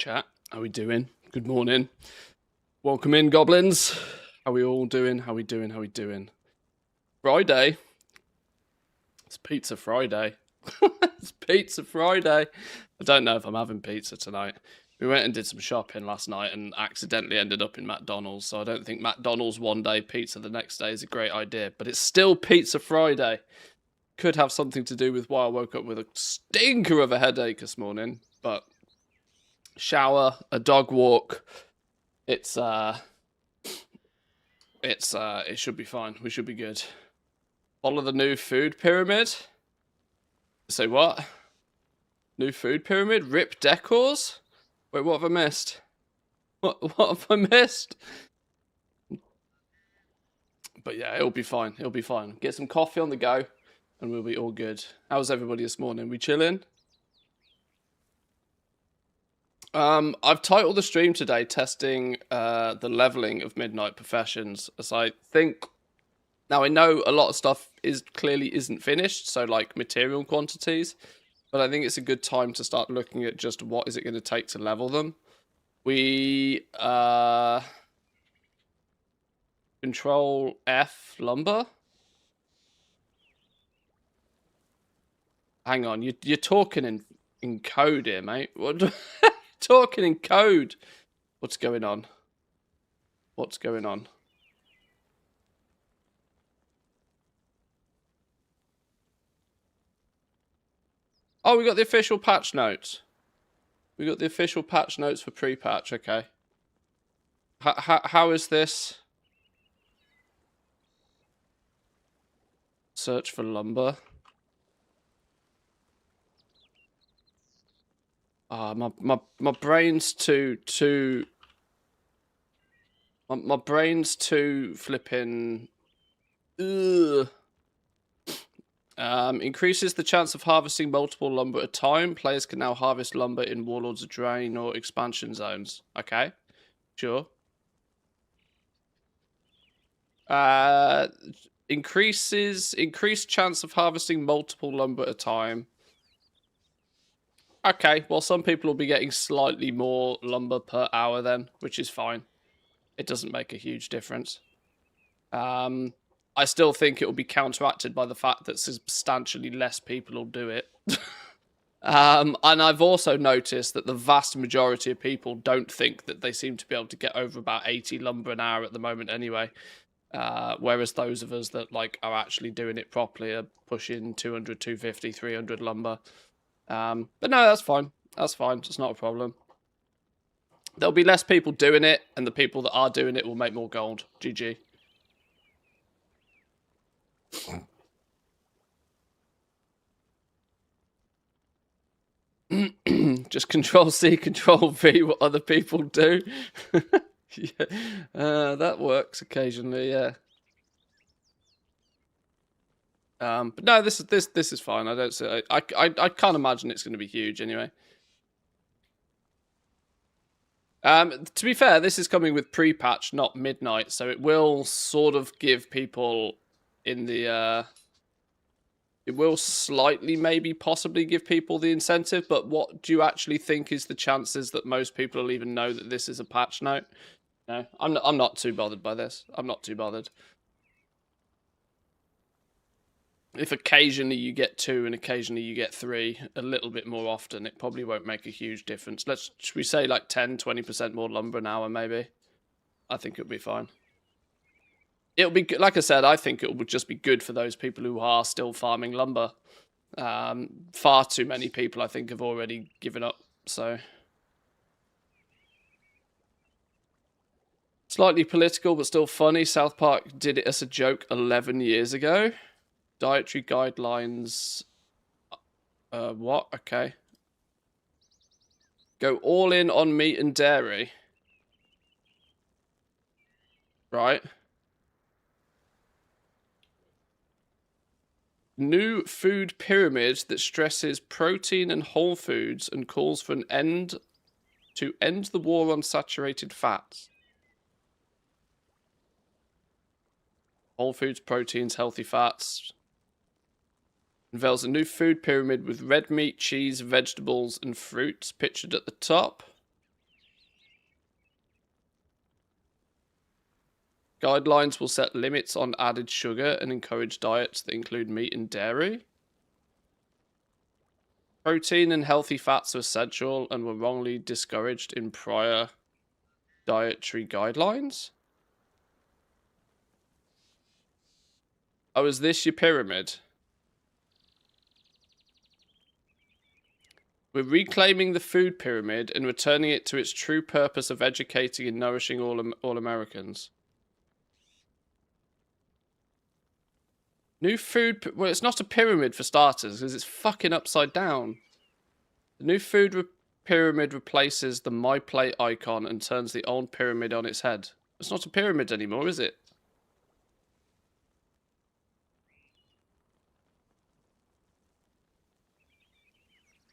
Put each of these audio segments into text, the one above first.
Chat, how we doing? Good morning. Welcome in, goblins. How we all doing? How we doing? Friday. It's Pizza Friday. It's Pizza Friday. I don't know if I'm having pizza tonight. We went and did some shopping last night and accidentally ended up in McDonald's, so I don't think McDonald's one day, pizza the next day is a great idea, but it's still Pizza Friday. Could have something to do with why I woke up with a stinker of a headache this morning, but shower, a dog walk, it should be fine. We should be good. Follow the new food pyramid. Say what? New food pyramid? Rip decors? Wait, what have I missed? What have I missed? But yeah, it'll be fine. It'll be fine. Get some coffee on the go, and we'll be all good. How's everybody this morning? We chilling? I've titled the stream today testing the leveling of Midnight Professions, as I think now I know a lot of stuff clearly isn't finished, so like material quantities, but I think it's a good time to start looking at just what is it going to take to level them. We control F lumber. Hang on, you're talking in code here, mate. What? Talking in code. What's going on? What's going on? Oh, we got the official patch notes. We got the official patch notes for pre-patch. Okay. How is this? Search for lumber. My brain's too my brain's too flipping. Ugh. Increases the chance of harvesting multiple lumber at a time. Players can now harvest lumber in Warlords of Drain or expansion zones. Okay, sure. Increased chance of harvesting multiple lumber at a time. Okay, well, some people will be getting slightly more lumber per hour then, which is fine. It doesn't make a huge difference. I still think it will be counteracted by the fact that substantially less people will do it. And I've also noticed that the vast majority of people don't think that they seem to be able to get over about 80 lumber an hour at the moment anyway. Whereas those of us that like are actually doing it properly are pushing 200, 250, 300 lumber. But no, that's fine. That's fine. It's not a problem. There'll be less people doing it, and the people that are doing it will make more gold. GG. Just Control C, Control V, what other people do. Yeah. That works occasionally, yeah. But no, this is fine. I don't see. I can't imagine it's going to be huge anyway. To be fair, this is coming with pre-patch, not midnight, so it will sort of give people in the. It will slightly, maybe, possibly give people the incentive. But what do you actually think is the chances that most people will even know that this is a patch note? No, I'm not too bothered by this. I'm not too bothered. If occasionally you get 2 and occasionally you get 3, a little bit more often, it probably won't make a huge difference. Should we say like 10, 20% more lumber an hour, maybe? I think it'll be fine. It'll be, like I said, I think it would just be good for those people who are still farming lumber. Far too many people, I think, have already given up, so. Slightly political, but still funny. South Park did it as a joke 11 years ago. Dietary guidelines. What? Okay. Go all in on meat and dairy. Right. New food pyramid that stresses protein and whole foods and calls for an end to end the war on saturated fats. Whole foods, proteins, healthy fats. Unveils a new food pyramid with red meat, cheese, vegetables, and fruits pictured at the top. Guidelines will set limits on added sugar and encourage diets that include meat and dairy. Protein and healthy fats are essential and were wrongly discouraged in prior dietary guidelines. Oh, is this your pyramid? We're reclaiming the food pyramid and returning it to its true purpose of educating and nourishing all Americans. New food... Well, it's not a pyramid for starters, because it's fucking upside down. The new food pyramid replaces the My Plate icon and turns the old pyramid on its head. It's not a pyramid anymore, is it?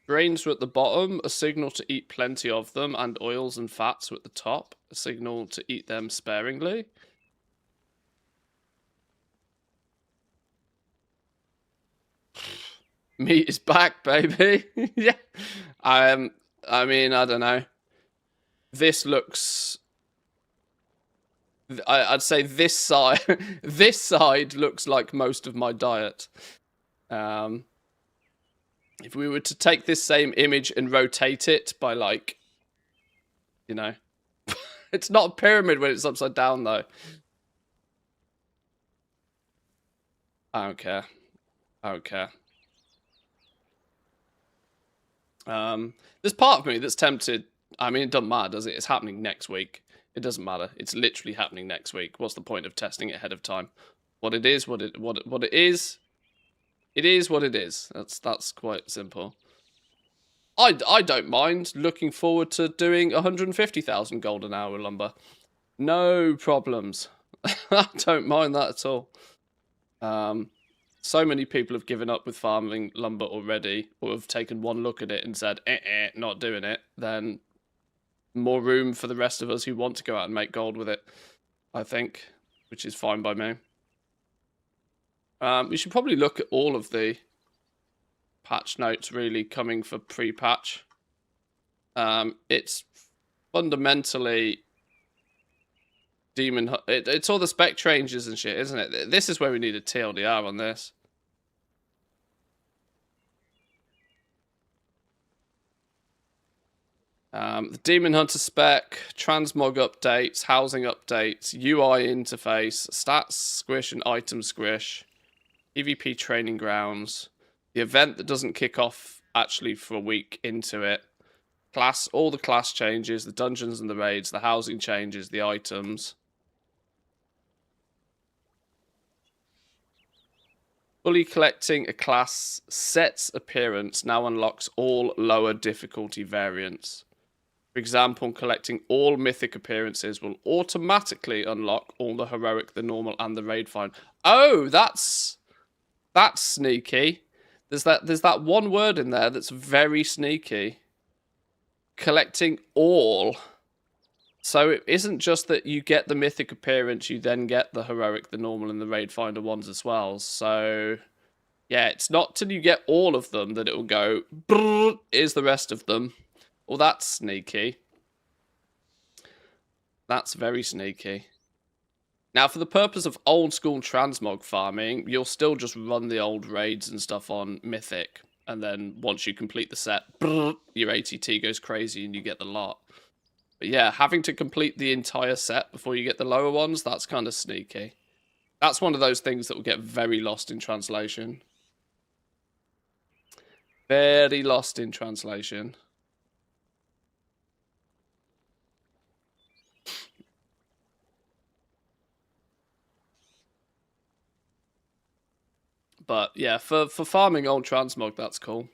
Grains are at the bottom, a signal to eat plenty of them, and oils and fats are at the top, a signal to eat them sparingly. Meat is back, baby. Yeah. I mean, I don't know. This looks... I'd say this side... this side looks like most of my diet. If we were to take this same image and rotate it by, like... You know... It's not a pyramid when it's upside down, though. I don't care. I don't care. There's part of me that's tempted. I mean, it doesn't matter, does it? It's happening next week. It doesn't matter. It's literally happening next week. What's the point of testing it ahead of time? What it is, what it is. It is what it is. That's quite simple. I don't mind looking forward to doing 150,000 gold an hour lumber. No problems. I don't mind that at all. So many people have given up with farming lumber already, or have taken one look at it and said, not doing it, then more room for the rest of us who want to go out and make gold with it, I think, which is fine by me. We should probably look at all of the patch notes really coming for pre-patch. It's fundamentally Demon... It's all the spec changes and shit, isn't it? This is where we need a TLDR on this. The Demon Hunter spec, transmog updates, housing updates, UI interface, stats squish and item squish, EVP training grounds, the event that doesn't kick off actually for a week into it, all the class changes, the dungeons and the raids, the housing changes, the items. Fully collecting a class set's appearance now unlocks all lower difficulty variants. For example, collecting all mythic appearances will automatically unlock all the heroic, the normal, and the raid find. Oh, that's sneaky. There's that one word in there that's very sneaky. Collecting all. So it isn't just that you get the mythic appearance, you then get the heroic, the normal, and the raid finder ones as well. So yeah, it's not till you get all of them that it will go, here's the rest of them. Well, that's sneaky. That's very sneaky. Now, for the purpose of old school transmog farming, you'll still just run the old raids and stuff on mythic. And then once you complete the set, your ATT goes crazy and you get the lot. But yeah, having to complete the entire set before you get the lower ones, that's kind of sneaky. That's one of those things that will get very lost in translation. Very lost in translation. But yeah, for farming old transmog, that's cool.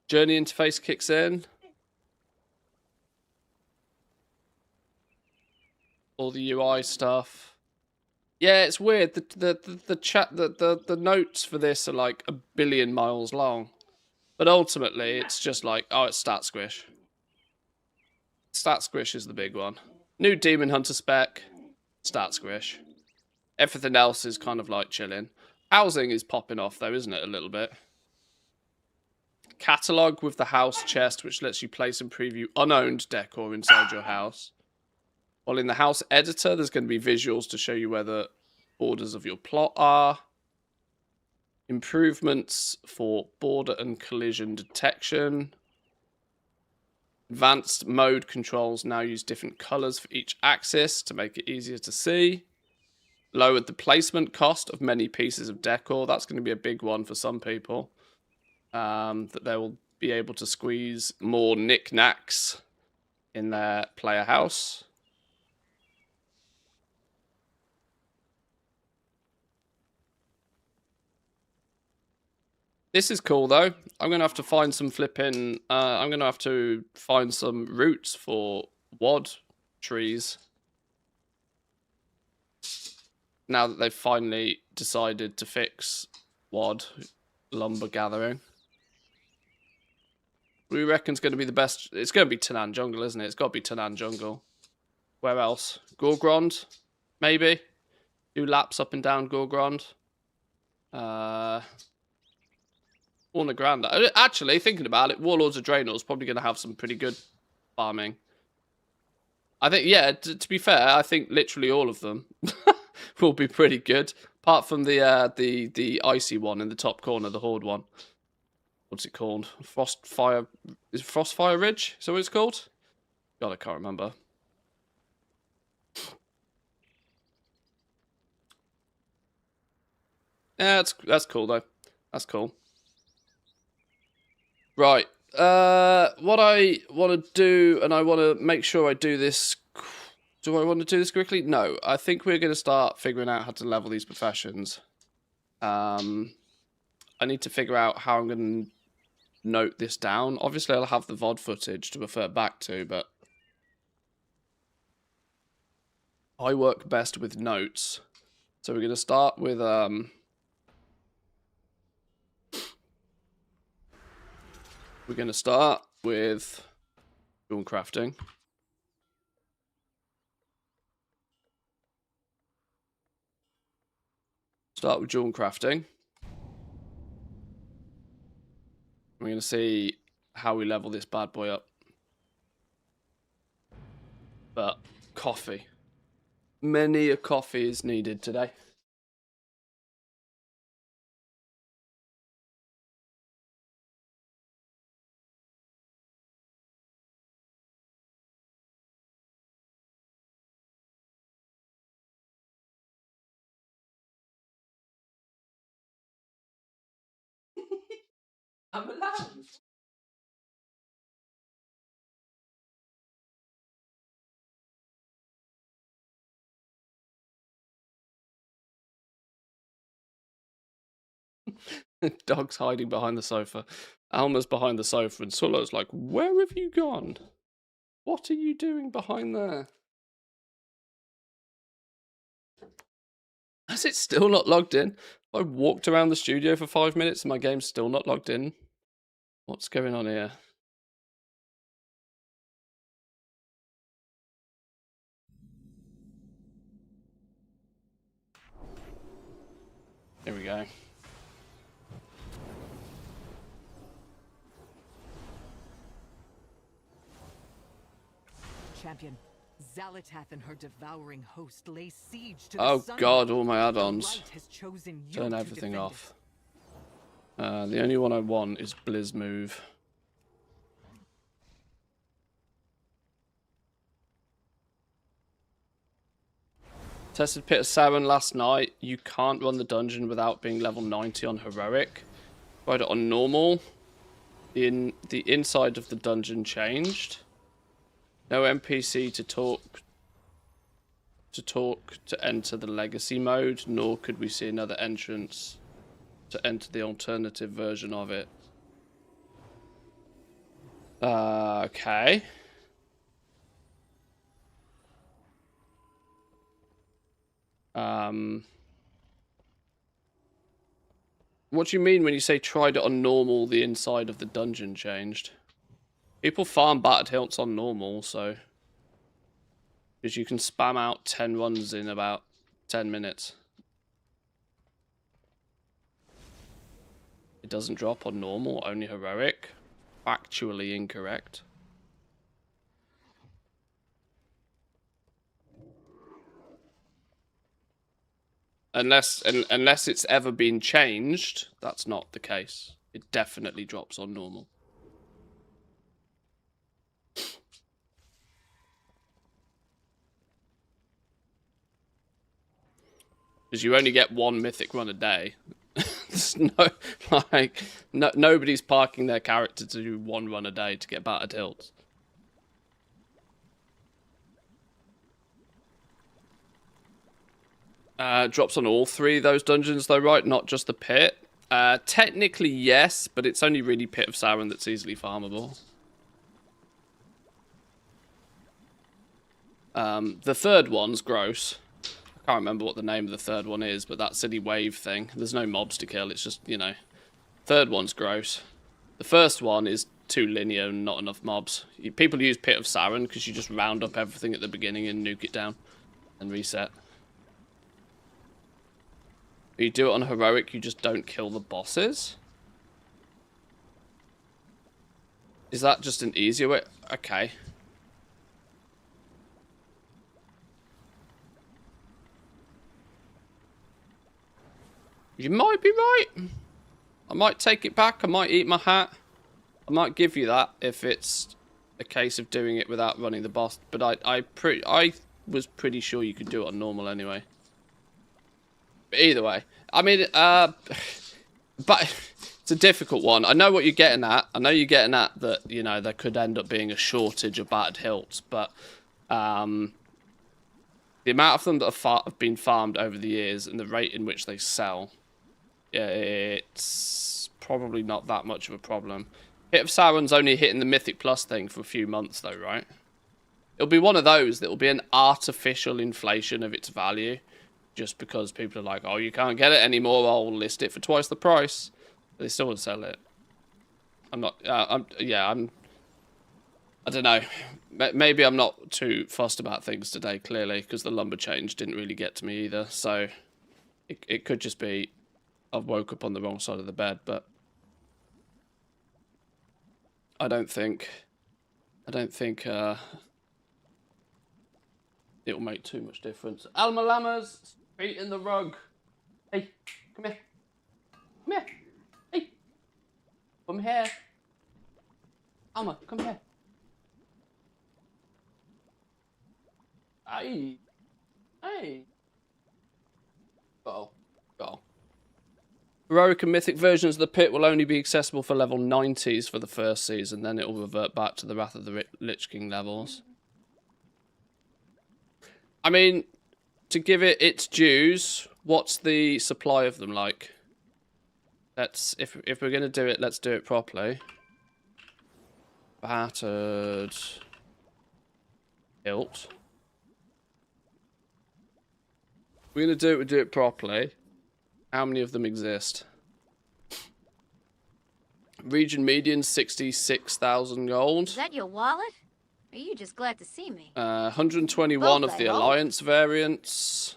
Journey interface kicks in. All the UI stuff. Yeah, it's weird. The notes for this are like 1 billion miles long. But ultimately, it's just like, oh, it's stat squish. Stat squish is the big one. New Demon Hunter spec, stat squish. Everything else is kind of like chilling. Housing is popping off though, isn't it, a little bit? Catalog with the house chest, which lets you place and preview unowned decor inside your house. While in the house editor, there's going to be visuals to show you where the borders of your plot are. Improvements for border and collision detection. Advanced mode controls now use different colors for each axis to make it easier to see. Lowered the placement cost of many pieces of decor. That's going to be a big one for some people. That they will be able to squeeze more knickknacks in their player house. This is cool though. I'm gonna have to find some flipping. I'm gonna have to find some roots for wad trees. Now that they've finally decided to fix wad lumber gathering. We reckon's going to be the best. It's going to be Tanan Jungle, isn't it? It's got to be Tanan Jungle. Where else? Gorgrond, maybe. Do laps up and down Gorgrond. Warner Grand. Actually, thinking about it, Warlords of Draenor is probably going to have some pretty good farming. I think, yeah, to be fair, I think literally all of them will be pretty good. Apart from the icy one in the top corner, the Horde one. What's it called? Frostfire. Is it Frostfire Ridge? Is that what it's called? God, I can't remember. Yeah, that's cool though. That's cool. Right. What I want to do, and I want to make sure I do this. Do I want to do this quickly? No. I think we're going to start figuring out how to level these professions. I need to figure out how I'm going to note this down. Obviously, I'll have the VOD footage to refer back to, but I work best with notes. So we're going to start with Dawn crafting. Start with Dawn crafting. We're going to see how we level this bad boy up. But coffee. Many a coffee is needed today. I'm alive. Dog's hiding behind the sofa. Alma's behind the sofa, and Sullow's like, "Where have you gone? What are you doing behind there?" Is it still not logged in? I walked around the studio for 5 minutes and my game's still not logged in. What's going on here? Here we go. Champion, Zalatath and her devouring host lay siege to the Oh sun. god, all my add-ons. Has chosen you Turn to everything defend off. The only one I want is Blizz Move. Tested Pit of Salmon last night. You can't run the dungeon without being level 90 on Heroic. Tried it on Normal. The inside of the dungeon changed. No NPC to talk to enter the legacy mode, nor could we see another entrance to enter the alternative version of it. Okay. What do you mean when you say tried it on normal, the inside of the dungeon changed? People farm battered hilts on normal, so... Because you can spam out 10 runs in about 10 minutes. It doesn't drop on normal, only heroic. Factually incorrect. Unless it's ever been changed, that's not the case. It definitely drops on normal. Because you only get one mythic run a day. There's nobody's parking their character to do one run a day to get battered hilts. Drops on all three of those dungeons though, right? Not just the pit. Technically yes, but it's only really Pit of Sauron that's easily farmable. The third one's gross. I can't remember what the name of the third one is, but that city wave thing. There's no mobs to kill, it's just, you know. Third one's gross. The first one is too linear and not enough mobs. People use Pit of Sauron because you just round up everything at the beginning and nuke it down and reset. You do it on heroic, you just don't kill the bosses? Is that just an easier way? Okay. You might be right. I might take it back. I might eat my hat. I might give you that if it's a case of doing it without running the boss. But I was pretty sure you could do it on normal anyway. But either way, I mean, but it's a difficult one. I know what you're getting at. I know you're getting at that, you know, there could end up being a shortage of battered hilts, but the amount of them that have been farmed over the years and the rate in which they sell, yeah, it's probably not that much of a problem. Pit of Sauron's only hitting the Mythic Plus thing for a few months though, right? It'll be one of those that will be an artificial inflation of its value. Just because people are like, oh, you can't get it anymore, I'll list it for twice the price. They still won't sell it. I'm not, I don't know. Maybe I'm not too fussed about things today, clearly, because the lumber change didn't really get to me either. So it could just be I've woke up on the wrong side of the bed, but I don't think it'll make too much difference. Alma Lamas, feet in the rug. Hey, come here. Come here. Hey. Come here. Alma, come here. Hey. Hey. Go. Heroic and Mythic versions of the pit will only be accessible for level 90s for the first season, then it will revert back to the Wrath of the Lich King levels. I mean, to give it its dues, what's the supply of them like? If we're gonna do it, let's do it properly. Battered hilt. We're gonna do it. We do it properly. How many of them exist? Region median 66,000 gold. Is that your wallet? Or are you just glad to see me? 121 of the Alliance variants.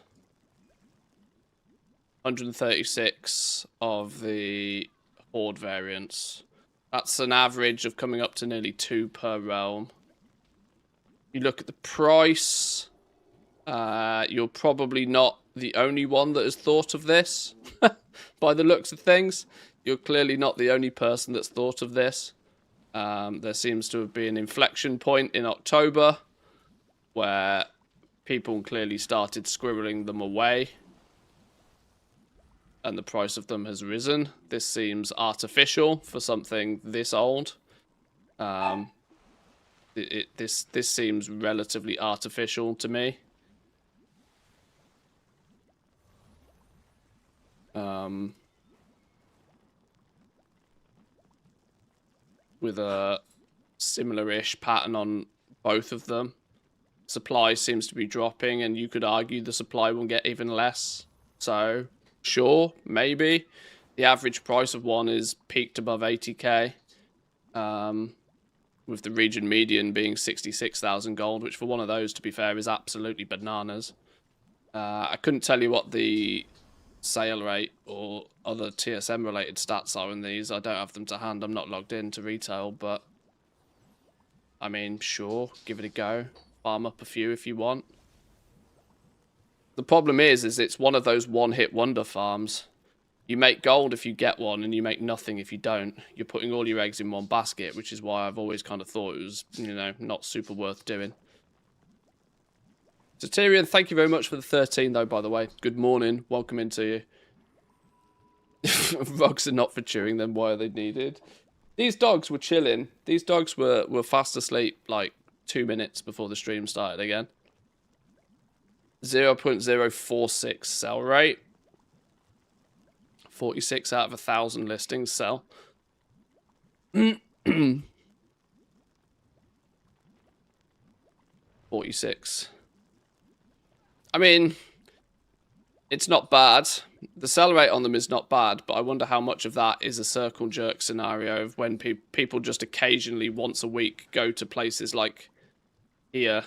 136 of the Horde variants. That's an average of coming up to nearly 2 per realm. You look at the price. You're probably not the only one that has thought of this. By the looks of things. You're clearly not the only person that's thought of this. There seems to have been an inflection point in October where people clearly started squirreling them away and the price of them has risen. This seems artificial for something this old. This seems relatively artificial to me. With a similar-ish pattern on both of them. Supply seems to be dropping, and you could argue the supply will get even less. So, sure, maybe. The average price of one is peaked above 80k. With the region median being 66,000 gold, which for one of those, to be fair, is absolutely bananas. I couldn't tell you what the sale rate or other TSM related stats are in these. I don't have them to hand. I'm not logged into retail, but I mean, sure, give it a go. Farm up a few if you want. The problem is it's one of those one-hit wonder farms. You make gold if you get one, and you make nothing if you don't. You're putting all your eggs in one basket, which is why I've always kind of thought it was, you know, not super worth doing. So Tyrion, thank you very much for the 13, though, by the way. Good morning. Welcome into you. Rugs are not for chewing, then why are they needed? These dogs were chilling. These dogs were fast asleep like 2 minutes before the stream started again. 0.046 sell rate. 46 out of 1,000 listings sell. 46. I mean, it's not bad. The sell rate on them is not bad, but I wonder how much of that is a circle jerk scenario of when people just occasionally once a week go to places like here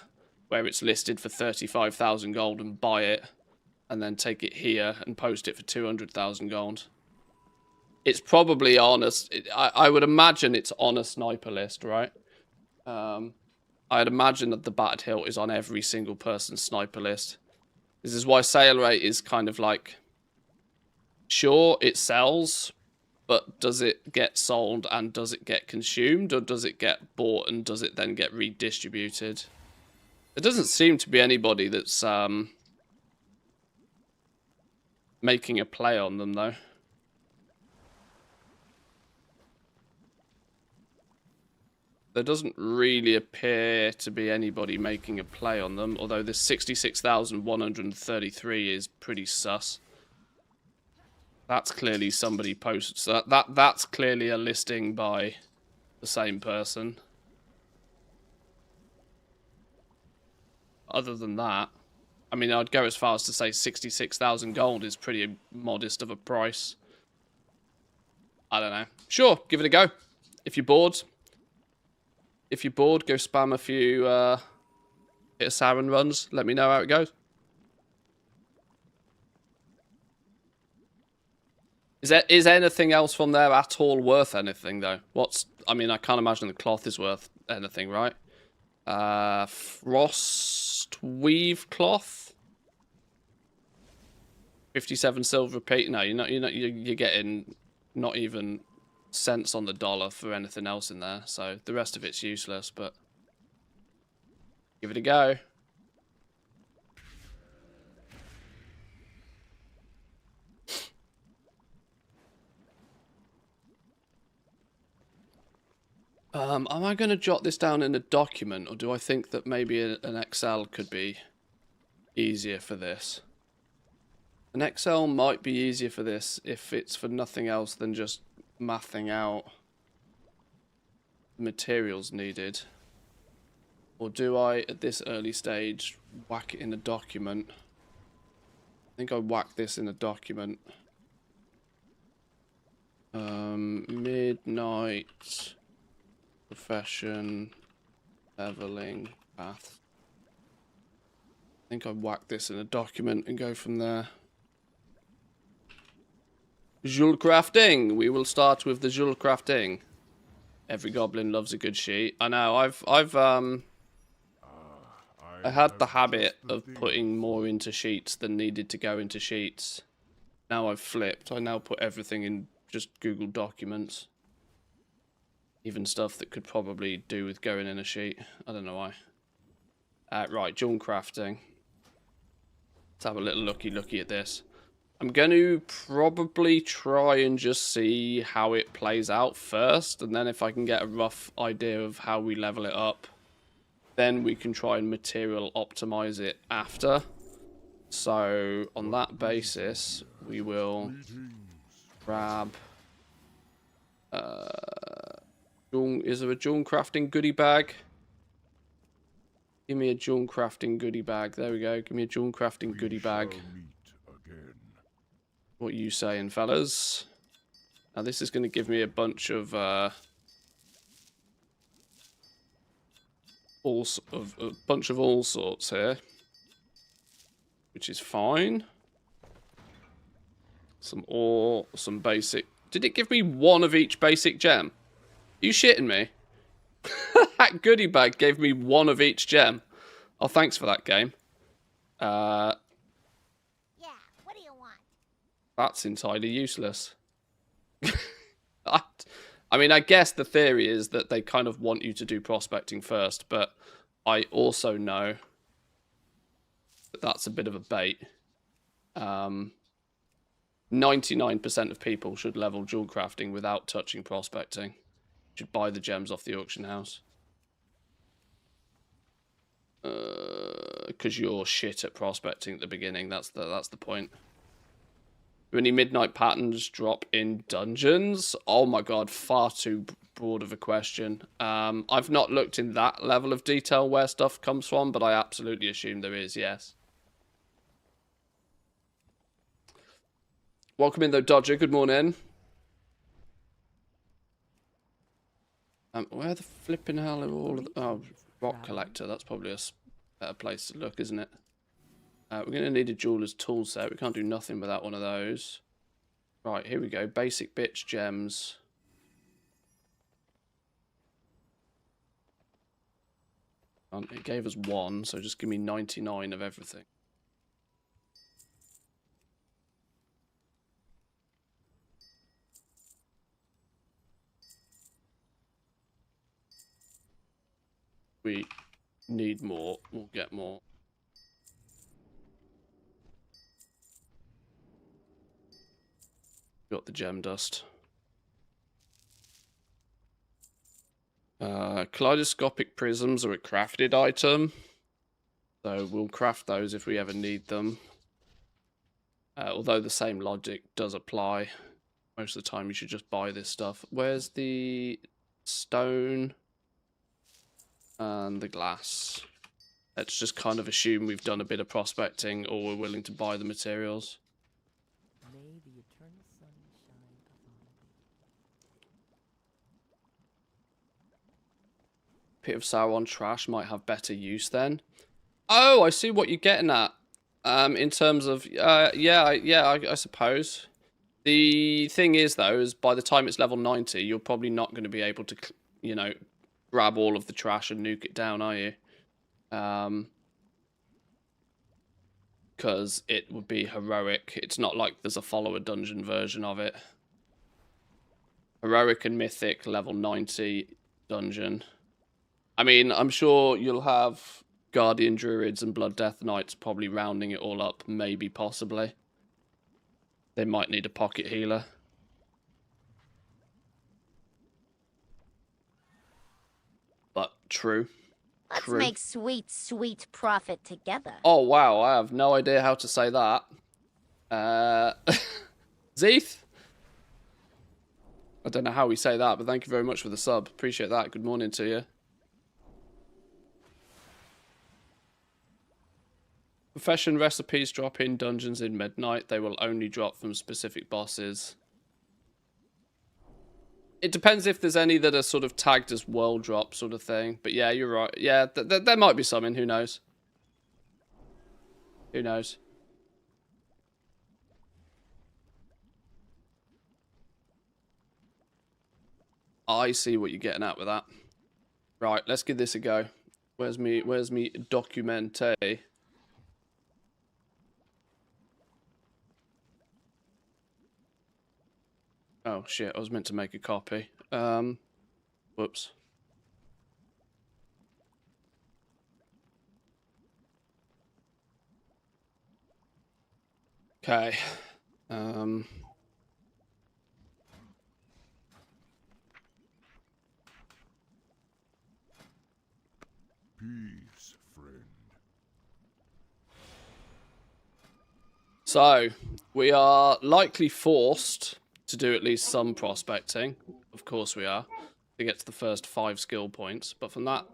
where it's listed for 35,000 gold and buy it, and then take it here and post it for 200,000 gold. It's probably on I would imagine it's on a sniper list, right? I'd imagine that the battered hilt is on every single person's sniper list. This is why sale rate is kind of like, sure, it sells, but does it get sold and does it get consumed, or does it get bought and does it then get redistributed? There doesn't seem to be anybody that's making a play on them, though. There doesn't really appear to be anybody making a play on them, although this 66,133 is pretty sus. That's clearly somebody posted. So that's clearly a listing by the same person. Other than that, I mean, I'd go as far as to say 66,000 gold is pretty modest of a price. I don't know. Sure, give it a go. If you're bored. If you're bored, go spam a few hit of Saren runs. Let me know how it goes. Is anything else from there at all worth anything, though? I mean, I can't imagine the cloth is worth anything, right? Frost weave cloth. 57 silver repeat. No, you're getting not even cents on the dollar for anything else in there, so the rest of it's useless, but give it a go. Am I going to jot this down in a document, or do I think that maybe an Excel could be easier for this? An Excel might be easier for this if it's for nothing else than just mathing out materials needed. Or do I, at this early stage, whack it in a document? I think I whack this in a document. Midnight profession leveling path. I think I whack this in a document and go from there. Jewel crafting. We will start with the jewel crafting. Every goblin loves a good sheet. I know. I had the habit of putting more into sheets than needed to go into sheets. Now I've flipped. I now put everything in just Google Documents. Even stuff that could probably do with going in a sheet. I don't know why. Right, jewel crafting. Let's have a little looky at this. I'm going to probably try and just see how it plays out first, and then if I can get a rough idea of how we level it up, then we can try and material optimize it after. So on that basis, we will grab... is there a jewel crafting goodie bag? Give me a jewel crafting goodie bag. There we go. Give me a jewel crafting goodie bag. What are you saying, fellas? Now this is going to give me a bunch of all sorts here, which is fine. Some ore, some basic. Did it give me one of each basic gem? Are you shitting me? That goodie bag gave me one of each gem. Oh, thanks for that, game. Yeah, what do you want? That's entirely useless. I mean, I guess the theory is that they kind of want you to do prospecting first, but I also know that that's a bit of a bait. 99% of people should level jewel crafting without touching prospecting. Should buy the gems off the auction house. Because you're shit at prospecting at the beginning. That's the point. Do any midnight patterns drop in dungeons? Oh my god, far too broad of a question. I've not looked in that level of detail where stuff comes from, but I absolutely assume there is, yes. Welcome in though, Dodger. Good morning. Where the flipping hell are all of the... Oh, rock collector. That's probably a better place to look, isn't it? We're going to need a jeweler's tool set. We can't do nothing without one of those. Right, here we go. Basic bitch gems. It gave us 1, so just give me 99 of everything. We need more. We'll get more. Got the gem dust. Kaleidoscopic prisms are a crafted item. So we'll craft those if we ever need them. Although the same logic does apply. Most of the time you should just buy this stuff. Where's the stone and the glass? Let's just kind of assume we've done a bit of prospecting or we're willing to buy the materials. May the eternal sun shine upon thee. Pit of Sauron trash might have better use then. Oh, I see what you're getting at. In terms of, I suppose. The thing is, though, is by the time it's level 90, you're probably not going to be able to, you know, grab all of the trash and nuke it down, are you? Because it would be heroic. It's not like there's a follower dungeon version of it. Heroic and mythic level 90 dungeon. I mean, I'm sure you'll have Guardian Druids and Blood Death Knights probably rounding it all up, maybe, possibly. They might need a pocket healer. But true. Let's True. make sweet, sweet profit together. Oh, wow, I have no idea how to say that. Zeeth? I don't know how we say that, but thank you very much for the sub. Appreciate that. Good morning to you. Profession recipes drop in dungeons in midnight. They will only drop from specific bosses. It depends if there's any that are sort of tagged as world drop sort of thing. But yeah, you're right. Yeah, there might be some in. Who knows? Who knows? I see what you're getting at with that. Right, let's give this a go. Where's me documente? Oh shit, I was meant to make a copy. Whoops. Okay. Peace, friend. So, we are likely forced to do at least some prospecting. Of course we are. To get to the first 5 skill points. But from that,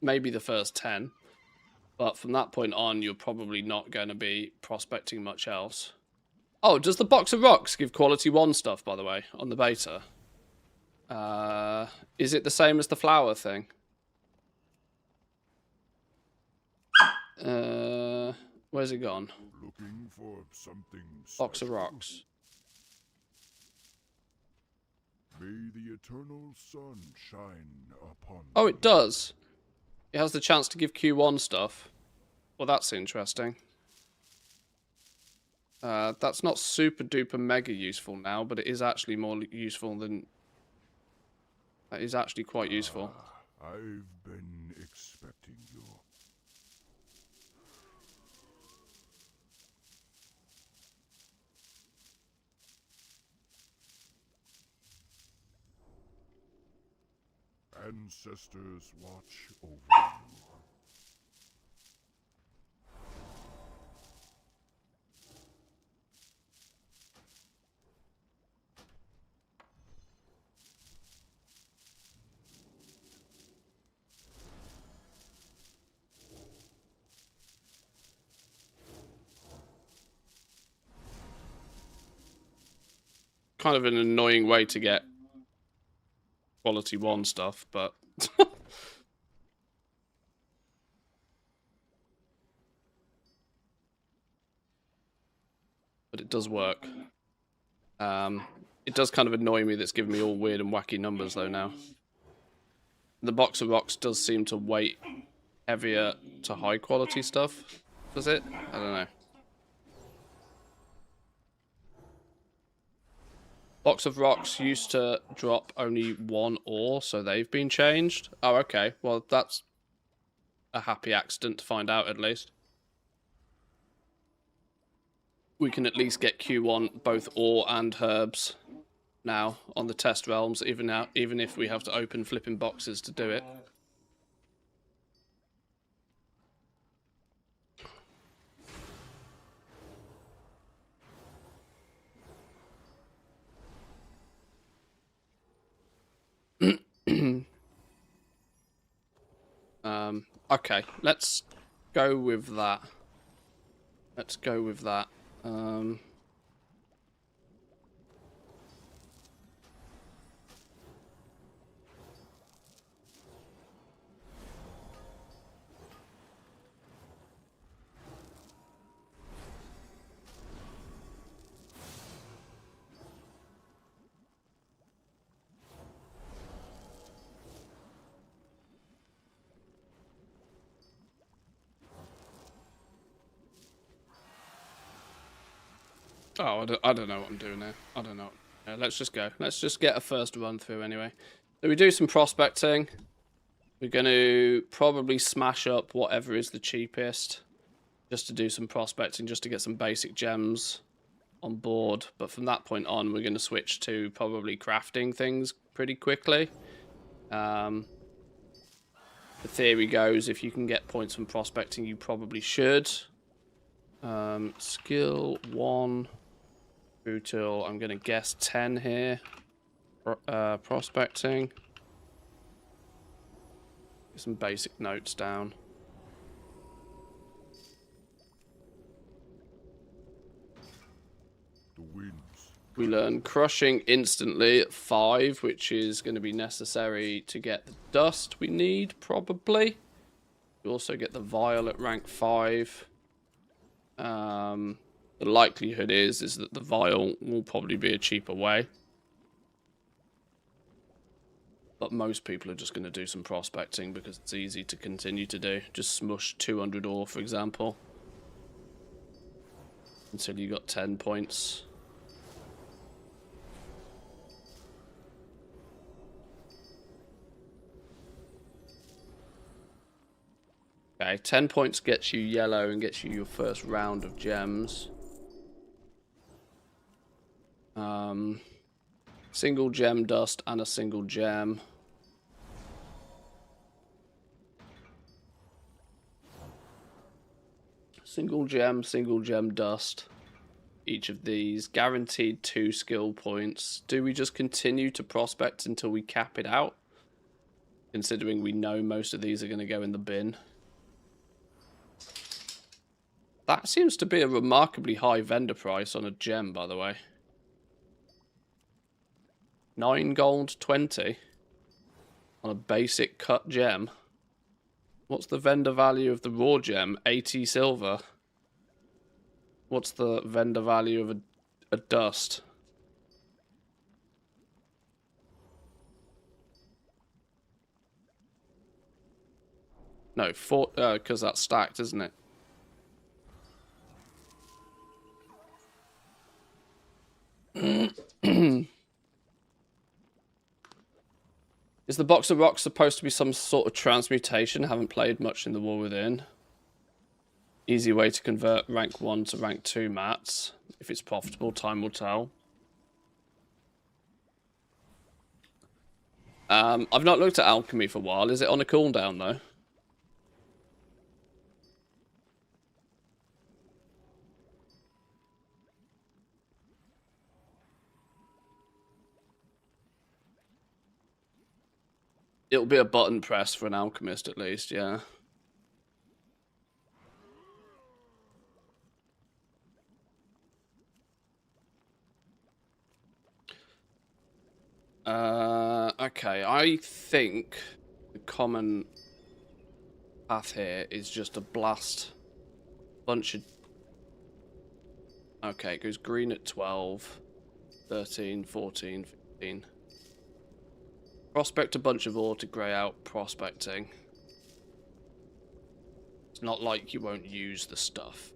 maybe the first 10. But from that point on, you're probably not going to be prospecting much else. Oh, does the box of rocks give quality 1 stuff, by the way, on the beta? Is it the same as the flower thing? Where's it gone? Looking for something Box of special? rocks. May the eternal sun shine upon Oh, thee. it does. It has the chance to give Q1 stuff. Well, that's interesting. That's not super duper mega useful now, but it is actually more useful than... That is actually quite useful. I've been expecting you. Ancestors watch over you. Kind of an annoying way to get quality 1 stuff, but... but it does work. It does kind of annoy me that it's giving me all weird and wacky numbers, though, now. The box of rocks does seem to weight heavier to high quality stuff. Does it? I don't know. Box of rocks used to drop only 1 ore, so they've been changed. Oh, okay. Well, that's a happy accident to find out, at least. We can at least get Q1 both ore and herbs now on the test realms, even if we have to open flipping boxes to do it. Okay, let's go with that. Let's go with that. Oh, I don't know what I'm doing there. I don't know. Yeah, let's just go. Let's just get a first run through anyway. So we do some prospecting. We're going to probably smash up whatever is the cheapest, just to do some prospecting, just to get some basic gems on board. But from that point on, we're going to switch to probably crafting things pretty quickly. The theory goes, if you can get points from prospecting, you probably should. Skill 1. Till I'm going to guess 10 here. Prospecting. Get some basic notes down. The winds. We learn crushing instantly at 5, which is going to be necessary to get the dust we need, probably. We also get the vial at rank 5. The likelihood is that the vial will probably be a cheaper way. But most people are just going to do some prospecting because it's easy to continue to do. Just smush 200 ore, for example. Until you got 10 points. Okay, 10 points gets you yellow and gets you your first round of gems. Single gem dust and a single gem. Single gem dust. Each of these. Guaranteed 2 skill points. Do we just continue to prospect until we cap it out? Considering we know most of these are going to go in the bin. That seems to be a remarkably high vendor price on a gem, by the way. 9 gold, 20 on a basic cut gem. What's the vendor value of the raw gem? 80 silver. What's the vendor value of a dust? No, 4, because that's stacked, isn't it? Is the box of rocks supposed to be some sort of transmutation? I haven't played much in the War Within. Easy way to convert rank 1 to rank 2 mats. If it's profitable, time will tell. I've not looked at alchemy for a while. Is it on a cooldown though? It'll be a button press for an alchemist at least, yeah. Okay, I think the common path here is just to blast a bunch of... Okay, it goes green at 12, 13, 14, 15. Prospect a bunch of ore to grey out prospecting. It's not like you won't use the stuff.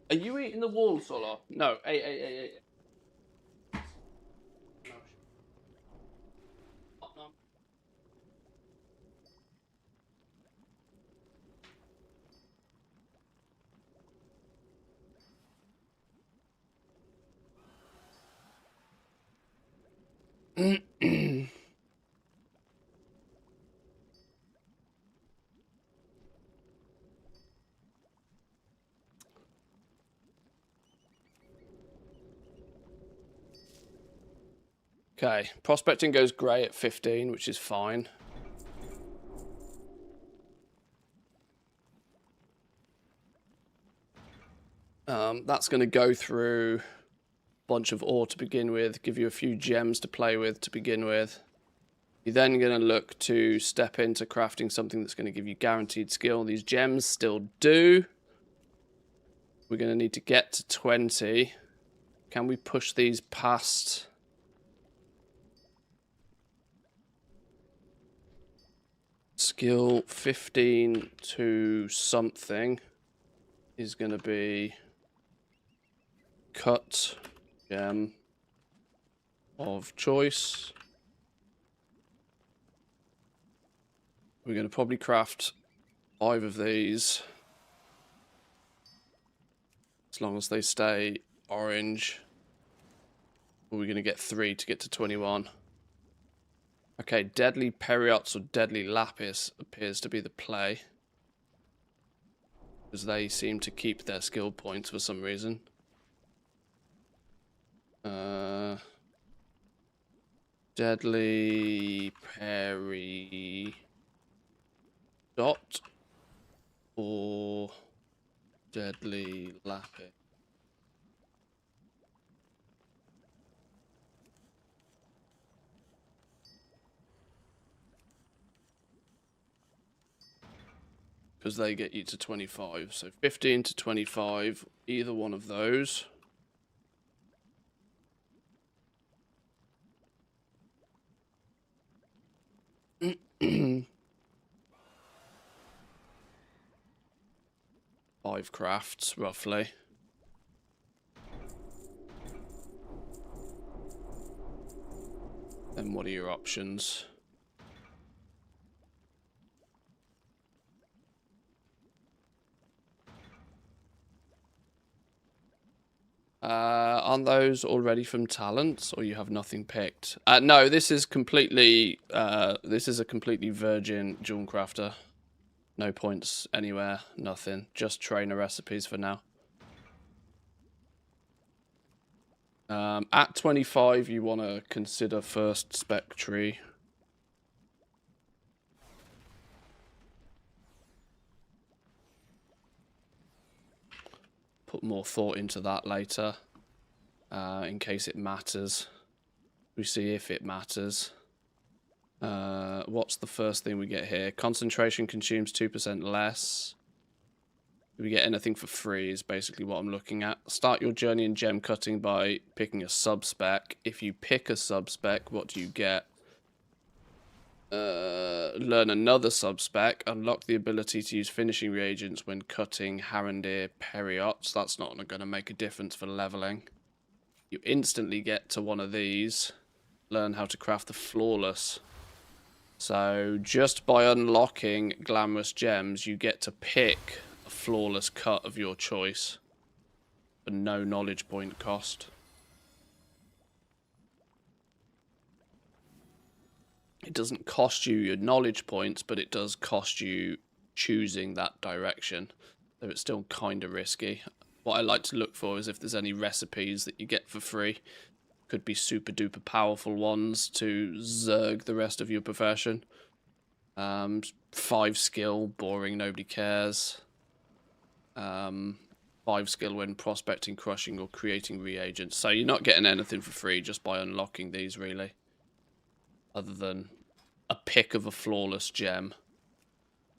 Are you eating the wall, Solar? No, hey. Okay, prospecting goes grey at 15, which is fine. That's going to go through a bunch of ore to begin with, give you a few gems to play with to begin with. You're then going to look to step into crafting something that's going to give you guaranteed skill. These gems still do. We're going to need to get to 20. Can we push these past... Skill 15 to something is going to be cut gem of choice. We're going to probably craft 5 of these as long as they stay orange. Or we're going to get 3 to get to 21. Okay, Deadly Periots or Deadly Lapis appears to be the play. Because they seem to keep their skill points for some reason. Deadly Peri Dot or Deadly Lapis. Because they get you to 25. So 15 to 25, either one of those. Five crafts, roughly. Then what are your options? Aren't those already from talents, or you have nothing picked? No, this is completely. This is a completely virgin jewel crafter. No points anywhere, nothing. Just trainer recipes for now. At 25, you want to consider first spec tree. Put more thought into that later, in case it matters. We see if it matters. What's the first thing we get here? Concentration consumes 2% less. Do we get anything for free is basically what I'm looking at. Start your journey in gem cutting by picking a sub-spec. If you pick a sub-spec, what do you get? Learn another sub-spec. Unlock the ability to use finishing reagents when cutting Harandir Periots. That's not going to make a difference for leveling. You instantly get to one of these. Learn how to craft the Flawless. So just by unlocking Glamorous Gems, you get to pick a Flawless cut of your choice for no knowledge point cost. It doesn't cost you your knowledge points, but it does cost you choosing that direction. So it's still kind of risky. What I like to look for is if there's any recipes that you get for free. Could be super duper powerful ones to zerg the rest of your profession. 5 skill, boring, nobody cares. 5 skill when prospecting, crushing, or creating reagents. So you're not getting anything for free just by unlocking these, really. Other than a pick of a flawless gem.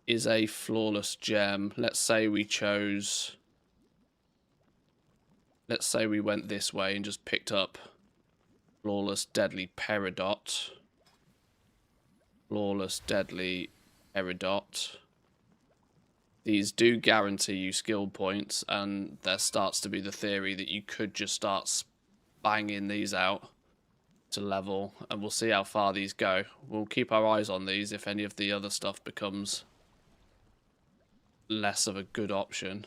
Is a flawless gem. Let's say we chose... Let's say we went this way and just picked up Flawless Deadly Peridot. Flawless Deadly Peridot. These do guarantee you skill points, and there starts to be the theory that you could just start banging these out to level, and we'll see how far these go. We'll keep our eyes on these if any of the other stuff becomes less of a good option.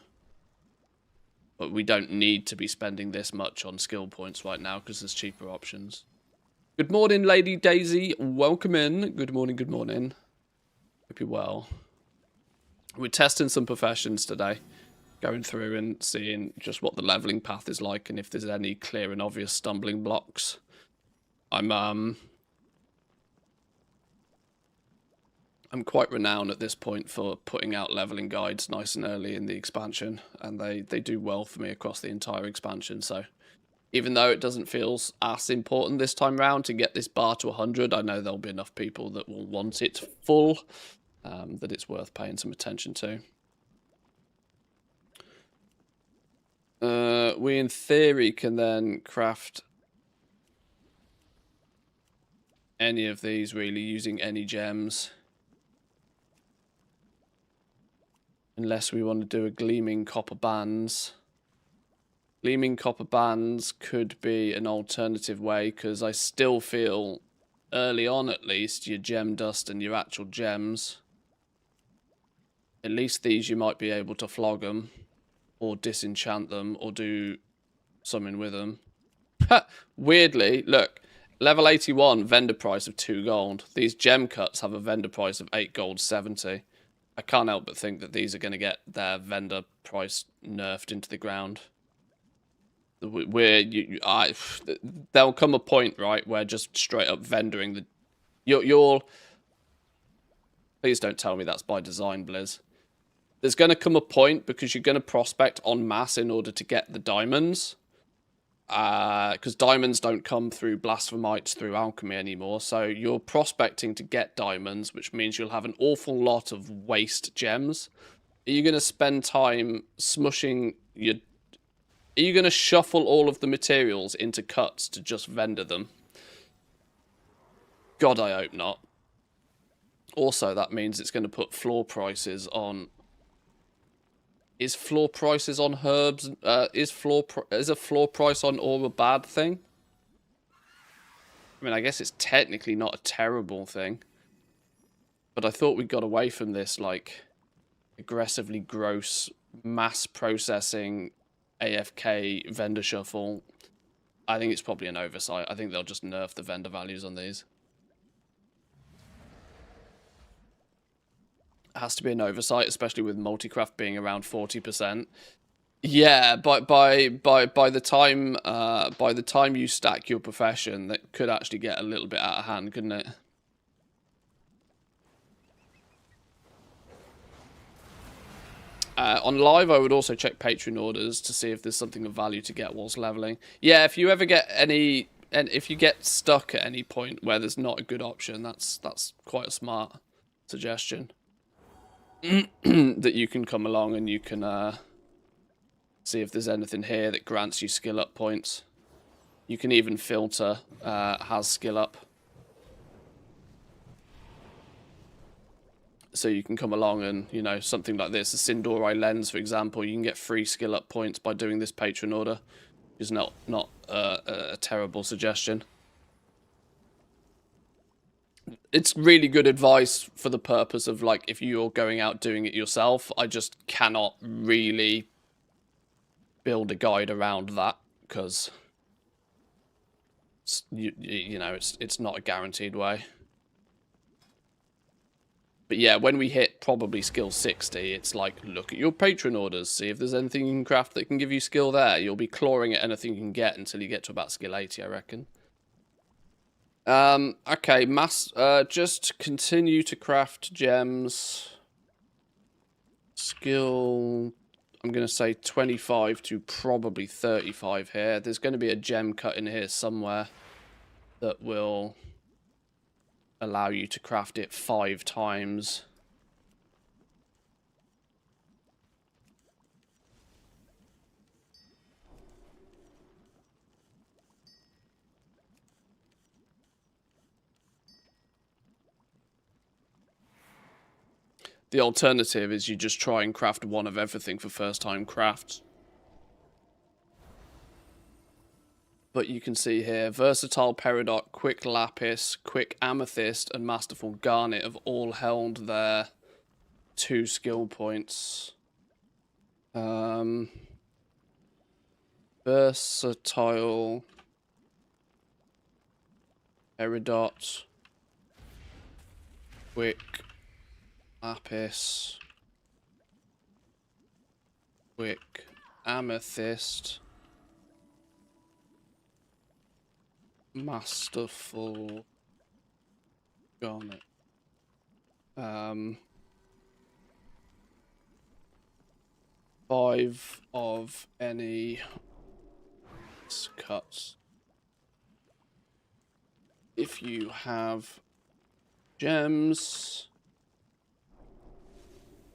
But we don't need to be spending this much on skill points right now because there's cheaper options. Good morning, Lady Daisy. Welcome in. Good morning, good morning. Hope you're well. We're testing some professions today. Going through and seeing just what the leveling path is like and if there's any clear and obvious stumbling blocks. I'm quite renowned at this point for putting out leveling guides nice and early in the expansion, and they do well for me across the entire expansion. So even though it doesn't feel as important this time round to get this bar to 100, I know there'll be enough people that will want it full, that it's worth paying some attention to. We in theory can then craft any of these really using any gems. Unless we want to do a Gleaming Copper Bands. Gleaming Copper Bands could be an alternative way, because I still feel, early on at least, your gem dust and your actual gems, at least these you might be able to flog them, or disenchant them, or do something with them. Weirdly, look, level 81, vendor price of 2 gold. These gem cuts have a vendor price of 8 gold 70. I can't help but think that these are going to get their vendor price nerfed into the ground. There'll come a point, right, where just straight up vendoring the... You'll... Please don't tell me that's by design, Blizz. There's going to come a point, because you're going to prospect en masse in order to get the diamonds. Because diamonds don't come through blasphemites through alchemy anymore, so you're prospecting to get diamonds, which means you'll have an awful lot of waste gems. Are you going to spend time smushing your... Are you going to shuffle all of the materials into cuts to just vendor them? God, I hope not. Also, that means it's going to put floor prices on... Is floor prices on herbs? Is a floor price on ore a bad thing? I mean, I guess it's technically not a terrible thing. But I thought we got away from this, like, aggressively gross, mass processing, AFK vendor shuffle. I think it's probably an oversight. I think they'll just nerf the vendor values on these. Has to be an oversight, especially with multicraft being around 40%. Yeah, but by the time you stack your profession, that could actually get a little bit out of hand, couldn't it? On live, I would also check Patreon orders to see if there's something of value to get whilst leveling. Yeah, if you ever get any, and if you get stuck at any point where there's not a good option, that's quite a smart suggestion. That you can come along and you can see if there's anything here that grants you skill up points. You can even filter has skill up. So you can come along and, you know, something like this, a Sindori lens, for example, you can get free skill up points by doing this patron order. It's not a terrible suggestion. It's really good advice for the purpose of, like, if you're going out doing it yourself. I just cannot really build a guide around that because you know, it's not a guaranteed way. But yeah, when we hit probably skill 60, it's like, look at your patron orders, see if there's anything you can craft that can give you skill there. You'll be clawing at anything you can get until you get to about skill 80, I reckon. Okay, just continue to craft gems. Skill, I'm going to say 25 to probably 35 here. There's going to be a gem cut in here somewhere that will allow you to craft it 5 times. The alternative is you just try and craft one of everything for first time crafts. But you can see here, Versatile Peridot, Quick Lapis, Quick Amethyst, and Masterful Garnet have all held their 2 skill points. Versatile Peridot, Quick Lapis, Quick Amethyst, Masterful Garnet. 5 of any cuts. If you have gems,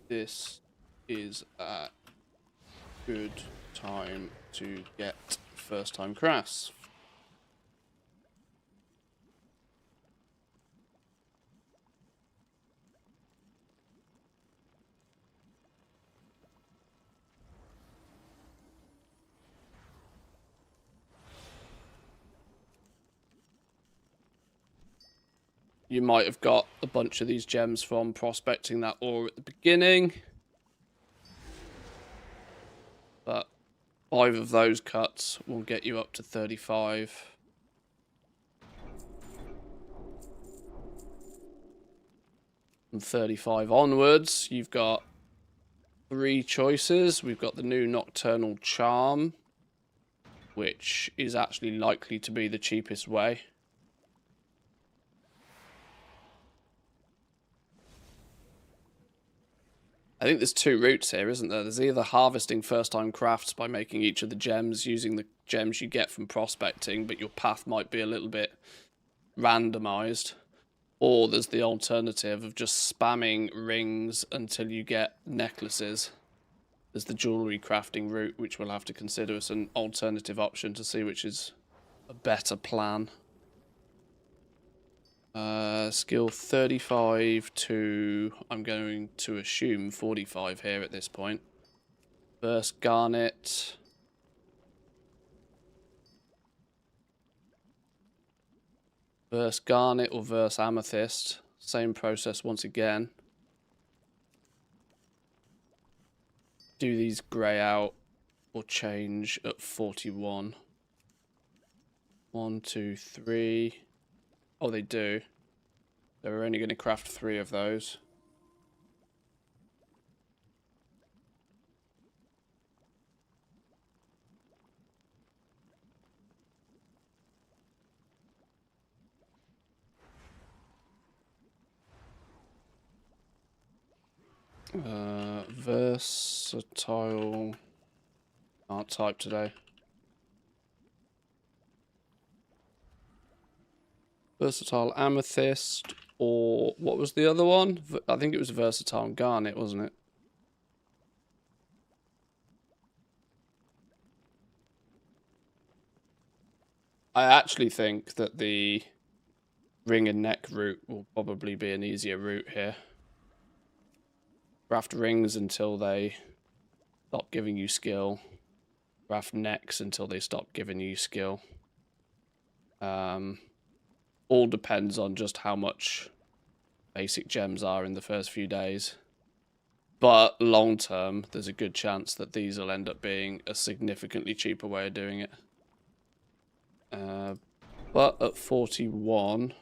this is a good time to get first time crafts. You might have got a bunch of these gems from prospecting that ore at the beginning. But 5 of those cuts will get you up to 35. From 35 onwards, you've got 3 choices. We've got the new Nocturnal Charm, which is actually likely to be the cheapest way. I think there's 2 routes here, isn't there? There's either harvesting first-time crafts by making each of the gems using the gems you get from prospecting, but your path might be a little bit randomized. Or there's the alternative of just spamming rings until you get necklaces. There's the jewellery crafting route, which we'll have to consider as an alternative option to see which is a better plan. Skill 35 to, I'm going to assume 45 here at this point. Burst Garnet. Burst Garnet or Verse Amethyst. Same process once again. Do these grey out or change at 41. 1, 2, 3. Oh, they do. So we're only going to craft 3 of those. Versatile. Can't type today. Versatile Amethyst, or what was the other one? I think it was Versatile Garnet, wasn't it? I actually think that the ring and neck route will probably be an easier route here. Craft rings until they stop giving you skill. Craft necks until they stop giving you skill. All depends on just how much basic gems are in the first few days. But long term, there's a good chance that these will end up being a significantly cheaper way of doing it. But at 41...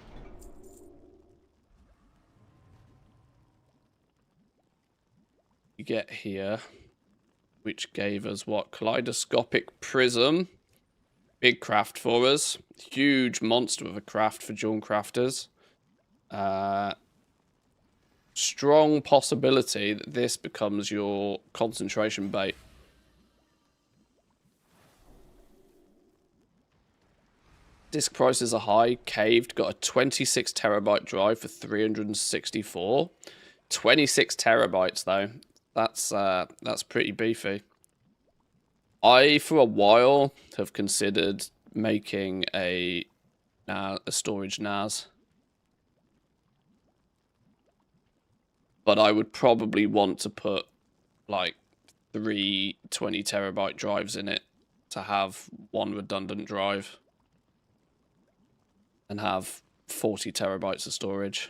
you get here, which gave us what? Kaleidoscopic prism. Big craft for us. Huge monster of a craft for Dawn crafters. Strong possibility that this becomes your concentration bait. Disk prices are high. Caved got a 26 terabyte drive for 364. 26 terabytes though. That's pretty beefy. I, for a while, have considered making a storage NAS. But I would probably want to put, like, 3 20 terabyte drives in it to have one redundant drive. And have 40 terabytes of storage.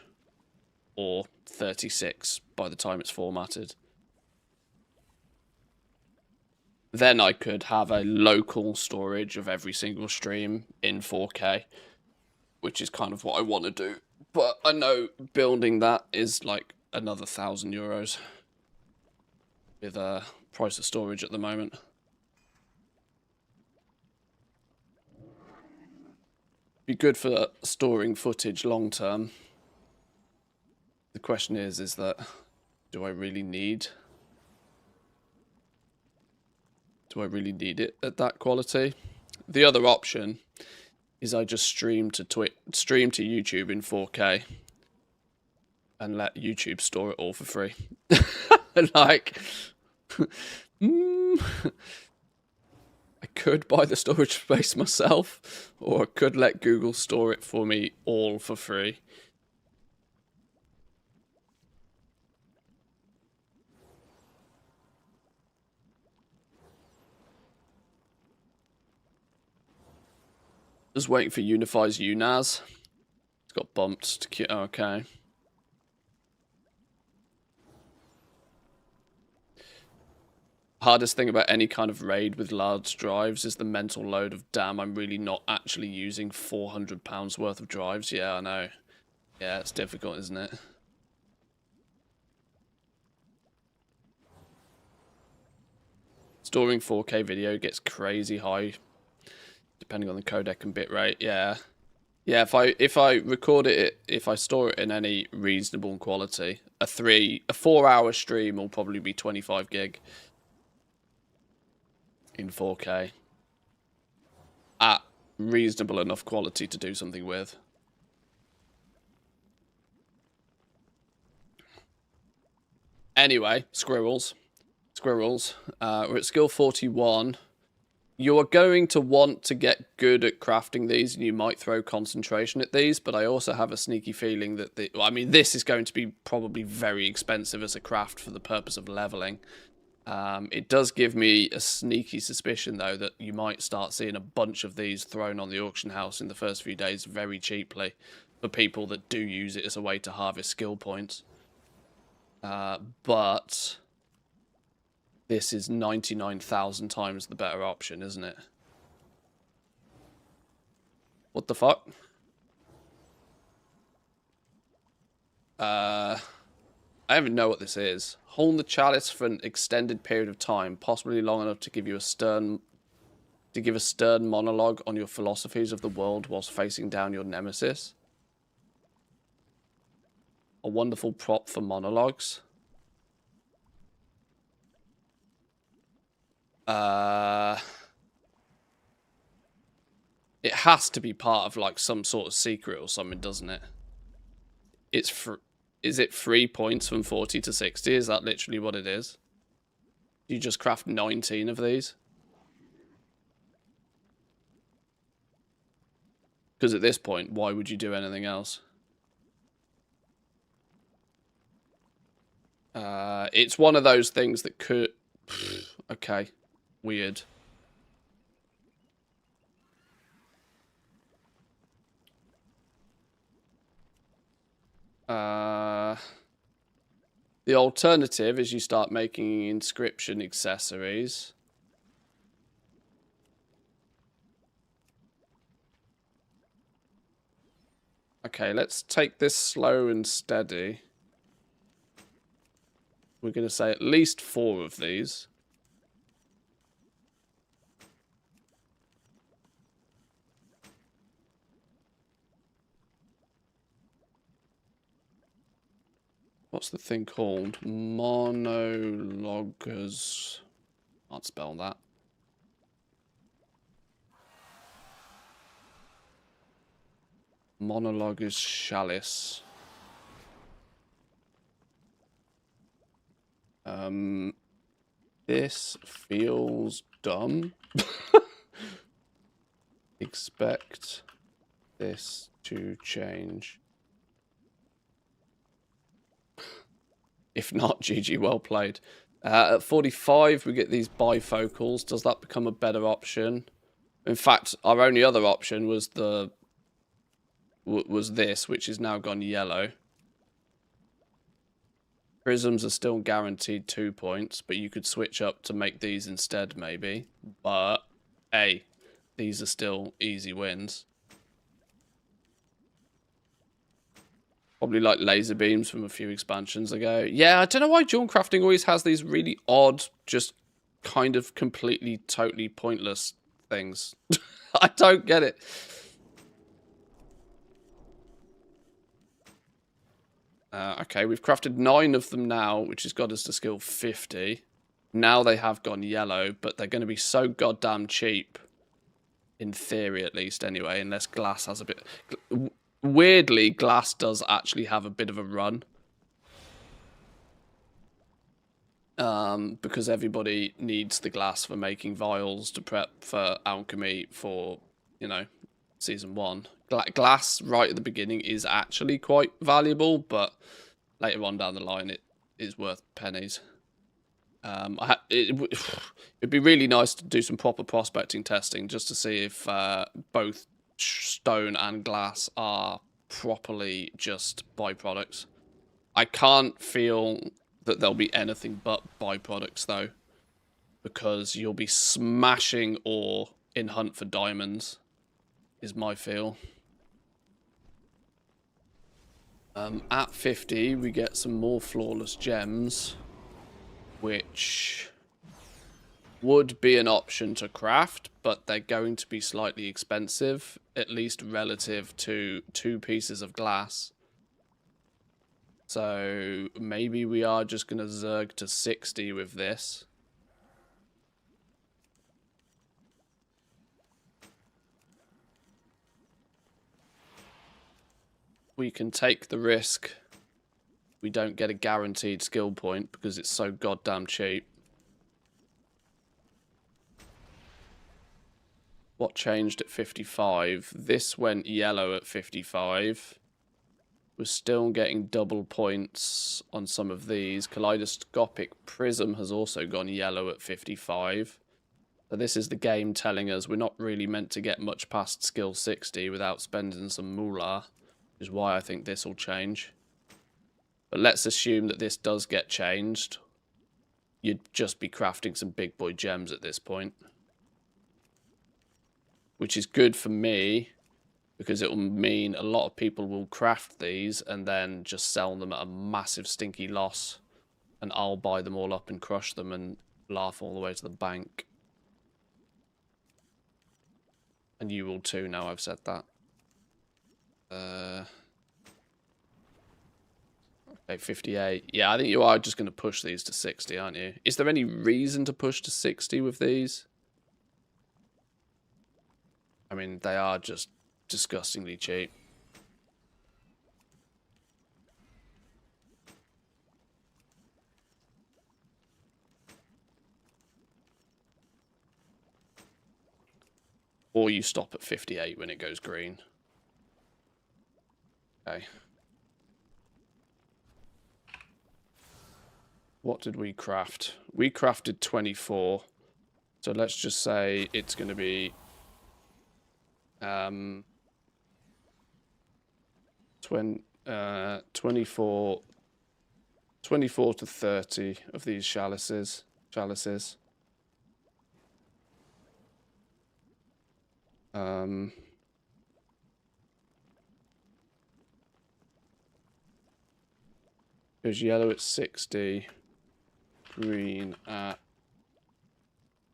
Or 36 by the time it's formatted. Then I could have a local storage of every single stream in 4K, which is kind of what I want to do. But I know building that is like another 1,000 euros with a price of storage at the moment. Be good for storing footage long term. The question is that do I really need it at that quality? The other option is I just stream to YouTube in 4K and let YouTube store it all for free. Like, I could buy the storage space myself, or I could let Google store it for me all for free. Just waiting for Unify's UNAS. It's got bumped to Q. Okay. Hardest thing about any kind of raid with large drives is the mental load of, damn, I'm really not actually using £400 worth of drives. Yeah, I know. Yeah, it's difficult, isn't it? Storing 4K video gets crazy high, depending on the codec and bitrate. Yeah, yeah. If I record it, if I store it in any reasonable quality, a 4-hour stream will probably be 25 gig in 4K at reasonable enough quality to do something with. Anyway, squirrels. We're at skill 41. You are going to want to get good at crafting these, and you might throw concentration at these, but I also have a sneaky feeling that this is going to be probably very expensive as a craft for the purpose of leveling. It does give me a sneaky suspicion, though, that you might start seeing a bunch of these thrown on the auction house in the first few days very cheaply for people that do use it as a way to harvest skill points. But this is 99,000 times the better option, isn't it? What the fuck? I don't even know what this is. Hold the chalice for an extended period of time, possibly long enough to give you a stern monologue on your philosophies of the world whilst facing down your nemesis. A wonderful prop for monologues. It has to be part of like some sort of secret or something, doesn't it? Is it 3 points from 40 to 60? Is that literally what it is? You just craft 19 of these? Because at this point, why would you do anything else? It's one of those things that could... Okay. Weird. The alternative is you start making inscription accessories. Okay, let's take this slow and steady. We're going to say at least 4 of these. What's the thing called? Monologous. Can't spell that. Monologous chalice. This feels dumb. Expect this to change. If not, GG, well played. At 45, we get these bifocals. Does that become a better option? In fact, our only other option was this, which is now gone yellow. Prisms are still guaranteed 2 points, but you could switch up to make these instead, maybe. But, hey, these are still easy wins. Probably like laser beams from a few expansions ago. Yeah, I don't know why Jewel Crafting always has these really odd, just kind of completely, totally pointless things. I don't get it. Okay, we've crafted 9 of them now, which has got us to skill 50. Now they have gone yellow, but they're going to be so goddamn cheap. In theory, at least, anyway, unless glass has a bit... Weirdly, glass does actually have a bit of a run. Because everybody needs the glass for making vials to prep for alchemy for, you know, Season 1. Glass right at the beginning is actually quite valuable, but later on down the line it is worth pennies. It'd be really nice to do some proper prospecting testing just to see if both stone and glass are properly just byproducts. I can't feel that there'll be anything but byproducts though, because you'll be smashing ore in Hunt for Diamonds, is my feel. At 50, we get some more flawless gems, which would be an option to craft, but they're going to be slightly expensive, at least relative to 2 pieces of glass. So maybe we are just going to zerg to 60 with this. We can take the risk. We don't get a guaranteed skill point because it's so goddamn cheap. What changed at 55? This went yellow at 55. We're still getting double points on some of these. Kaleidoscopic Prism has also gone yellow at 55. So this is the game telling us we're not really meant to get much past skill 60 without spending some moolah, which is why I think this will change. But let's assume that this does get changed. You'd just be crafting some big boy gems at this point. Which is good for me, because it will mean a lot of people will craft these and then just sell them at a massive stinky loss. And I'll buy them all up and crush them and laugh all the way to the bank. And you will too, now I've said that. Okay, 58. Yeah, I think you are just going to push these to 60, aren't you? Is there any reason to push to 60 with these? I mean, they are just disgustingly cheap. Or you stop at 58 when it goes green. Okay. What did we craft? We crafted 24. So let's just say it's going to be 24 to 30 of these chalices. There's yellow at 60, green at...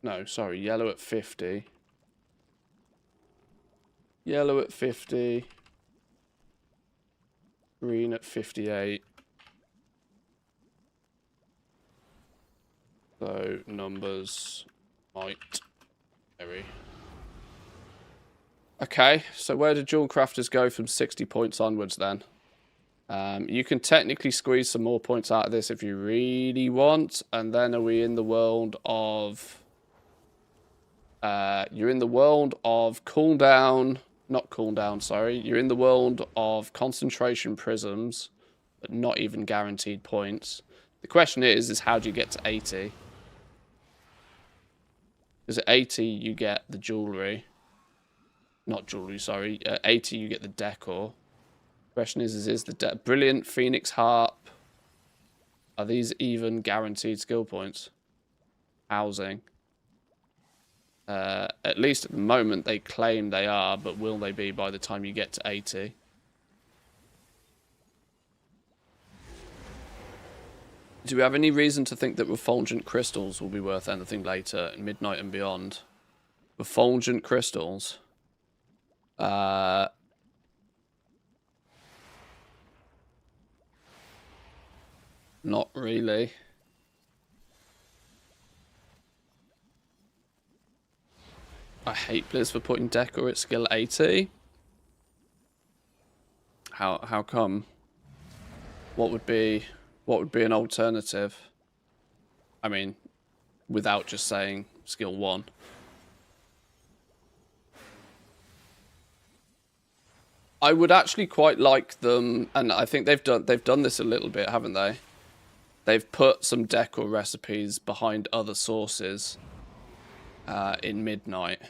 No, sorry, yellow at 50. Yellow at 50. Green at 58. So, numbers might vary. Okay, so where do dual crafters go from 60 points onwards then? You can technically squeeze some more points out of this if you really want. And then are we in the world of... you're in the world of cooldown... Not cooldown, sorry. You're in the world of concentration prisms, but not even guaranteed points. The question is how do you get to 80? Because at 80 you get the jewellery. Not jewellery, sorry. At 80 you get the decor. Question is the brilliant Phoenix Harp. Are these even guaranteed skill points? Housing. At least at the moment they claim they are, but will they be by the time you get to 80? Do we have any reason to think that refulgent crystals will be worth anything later in Midnight and beyond? Refulgent crystals? Not really. I hate Blizz for putting decor at skill 80. How come? What would be an alternative? I mean, without just saying skill 1. I would actually quite like them, and I think they've done this a little bit, haven't they? They've put some decor recipes behind other sources in Midnight.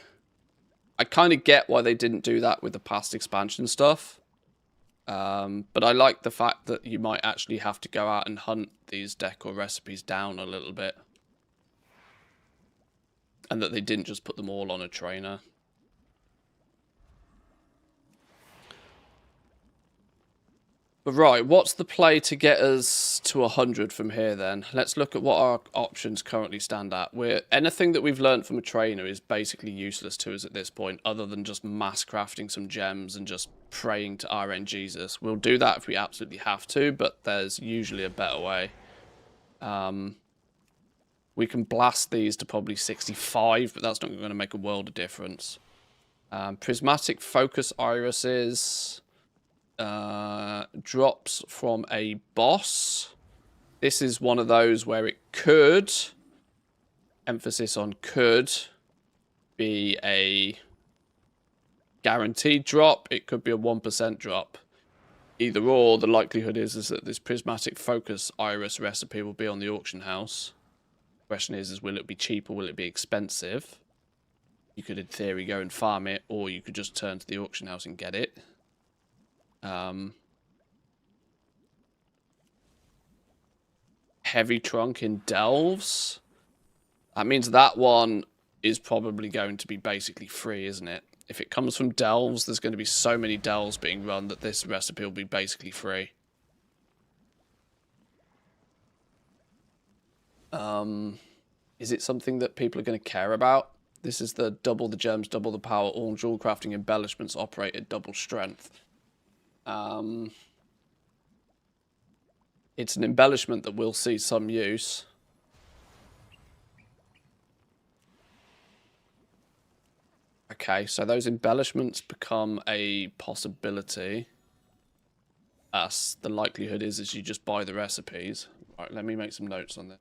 I kind of get why they didn't do that with the past expansion stuff. But I like the fact that you might actually have to go out and hunt these decor recipes down a little bit. And that they didn't just put them all on a trainer. But right, what's the play to get us to 100 from here then? Let's look at what our options currently stand at. Anything that we've learned from a trainer is basically useless to us at this point, other than just mass crafting some gems and just praying to RNGesus. We'll do that if we absolutely have to, but there's usually a better way. We can blast these to probably 65, but that's not going to make a world of difference. Prismatic focus irises... drops from a boss. This is one of those where it could, emphasis on could, be a guaranteed drop. It could be a 1% drop. Either or, the likelihood is that this prismatic focus iris recipe will be on the auction house. Question is will it be cheap or will it be expensive? You could in theory go and farm it, or you could just turn to the auction house and get it. Heavy trunk in delves. That means that one is probably going to be basically free, isn't it? If it comes from delves, there's going to be so many delves being run that this recipe will be basically free. Is it something that people are going to care about? This is the double the gems, double the power, all jewel crafting embellishments operate at double strength. It's an embellishment that will see some use. Okay, so those embellishments become a possibility. As the likelihood is you just buy the recipes. Alright, let me make some notes on this.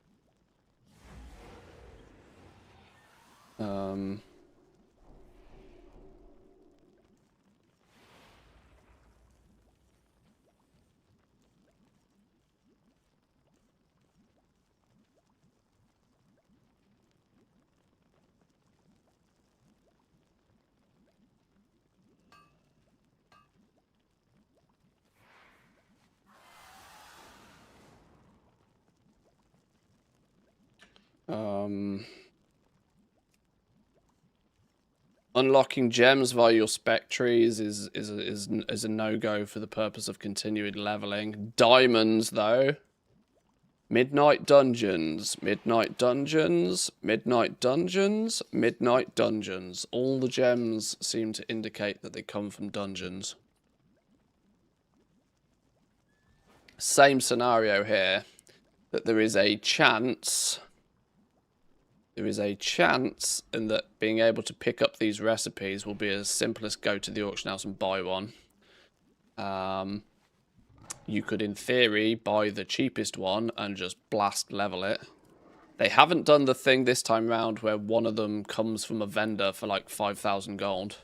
Unlocking gems via your spec trees is a no-go for the purpose of continued leveling. Diamonds, though. Midnight dungeons, midnight dungeons, midnight dungeons, midnight dungeons. All the gems seem to indicate that they come from dungeons. Same scenario here, that there is a chance and that being able to pick up these recipes will be as simple as go to the auction house and buy one. You could, in theory, buy the cheapest one and just blast level it. They haven't done the thing this time round where one of them comes from a vendor for like 5,000 gold,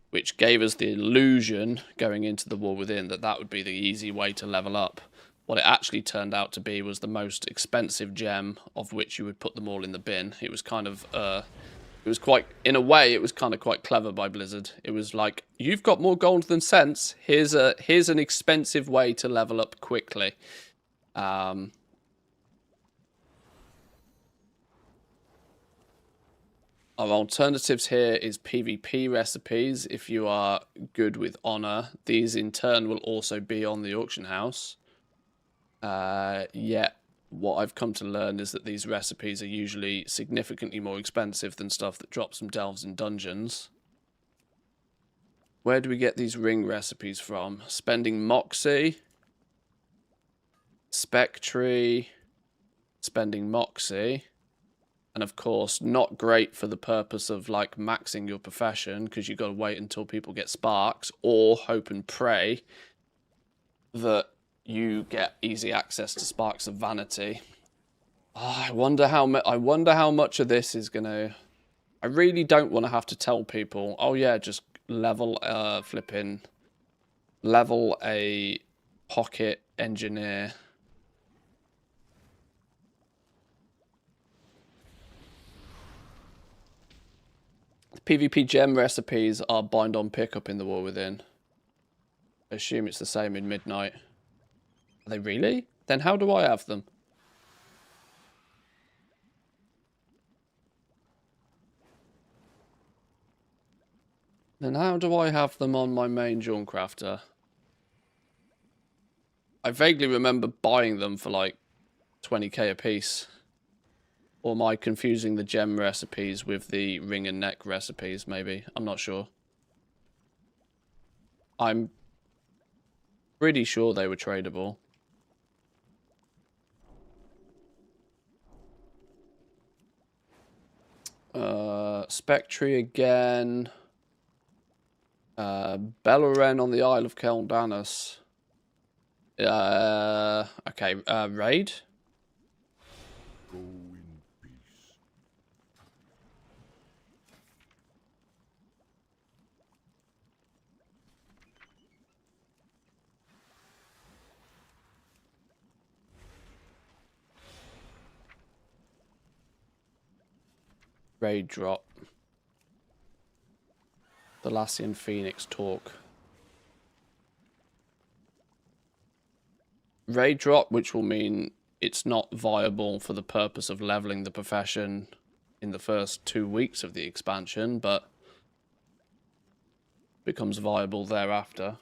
which gave us the illusion going into the War Within that that would be the easy way to level up. What it actually turned out to be was the most expensive gem, of which you would put them all in the bin. It was kind of, it was quite, in a way, it was kind of quite clever by Blizzard. It was like, you've got more gold than sense. Here's an expensive way to level up quickly. Our alternatives here is PvP recipes. If you are good with honor, these in turn will also be on the auction house. Yet, what I've come to learn is that these recipes are usually significantly more expensive than stuff that drops from delves and dungeons. Where do we get these ring recipes from? Spending Moxie, Spectre, spending Moxie, and of course not great for the purpose of like maxing your profession, because you've got to wait until people get sparks, or hope and pray that you get easy access to Sparks of Vanity. Oh, I wonder how much of this is gonna. I really don't want to have to tell people, oh yeah, just level level a pocket engineer. The PvP gem recipes are bind on pickup in the War Within. I assume it's the same in Midnight. Are they really? Then how do I have them? Then how do I have them on my main Jawncrafter? I vaguely remember buying them for like 20k a piece. Or am I confusing the gem recipes with the ring and neck recipes, maybe? I'm not sure. I'm pretty sure they were tradable. Spectre again. Belloren on the Isle of Keldanus. Okay, raid. Go in peace. Raid drop. The Lassian Phoenix talk. Raid drop, which will mean it's not viable for the purpose of leveling the profession in the first 2 weeks of the expansion, but becomes viable thereafter.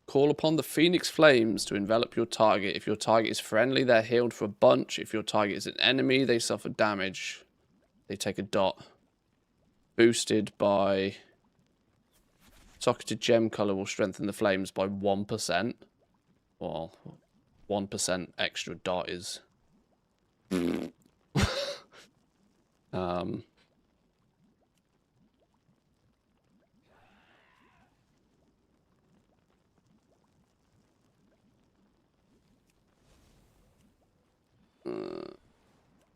Call upon the Phoenix Flames to envelop your target. If your target is friendly, they're healed for a bunch. If your target is an enemy, they suffer damage. They take a dot. Boosted by... Socketed gem color will strengthen the flames by 1%. Well, 1% extra dot is...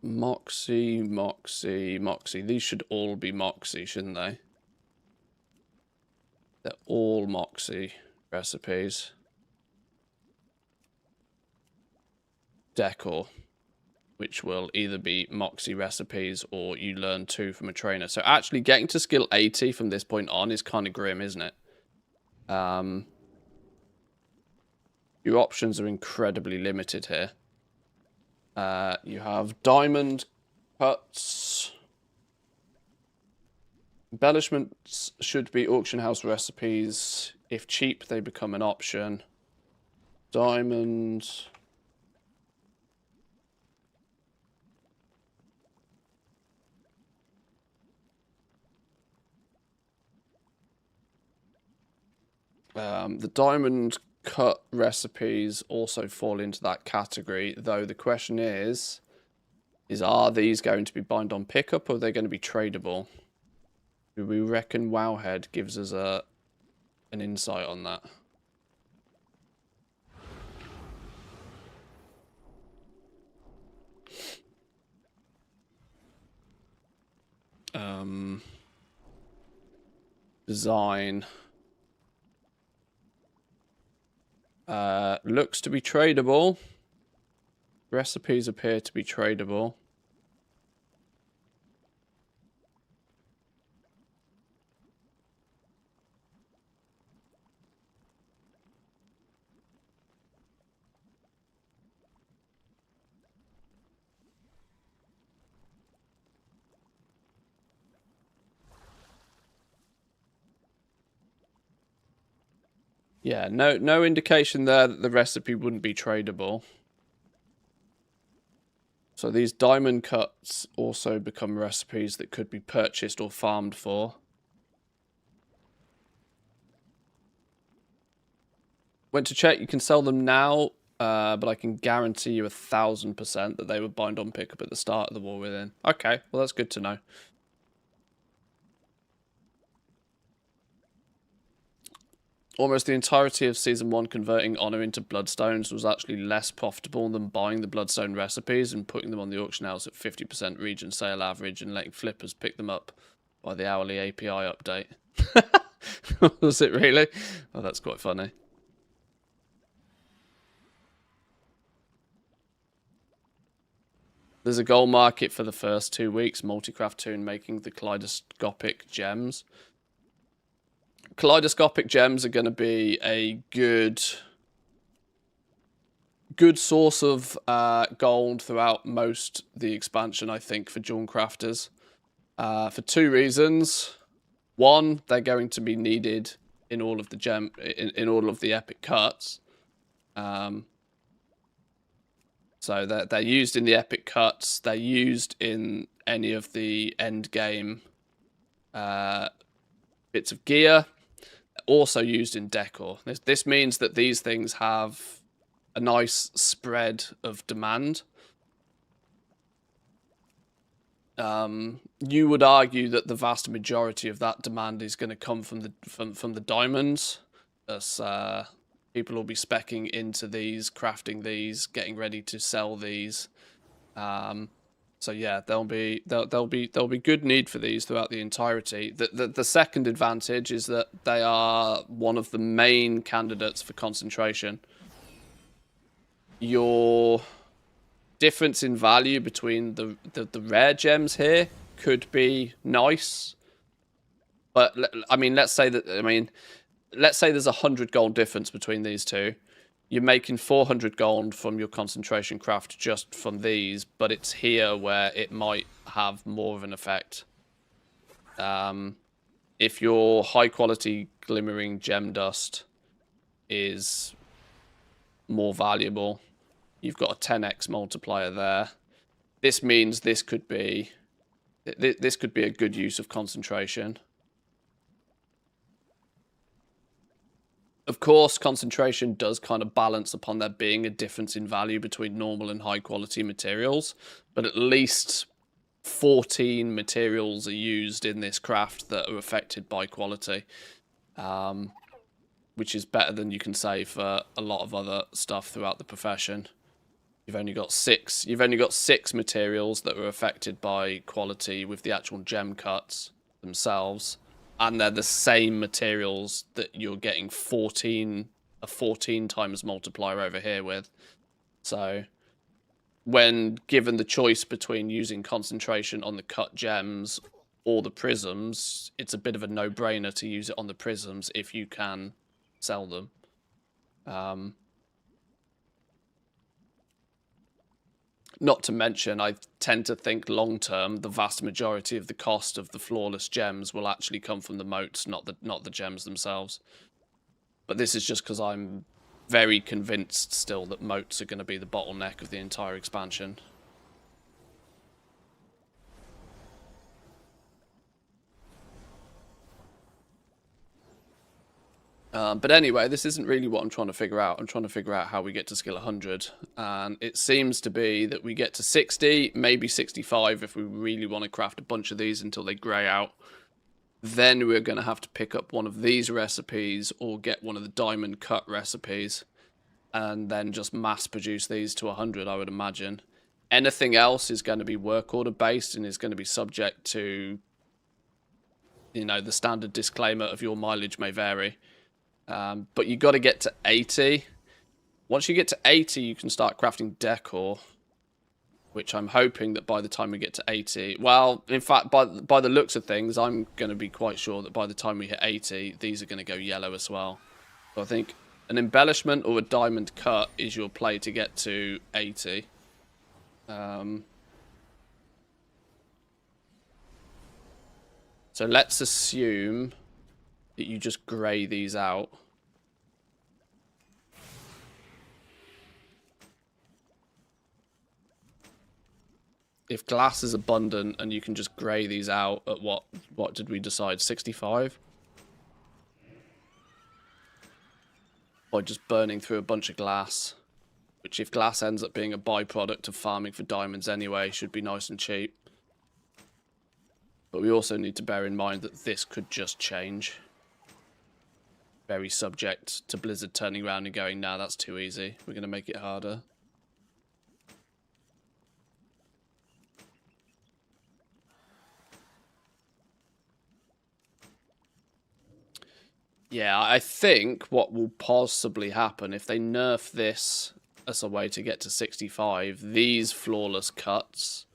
Moxie, Moxie, Moxie. These should all be Moxie, shouldn't they? They're all Moxie recipes. Decor, which will either be Moxie recipes or you learn 2 from a trainer. So actually getting to skill 80 from this point on is kind of grim, isn't it? Your options are incredibly limited here. You have diamond cuts. Embellishments should be auction house recipes. If cheap, they become an option. Diamond. The diamond cut recipes also fall into that category, though the question is are these going to be bind on pickup or are they going to be tradable? Do we reckon Wowhead gives us an insight on that? Design. Looks to be tradable. Recipes appear to be tradable. Yeah, no indication there that the recipe wouldn't be tradable. So these diamond cuts also become recipes that could be purchased or farmed for. Went to check, you can sell them now, but I can guarantee you 1,000% that they were bind on pickup at the start of the War Within. Okay, well that's good to know. Almost the entirety of Season 1 converting Honor into Bloodstones was actually less profitable than buying the Bloodstone recipes and putting them on the auction house at 50% region sale average and letting flippers pick them up by the hourly API update. Was it really? Oh, that's quite funny. There's a gold market for the first 2 weeks, Multicraft Toon making the kaleidoscopic gems. Kaleidoscopic gems are going to be a good source of gold throughout most the expansion, I think, for Dawn Crafters. For 2 reasons. One, they're going to be needed in all of the in all of the epic cuts. So they're used in the epic cuts. They're used in any of the end game bits of gear. Also used in decor. This means that these things have a nice spread of demand. You would argue that the vast majority of that demand is going to come from the diamonds, as people will be speccing into these, crafting these, getting ready to sell these. So yeah, there'll be good need for these throughout the entirety. The second advantage is that they are one of the main candidates for concentration. Your difference in value between the rare gems here could be nice, but I mean, let's say there's 100 gold difference between these two. You're making 400 gold from your concentration craft just from these, but it's here where it might have more of an effect. If your high quality glimmering gem dust is more valuable, you've got a 10x multiplier there. This means this could be a good use of concentration. Of course, concentration does kind of balance upon there being a difference in value between normal and high quality materials, but at least 14 materials are used in this craft that are affected by quality, which is better than you can say for a lot of other stuff throughout the profession. You've only got 6 materials that are affected by quality with the actual gem cuts themselves. And they're the same materials that you're getting 14 times multiplier over here with. So when given the choice between using concentration on the cut gems or the prisms, it's a bit of a no-brainer to use it on the prisms if you can sell them. Not to mention, I tend to think long term, the vast majority of the cost of the flawless gems will actually come from the moats, not the gems themselves. But this is just because I'm very convinced still that moats are going to be the bottleneck of the entire expansion. But anyway, this isn't really what I'm trying to figure out. I'm trying to figure out how we get to skill 100. And it seems to be that we get to 60, maybe 65 if we really want to craft a bunch of these until they grey out. Then we're going to have to pick up one of these recipes or get one of the diamond cut recipes. And then just mass produce these to 100, I would imagine. Anything else is going to be work order based and is going to be subject to, you know, the standard disclaimer of your mileage may vary. But you got to get to 80. Once you get to 80, you can start crafting decor, which I'm hoping that by the time we get to 80, well, in fact, by the looks of things, I'm going to be quite sure that by the time we hit 80, these are going to go yellow as well. So I think an embellishment or a diamond cut is your play to get to 80. So let's assume that you just grey these out. If glass is abundant and you can just grey these out at what did we decide, 65? By just burning through a bunch of glass, which if glass ends up being a byproduct of farming for diamonds anyway, should be nice and cheap. But we also need to bear in mind that this could just change. Very subject to Blizzard turning around and going, nah, that's too easy. We're going to make it harder. Yeah, I think what will possibly happen if they nerf this as a way to get to 65, these flawless cuts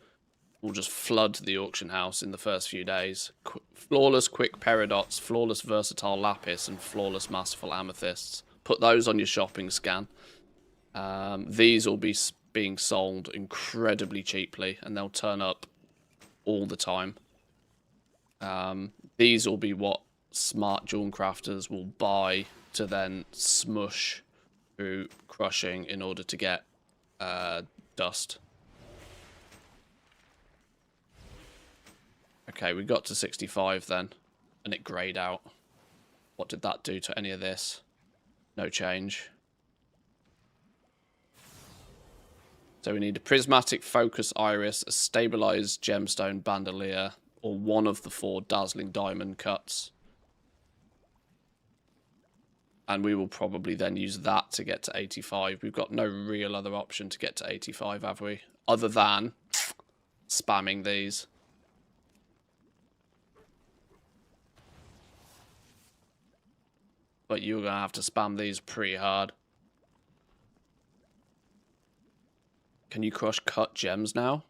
will just flood the auction house in the first few days. Flawless quick peridots, flawless versatile lapis, and flawless masterful amethysts. Put those on your shopping scan. These will be being sold incredibly cheaply, and they'll turn up all the time. These will be what smart jewel crafters will buy to then smush through crushing in order to get dust. Okay, we got to 65 then, and it greyed out. What did that do to any of this? No change. So we need a prismatic focus iris, a stabilized gemstone bandolier, or one of the 4 dazzling diamond cuts. And we will probably then use that to get to 85. We've got no real other option to get to 85, have we? Other than spamming these. But you're going to have to spam these pretty hard. Can you crush cut gems now?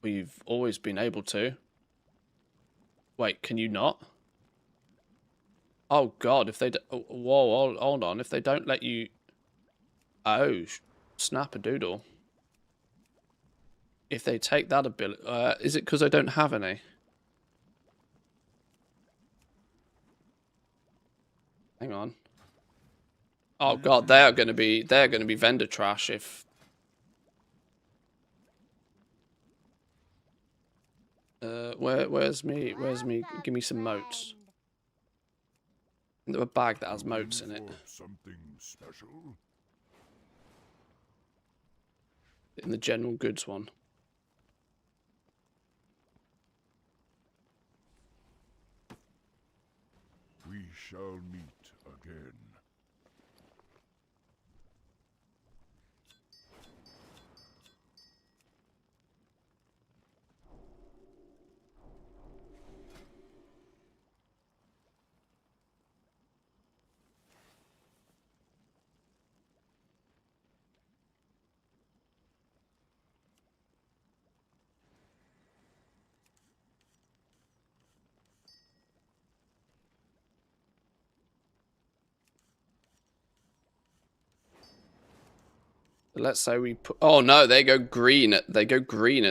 We've always been able to. Wait, can you not? Oh god, if they whoa, hold on. If they don't let you... Oh, snap-a-doodle. If they take that ability... is it because I don't have any? Hang on. Oh god, they're going to be vendor trash if... where's me? Give me some moats. A bag that has moats in it. Something special? In the general goods one. We shall meet again. Let's say we put... Oh, no, they go green at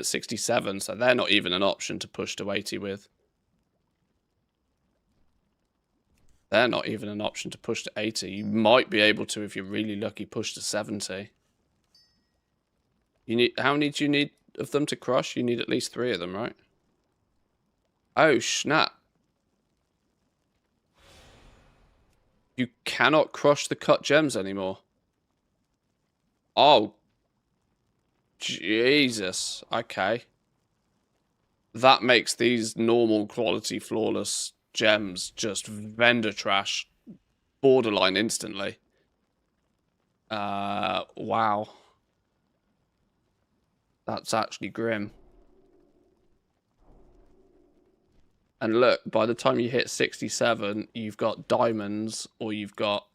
67, so they're not even an option to push to 80 with. They're not even an option to push to 80. You might be able to, if you're really lucky, push to 70. You need... How many do you need of them to crush? You need at least 3 of them, right? Oh, snap. You cannot crush the cut gems anymore. Oh. Jesus. Okay. That makes these normal quality flawless gems just vendor trash borderline instantly. Wow. That's actually grim. And look, by the time you hit 67, you've got diamonds or you've got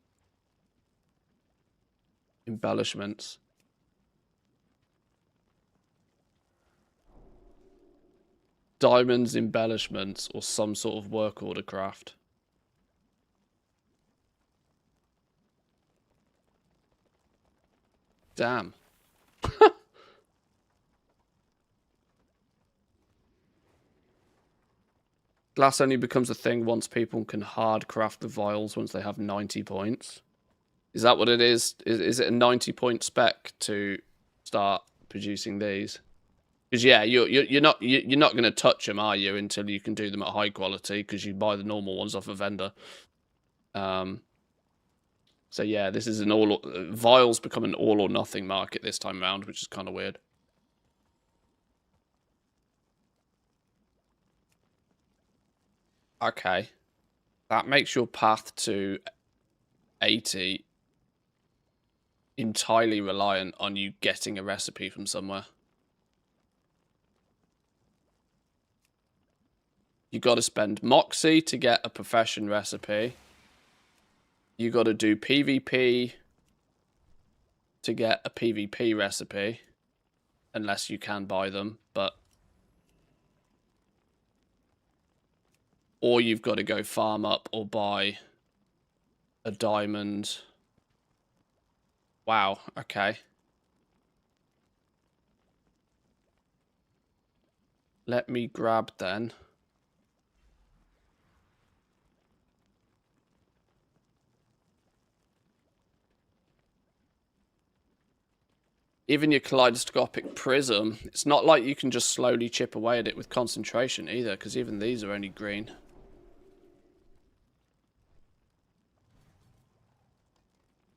embellishments. Diamonds, embellishments, or some sort of work order craft. Damn. Glass only becomes a thing once people can hard craft the vials once they have 90 points. Is that what it is? Is it a 90-point spec to start producing these? Because yeah, you're not going to touch them, are you, until you can do them at high quality? Because you buy the normal ones off a vendor. So yeah, this is an vials become an all or nothing market this time around, which is kind of weird. Okay, that makes your path to 80 entirely reliant on you getting a recipe from somewhere. You got to spend Moxie to get a profession recipe. You got to do PvP to get a PvP recipe, unless you can buy them, but... Or you've got to go farm up or buy a diamond. Wow, okay. Let me grab then. Even your kaleidoscopic prism, it's not like you can just slowly chip away at it with concentration either, because even these are only green.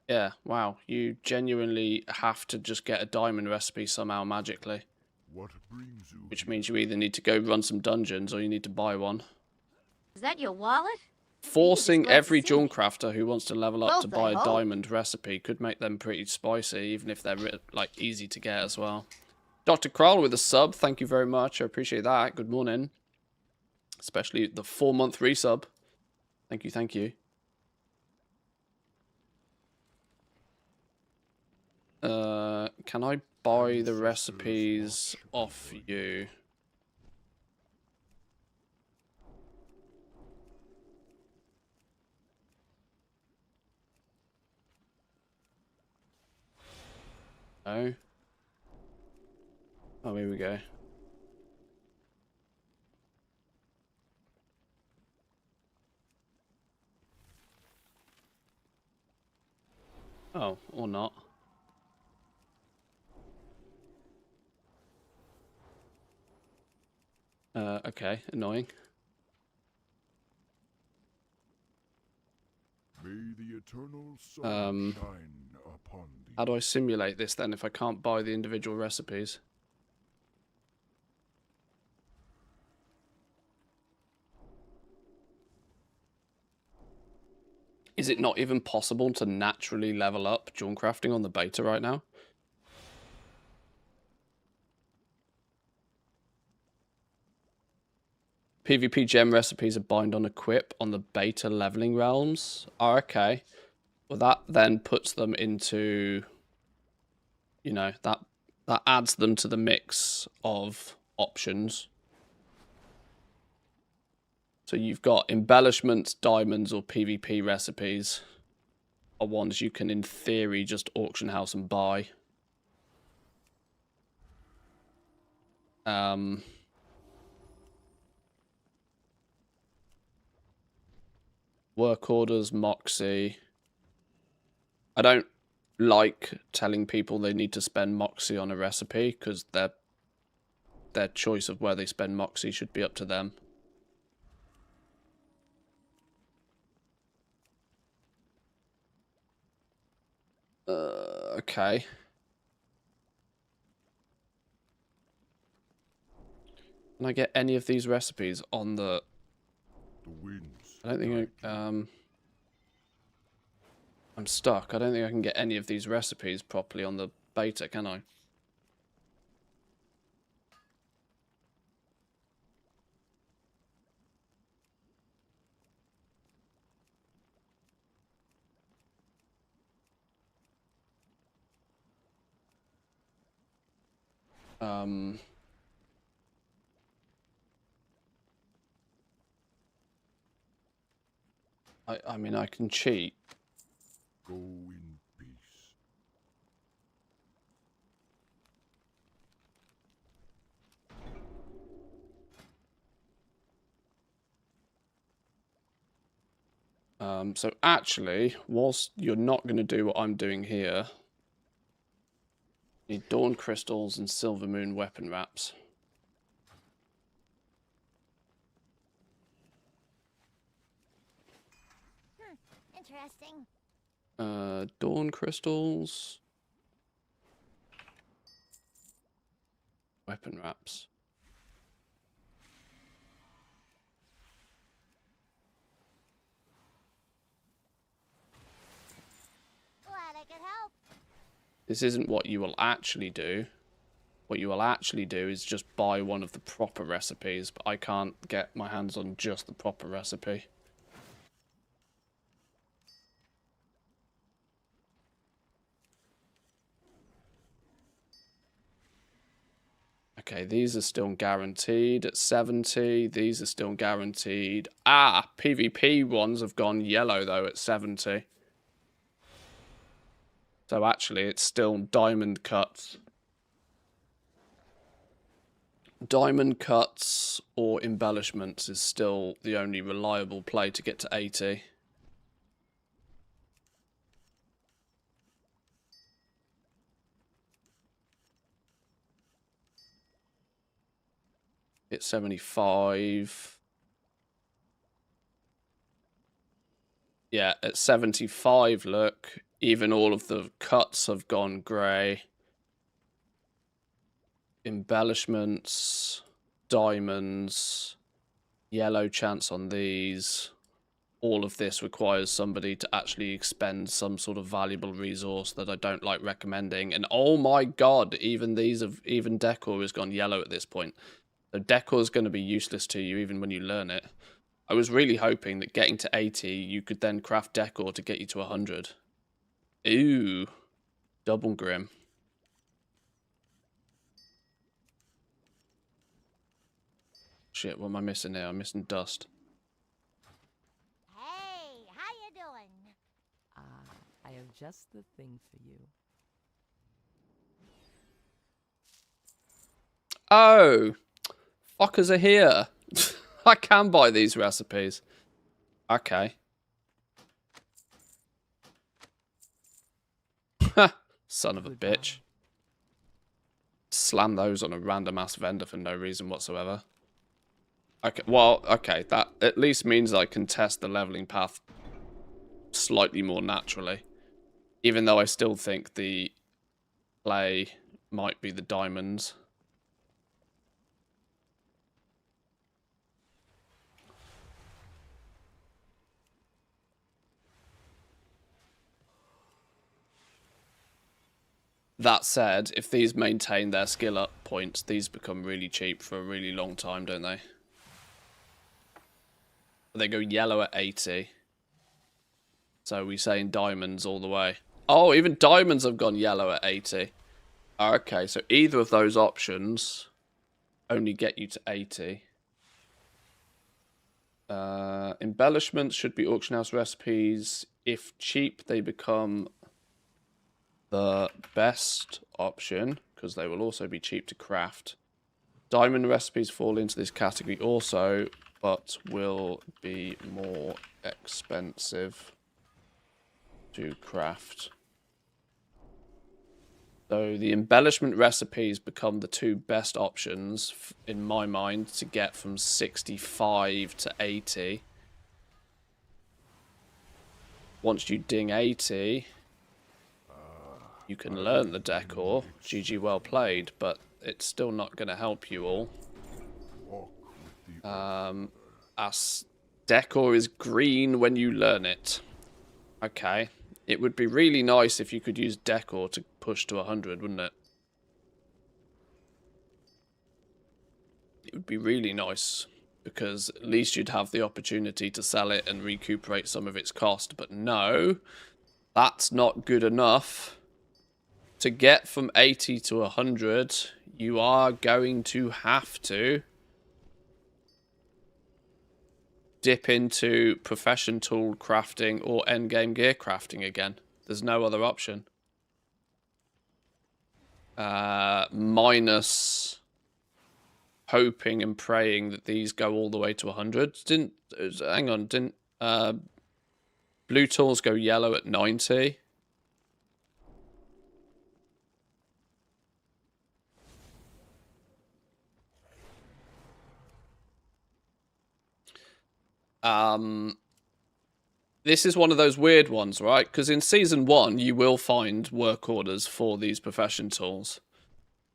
Yeah, wow. You genuinely have to just get a diamond recipe somehow magically. What brings you? Which means you either need to go run some dungeons or you need to buy one. Is that your wallet? Forcing glad to every see me. Jawncrafter who wants to level up to Both, I buy a hope. diamond recipe could make them pretty spicy, even if they're like easy to get as well. Dr. Kroll with a sub, thank you very much. I appreciate that. Good morning. Especially the 4-month resub. Thank you, thank you. Can I buy the recipes off you? No. Oh, here we go. Oh, or not. Okay, annoying. May the eternal sun shine upon thee. How do I simulate this then if I can't buy the individual recipes? Is it not even possible to naturally level up Jawncrafting on the beta right now? PvP gem recipes are bind on equip on the beta leveling realms. Oh, okay. Well, that then puts them into, you know, that adds them to the mix of options. So you've got embellishments, diamonds, or PvP recipes are ones you can, in theory, just auction house and buy. Work orders, Moxie. I don't like telling people they need to spend Moxie on a recipe, because their choice of where they spend Moxie should be up to them. Okay. Can I get any of these recipes on the... The winds. I don't think I'm stuck. I don't think I can get any of these recipes properly on the beta, can I? I mean, I can cheat. Go in peace. So actually, whilst you're not going to do what I'm doing here, you need Dawn Crystals and Silver Moon weapon wraps. Interesting. Dawn Crystals. Weapon wraps. Glad I could help. This isn't what you will actually do. What you will actually do is just buy one of the proper recipes, but I can't get my hands on just the proper recipe. Okay, these are still guaranteed at 70. These are still guaranteed. Ah, PvP ones have gone yellow, though, at 70. So actually, it's still diamond cuts. Diamond cuts or embellishments is still the only reliable play to get to 80. It's 75. Yeah, at 75, look, even all of the cuts have gone grey. Embellishments, diamonds, yellow chance on these. All of this requires somebody to actually expend some sort of valuable resource that I don't like recommending. And oh my god, even decor has gone yellow at this point. So decor is going to be useless to you even when you learn it. I was really hoping that getting to 80, you could then craft decor to get you to 100. Ooh, double grim. Shit, what am I missing here? I'm missing dust. Hey, how you doing? I have just the thing for you. Oh, fuckers are here. I can buy these recipes. Okay. Son of a bitch. Slam those on a random ass vendor for no reason whatsoever. Okay, well, okay, that at least means I can test the leveling path slightly more naturally. Even though I still think the play might be the diamonds. That said, if these maintain their skill up points, these become really cheap for a really long time, don't they? They go yellow at 80. So we saying diamonds all the way. Oh, even diamonds have gone yellow at 80. Okay, so either of those options only get you to 80. Embellishments should be auction house recipes. If cheap, they become the best option, because they will also be cheap to craft. Diamond recipes fall into this category also, but will be more expensive to craft. So the embellishment recipes become the two best options, in my mind, to get from 65 to 80. Once you ding 80, you can learn the decor. GG, well played, but it's still not going to help you all. As decor is green when you learn it. Okay. It would be really nice if you could use decor to push to 100, wouldn't it? It would be really nice, because at least you'd have the opportunity to sell it and recuperate some of its cost. But no, that's not good enough. To get from 80 to 100, you are going to have to dip into profession tool crafting or endgame gear crafting again. There's no other option. Minus hoping and praying that these go all the way to 100. Didn't blue tools go yellow at 90? This is one of those weird ones, right? Because in Season 1, you will find work orders for these profession tools.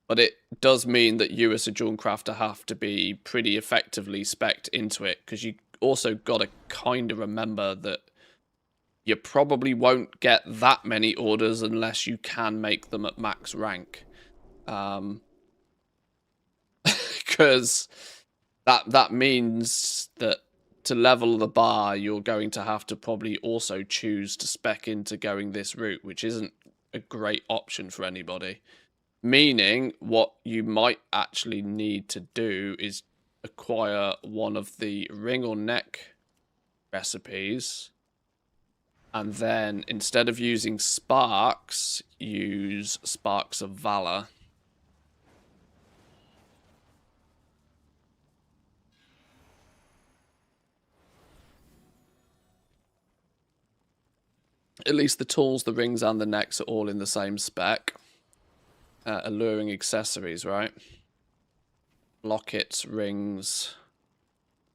But it does mean that you as a jewel crafter have to be pretty effectively spec'd into it, because you also got to kind of remember that you probably won't get that many orders unless you can make them at max rank. Because that means that to level the bar, you're going to have to probably also choose to spec into going this route, which isn't a great option for anybody. Meaning, what you might actually need to do is acquire one of the ring or neck recipes, and then instead of using sparks, use sparks of valor. At least the tools, the rings, and the necks are all in the same spec. Alluring accessories, right? Lockets, rings,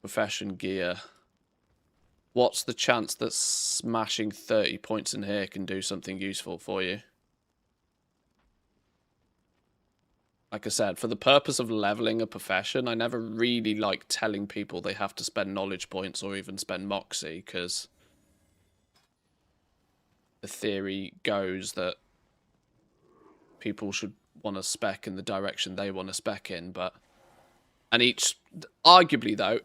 profession gear. What's the chance that smashing 30 points in here can do something useful for you? Like I said, for the purpose of leveling a profession, I never really like telling people they have to spend knowledge points or even spend moxie, because the theory goes that people should want to spec in the direction they want to spec in, and arguably though,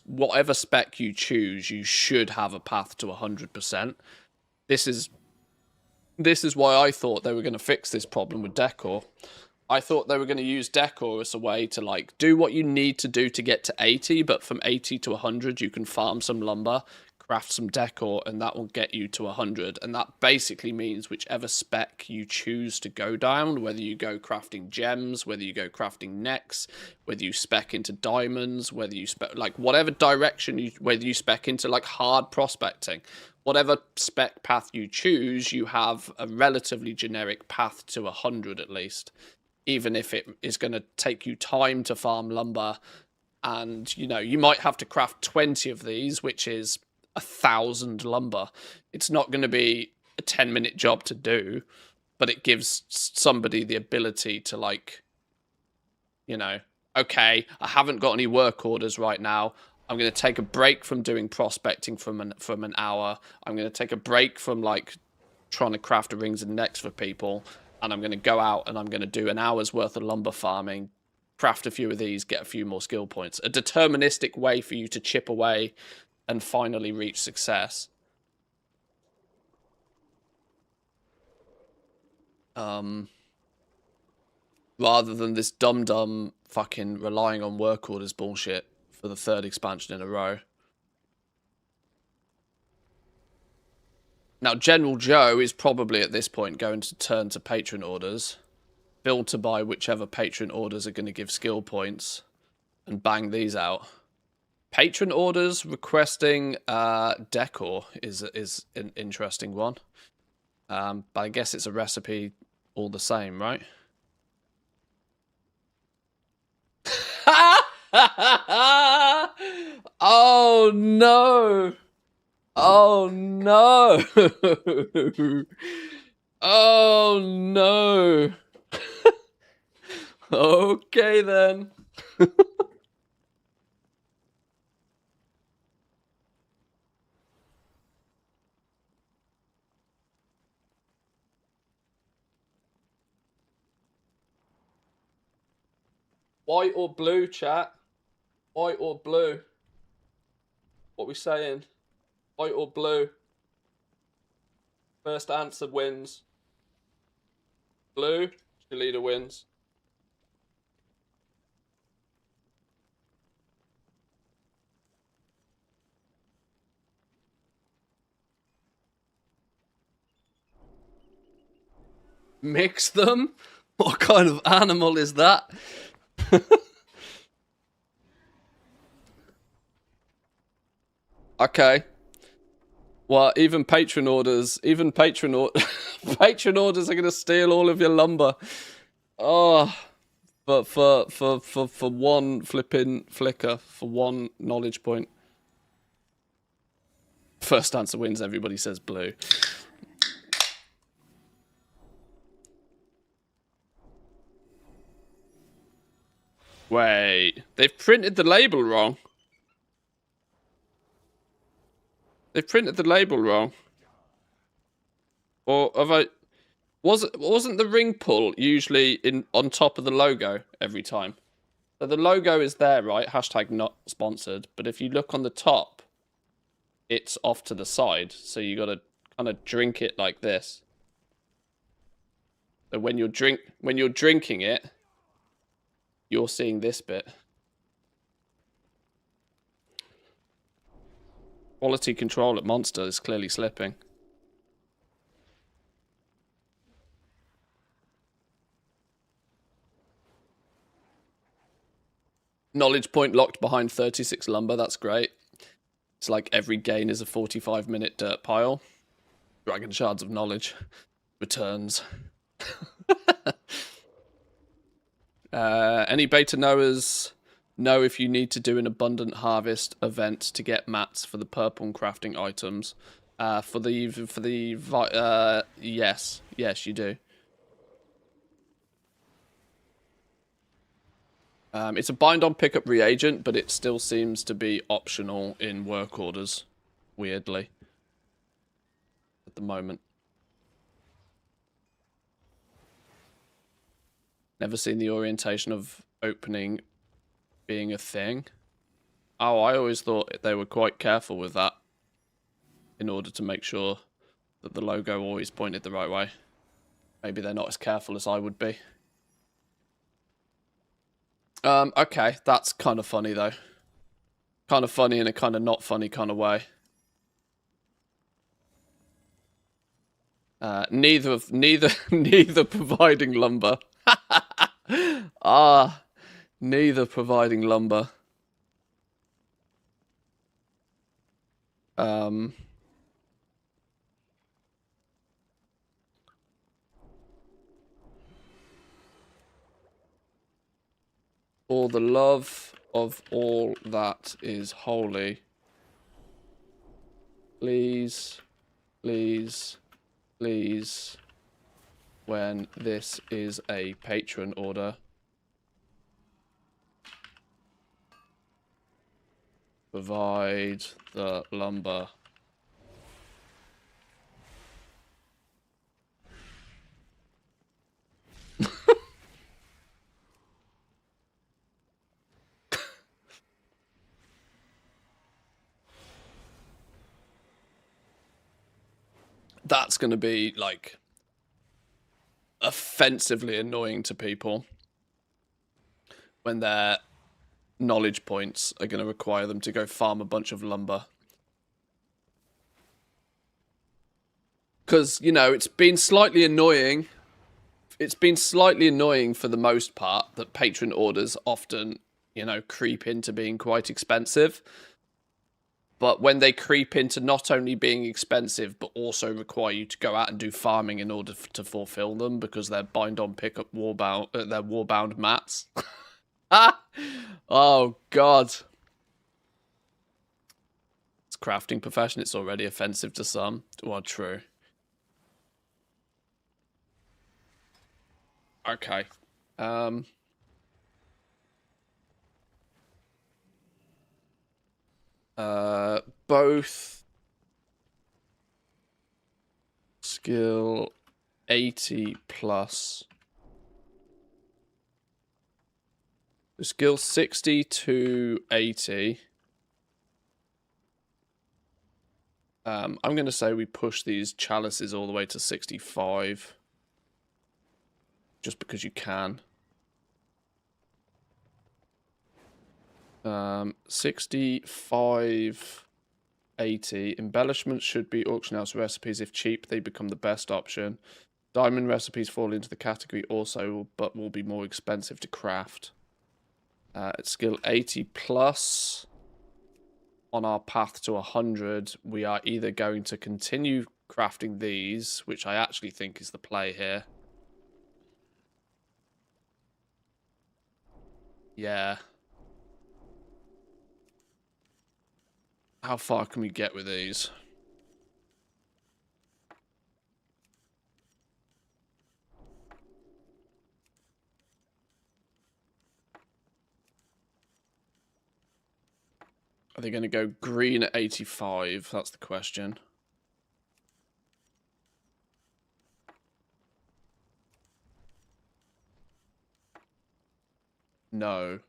whatever spec you choose, you should have a path to 100%. This is why I thought they were going to fix this problem with decor. I thought they were going to use decor as a way to like do what you need to do to get to 80, but from 80 to 100 you can farm some lumber, craft some decor, and that will get you to 100. And that basically means whichever spec you choose to go down, whether you go crafting gems, whether you go crafting necks, whether you spec into diamonds, whether you spec like whatever direction whether you spec into like hard prospecting, whatever spec path you choose, you have a relatively generic path to 100 at least, even if it is going to take you time to farm lumber. And you might have to craft 20 of these, which is 1,000 lumber. It's not going to be a 10-minute job to do, but it gives somebody the ability to like, okay, I haven't got any work orders right now. I'm going to take a break from doing prospecting from an hour. I'm going to take a break from like trying to craft rings and necks for people, and I'm going to go out and I'm going to do an hour's worth of lumber farming, craft a few of these, get a few more skill points. A deterministic way for you to chip away and finally reach success. Rather than this dumb fucking relying on work orders bullshit for the 3rd expansion in a row. Now, General Joe is probably at this point going to turn to patron orders. build to buy whichever patron orders are going to give skill points and bang these out. Patron orders requesting decor is an interesting one. But I guess it's a recipe all the same, right? Oh no! Oh no! Oh no! Okay then. White or blue, chat? White or blue? What we saying? White or blue? First answer wins. Blue, leader wins. Mix them? What kind of animal is that? Okay. Well, even patron orders patron orders are gonna steal all of your lumber. Oh, but for one flipping flicker, for one knowledge point. First answer wins. Everybody says blue. Wait, they've printed the label wrong. They've printed the label wrong. Or have I... Wasn't the ring pull usually on top of the logo every time? So the logo is there, right? Hashtag not sponsored. But if you look on the top, it's off to the side. So you got to kind of drink it like this. So when you're drinking it, you're seeing this bit. Quality control at Monster is clearly slipping. Knowledge point locked behind 36 lumber. That's great. It's like every gain is a 45-minute dirt pile. Dragon Shards of Knowledge returns. Any beta knowers know if you need to do an abundant harvest event to get mats for the purple crafting items. Yes, you do. It's a bind on pickup reagent, but it still seems to be optional in work orders, weirdly, at the moment. Never seen the orientation of opening being a thing. Oh, I always thought they were quite careful with that in order to make sure that the logo always pointed the right way. Maybe they're not as careful as I would be. Okay, that's kind of funny though. Kind of funny in a kind of not funny kind of way. Neither providing lumber. Neither providing lumber. For the love of all that is holy, please, please, please, when this is a patron order, provide the lumber. That's going to be, like, offensively annoying to people when their knowledge points are going to require them to go farm a bunch of lumber. Because, you know, it's been slightly annoying it's been slightly annoying for the most part that patron orders often, creep into being quite expensive. But when they creep into not only being expensive, but also require you to go out and do farming in order to fulfill them because they're bind on pickup they're warbound mats. Oh God. It's crafting profession. It's already offensive to some. Well, true. Okay. Both skill 80 plus. Skill 60 to 80. I'm going to say we push these chalices all the way to 65. Just because you can. 65, 80. Embellishments should be auction house recipes. If cheap, they become the best option. Diamond recipes fall into the category also, but will be more expensive to craft. At skill 80 plus, on our path to 100, we are either going to continue crafting these, which I actually think is the play here. Yeah. How far can we get with these? Are they going to go green at 85? That's the question. No.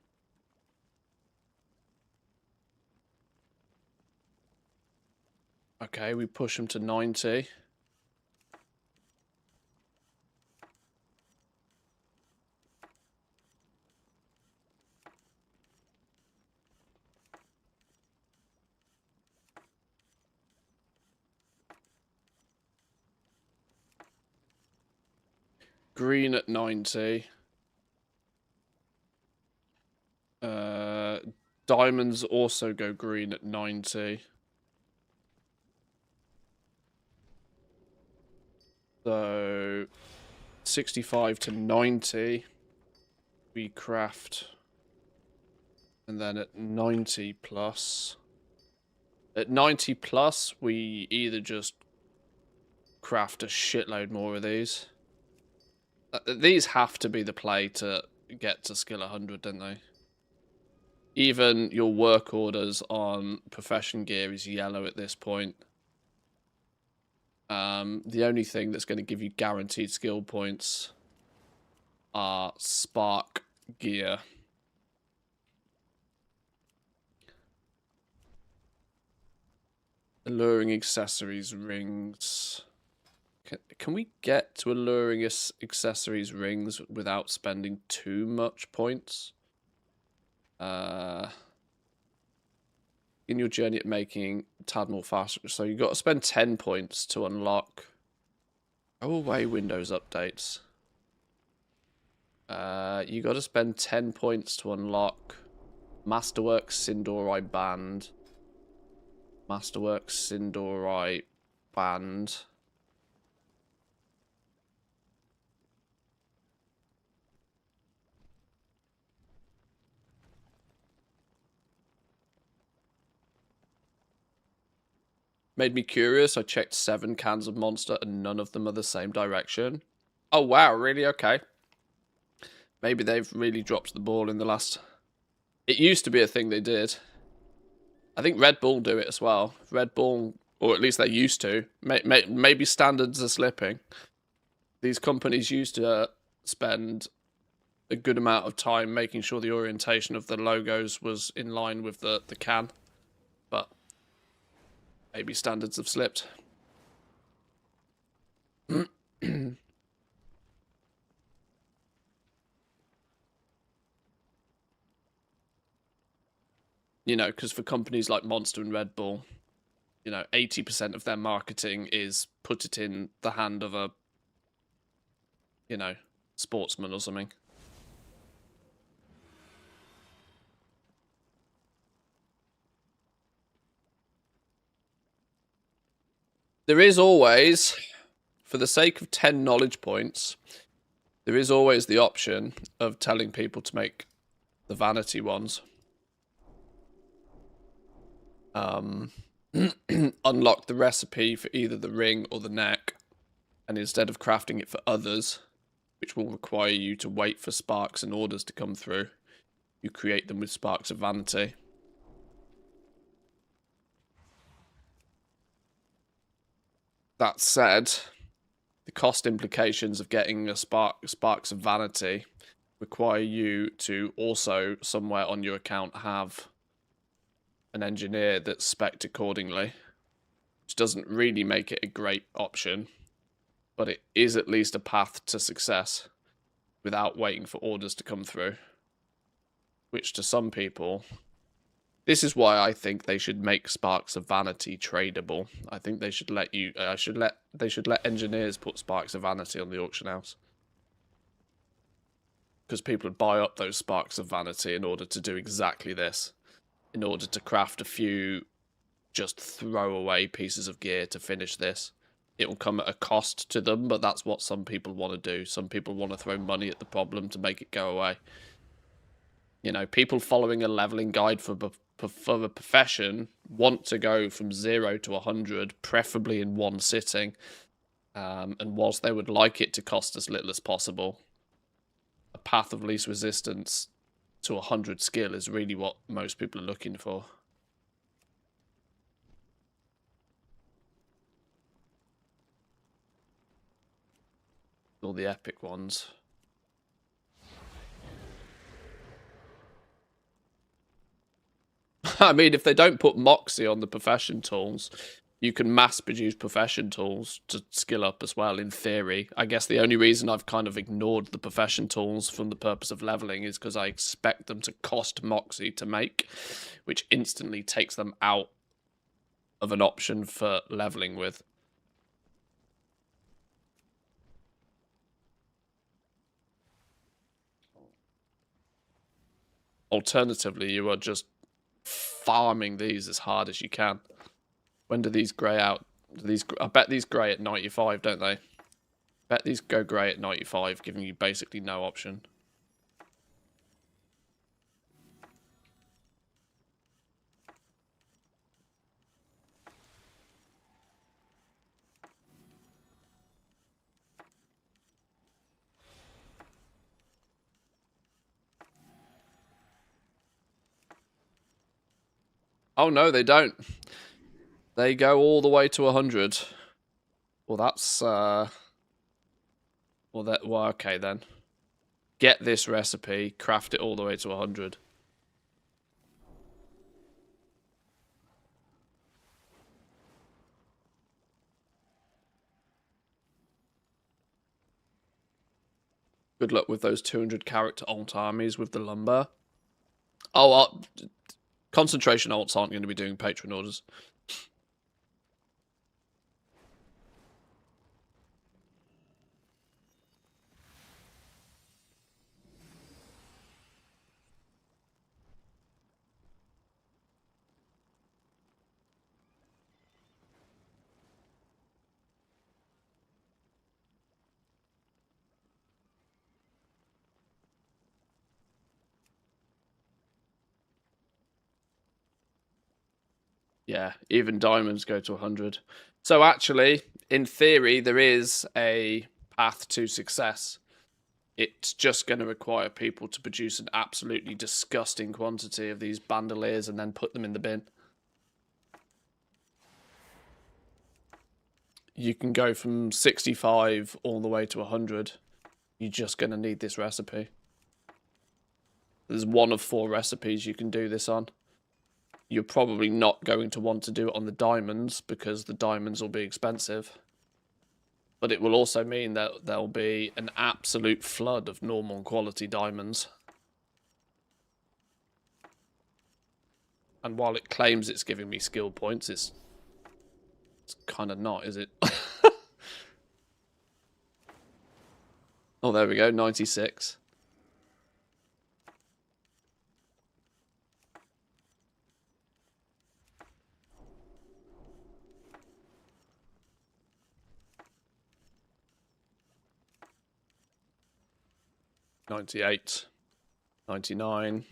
Okay, we push them to 90. Green at 90. Diamonds also go green at 90. So 65 to 90 we craft, and then at 90 plus we either just craft a shitload more of these. These have to be the play to get to skill 100, don't they? Even your work orders on profession gear is yellow at this point. The only thing that's going to give you guaranteed skill points are spark gear. Alluring accessories rings. Can we get to alluring accessories rings without spending too much points? In your journey at making tad more faster. So you've got to spend 10 points to unlock. Go away, Windows updates. You got to spend 10 points to unlock Masterworks Sindorai Band. Masterworks Sindorai Band. Made me curious. I checked 7 cans of Monster and none of them are the same direction. Oh, wow. Really? Okay. Maybe they've really dropped the ball in the last... It used to be a thing they did. I think Red Bull do it as well. Red Bull, or at least they used to. Maybe standards are slipping. These companies used to spend a good amount of time making sure the orientation of the logos was in line with the can. But maybe standards have slipped. Because for companies like Monster and Red Bull, 80% of their marketing is put it in the hand of a sportsman or something. There is always, for the sake of 10 knowledge points, there is always the option of telling people to make the vanity ones. Unlock the recipe for either the ring or the neck, and instead of crafting it for others, which will require you to wait for sparks and orders to come through, you create them with sparks of vanity. That said, the cost implications of getting a sparks of vanity require you to also, somewhere on your account, have an engineer that's spec'd accordingly, which doesn't really make it a great option, but it is at least a path to success without waiting for orders to come through, which to some people... This is why I think they should make sparks of vanity tradable. I think they should let you. They should let engineers put sparks of vanity on the auction house, because people would buy up those sparks of vanity in order to do exactly this, in order to craft a few just throwaway pieces of gear to finish this. It will come at a cost to them, but that's what some people want to do. Some people want to throw money at the problem to make it go away. You know, people following a leveling guide for the profession want to go from 0 to 100, preferably in one sitting. And whilst they would like it to cost as little as possible, a path of least resistance to 100 skill is really what most people are looking for. All the epic ones. I mean, if they don't put Moxie on the profession tools, you can mass produce profession tools to skill up as well, in theory. I guess the only reason I've kind of ignored the profession tools from the purpose of leveling is because I expect them to cost Moxie to make, which instantly takes them out of an option for leveling with. Alternatively, you are just farming these as hard as you can. When do these grey out? I bet these grey at 95, don't they? Bet these go grey at 95, giving you basically no option. Oh no, they don't. They go all the way to 100. Well, that's well, okay then. Get this recipe, craft it all the way to 100. Good luck with those 200 character alt armies with the lumber. Oh, concentration alts aren't going to be doing patron orders. Yeah, even diamonds go to 100. So actually, in theory, there is a path to success. It's just going to require people to produce an absolutely disgusting quantity of these bandoliers and then put them in the bin. You can go from 65 all the way to 100. You're just going to need this recipe. There's one of 4 recipes you can do this on. You're probably not going to want to do it on the diamonds because the diamonds will be expensive. But it will also mean that there'll be an absolute flood of normal quality diamonds. And while it claims it's giving me skill points, it's kind of not, is it? Oh, there we go, 96. $98, $99. I'm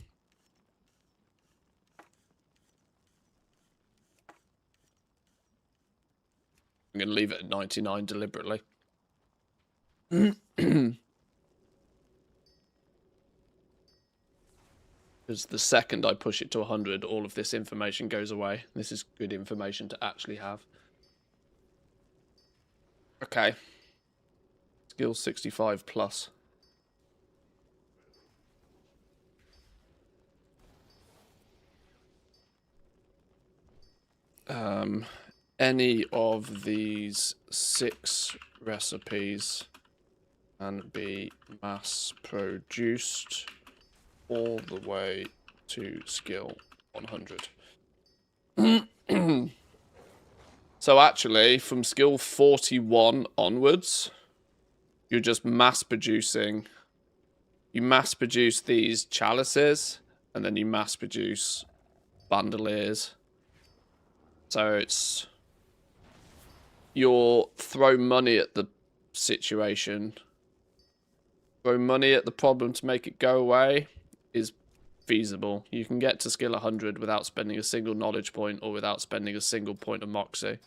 going to leave it at 99 deliberately. Because the second I push it to 100, all of this information goes away. This is good information to actually have. Okay. Skill 65 plus. Any of these 6 recipes can be mass produced all the way to skill 100. So actually, from skill 41 onwards, you're just mass producing. You mass produce these chalices, and then you mass produce bandoliers. So it's... You'll throw money at the situation. Throw money at the problem to make it go away is feasible. You can get to skill 100 without spending a single knowledge point or without spending a single point of moxie.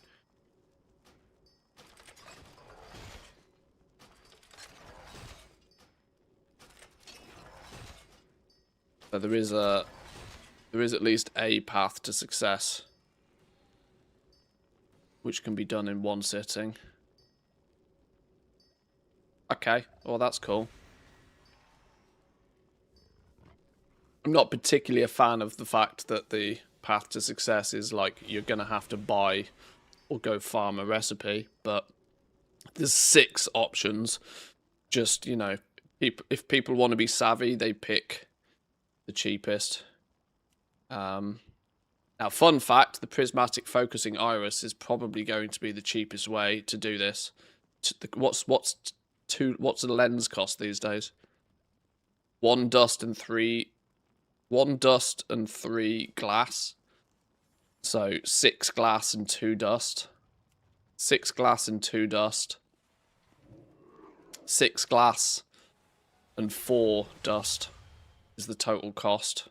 So there is at least a path to success, which can be done in one sitting. Okay, well that's cool. I'm not particularly a fan of the fact that the path to success is like you're going to have to buy or go farm a recipe, but there's 6 options. Just, you know, if people want to be savvy, they pick the cheapest. Now, fun fact, the prismatic focusing iris is probably going to be the cheapest way to do this. What's the lens cost these days? 1 dust and 3 glass. So 6 glass and 2 dust. 6 glass and 2 dust. 6 glass and 4 dust is the total cost.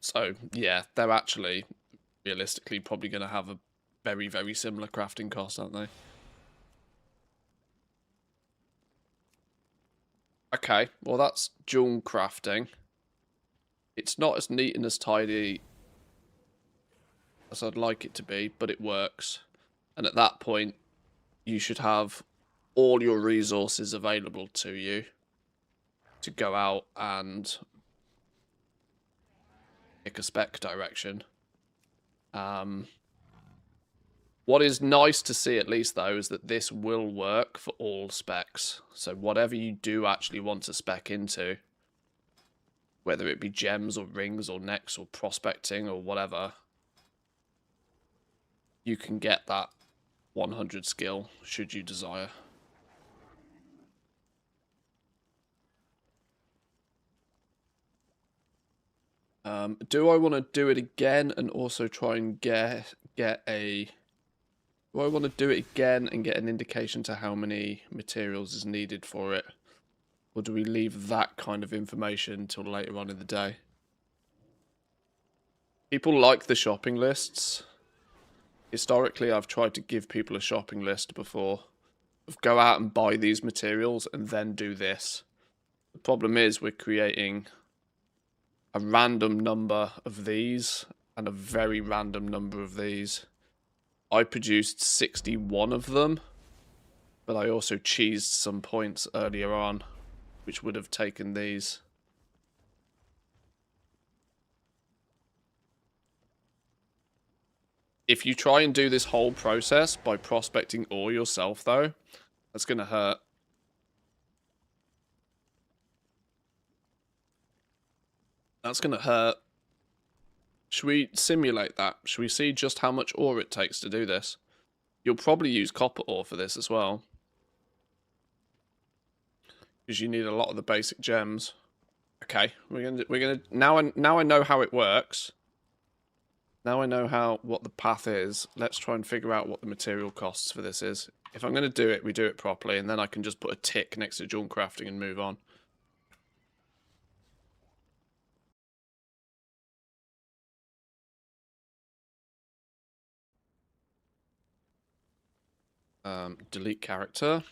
So, yeah, they're actually, realistically, probably going to have a very, very similar crafting cost, aren't they? Okay, well that's dual crafting. It's not as neat and as tidy as I'd like it to be, but it works. And at that point, you should have all your resources available to you to go out and pick a spec direction. What is nice to see, at least, though, is that this will work for all specs. So whatever you do actually want to spec into, whether it be gems or rings or necks or prospecting or whatever, you can get that 100 skill should you desire. Do I want to do it again and also try and get a... Do I want to do it again and get an indication to how many materials is needed for it? Or do we leave that kind of information until later on in the day? People like the shopping lists. Historically, I've tried to give people a shopping list before. Go out and buy these materials and then do this. The problem is we're creating a random number of these and a very random number of these. I produced 61 of them, but I also cheesed some points earlier on, which would have taken these. If you try and do this whole process by prospecting ore yourself, though, that's going to hurt. That's going to hurt. Should we simulate that? Should we see just how much ore it takes to do this? You'll probably use copper ore for this as well, because you need a lot of the basic gems. Okay, we're gonna now I know how it works. Now I know what the path is. Let's try and figure out what the material costs for this is. If I'm gonna do it, we do it properly, and then I can just put a tick next to junk crafting and move on. Delete character.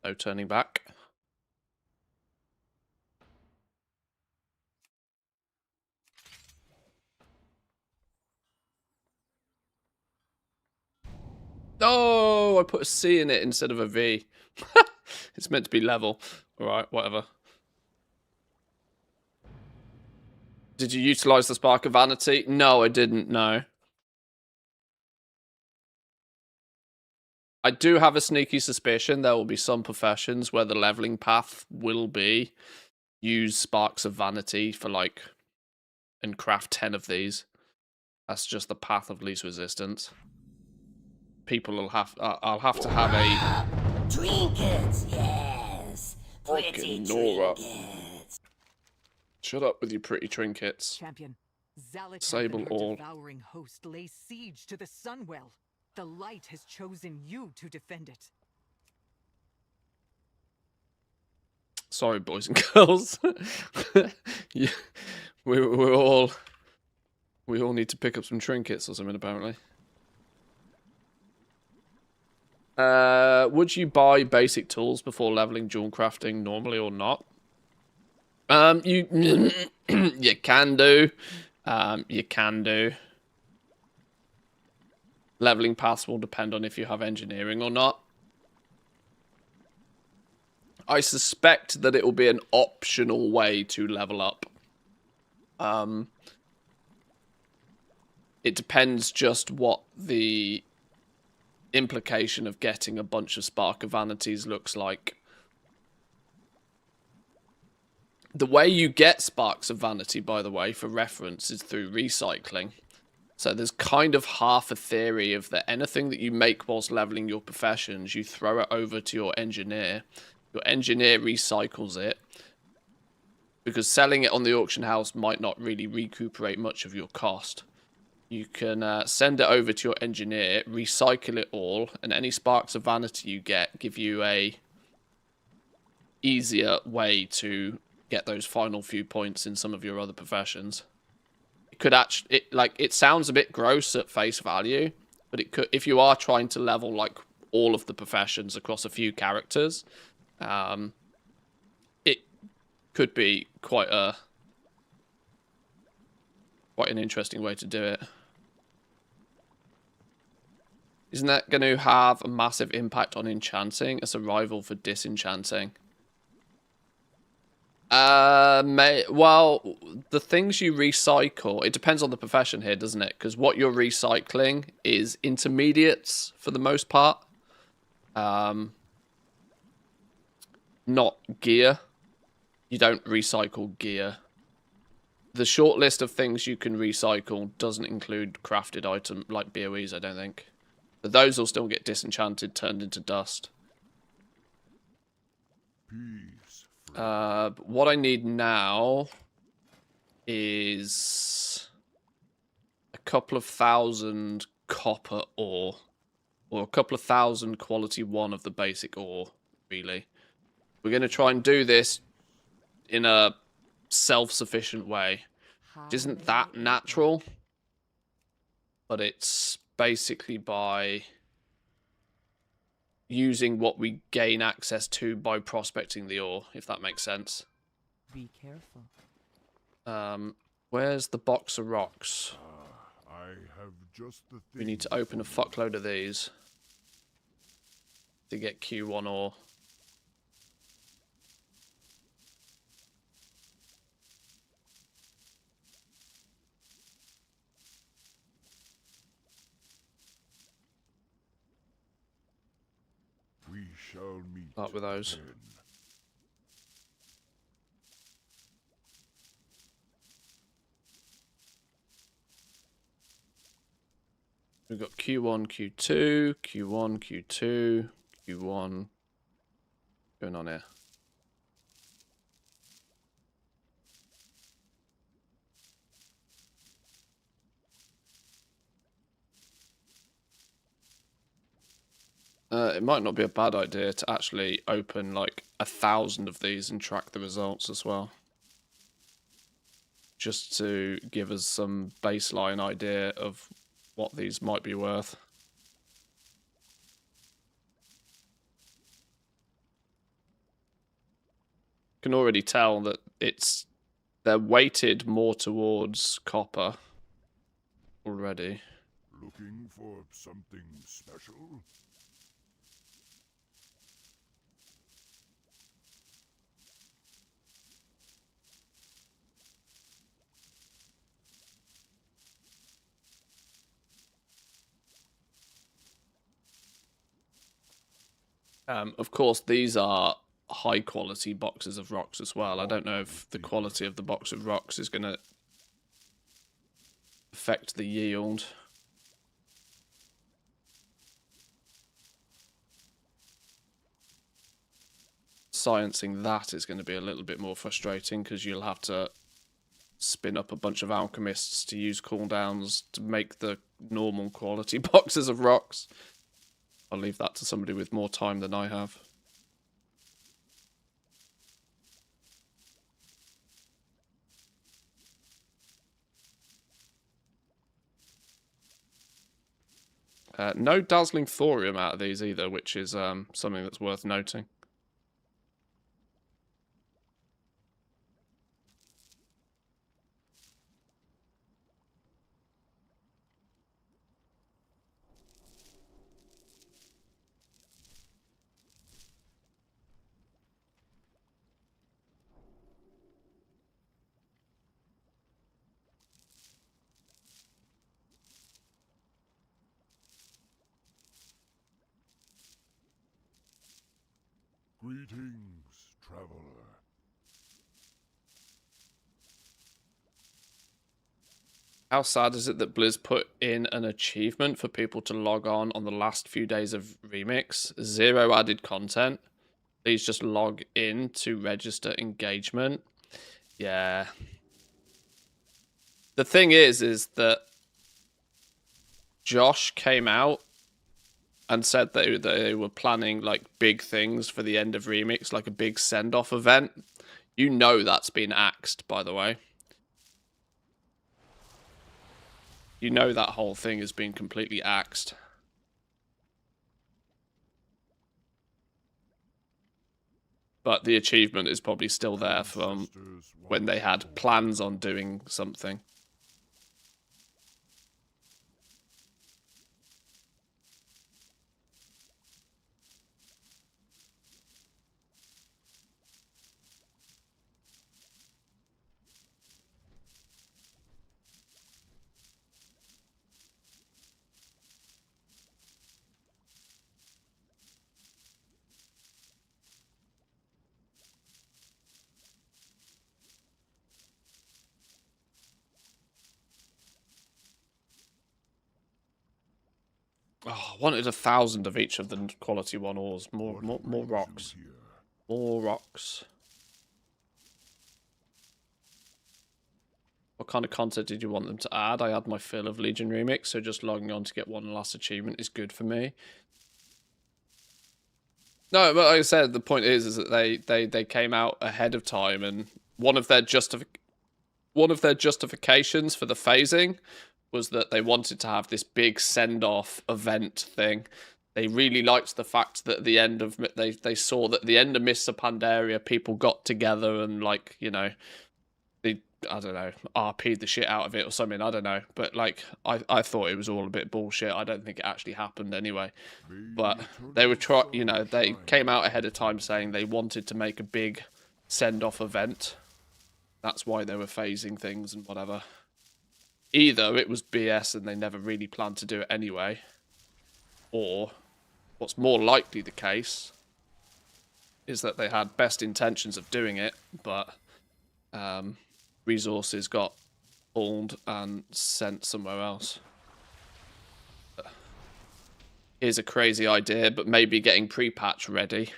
No turning back. Oh, I put a C in it instead of a V. It's meant to be level. Alright, whatever. Did you utilize the spark of vanity? No, I didn't, no. I do have a sneaky suspicion there will be some professions where the leveling path will be use sparks of vanity for like and craft 10 of these. That's just the path of least resistance. People will have I'll have to have a trinkets, yes. Pretty Nora. trinkets. Shut up with your pretty trinkets. Champion, Zalatath Sable and her all. devouring host lay siege to the Sunwell. The light has chosen you to defend it. Sorry, boys and girls. Yeah, we all need to pick up some trinkets or something, apparently. Would you buy basic tools before leveling jewel crafting normally or not? You you can do. You can do. Leveling paths will depend on if you have engineering or not. I suspect that it will be an optional way to level up. It depends just what the implication of getting a bunch of Spark of Vanities looks like. The way you get Sparks of Vanity, by the way, for reference, is through recycling. So there's kind of half a theory of that anything that you make whilst leveling your professions, you throw it over to your engineer. Your engineer recycles it, because selling it on the auction house might not really recuperate much of your cost. You can send it over to your engineer, recycle it all, and any sparks of vanity you get give you a easier way to get those final few points in some of your other professions. It could actually, it sounds a bit gross at face value, but it could, if you are trying to level like all of the professions across a few characters, it could be quite an interesting way to do it. Isn't that going to have a massive impact on enchanting as a rival for disenchanting? Well, the things you recycle, it depends on the profession here, doesn't it? Because what you're recycling is intermediates for the most part. Not gear. You don't recycle gear. The short list of things you can recycle doesn't include crafted item like BOEs, I don't think. But those will still get disenchanted, turned into dust. Peace. What I need now is a couple of thousand copper ore, or a couple of thousand quality 1 of the basic ore, really. We're going to try and do this in a self-sufficient way, which isn't that natural, but it's basically by using what we gain access to by prospecting the ore, if that makes sense. Be careful. Where's the box of rocks? I have just the thing. We need to open a fuckload of these to get Q1 ore. We shall meet. Start with those. again. We've got Q1, Q2, Q1, Q2, Q1. What's going on here? It might not be a bad idea to actually open like 1,000 of these and track the results as well. Just to give us some baseline idea of what these might be worth. Can already tell that they're weighted more towards copper already. Looking for something special? Of course, these are high quality boxes of rocks as well. I don't know if the quality of the box of rocks is going to affect the yield. Sciencing that is going to be a little bit more frustrating because you'll have to spin up a bunch of alchemists to use cooldowns to make the normal quality boxes of rocks. I'll leave that to somebody with more time than I have. No dazzling thorium out of these either, which is something that's worth noting. Greetings, traveler. How sad is it that Blizz put in an achievement for people to log on the last few days of Remix? 0 added content. Please just log in to register engagement. Yeah. The thing is that Josh came out and said that they were planning like big things for the end of Remix, like a big send-off event. You know that's been axed, by the way. You know that whole thing has been completely axed. But the achievement is probably still there from when they had plans on doing something. Oh, I wanted 1,000 of each of the quality 1 ores. More rocks. More rocks. What kind of content did you want them to add? I had my fill of Legion Remix, so just logging on to get one last achievement is good for me. No, but like I said, the point is that they came out ahead of time, and one of their justifications for the phasing was that they wanted to have this big send-off event thing. They really liked the fact that at the end of they saw that at the end of Mr. Pandaria, people got together and, like, you know, they, I don't know, RP'd the shit out of it or something. I don't know, but like I thought it was all a bit bullshit. I don't think it actually happened anyway. But they were they came out ahead of time saying they wanted to make a big send-off event. That's why they were phasing things and whatever. Either it was BS and they never really planned to do it anyway, or what's more likely the case is that they had best intentions of doing it, but resources got pulled and sent somewhere else. here's a crazy idea, but maybe getting pre-patch ready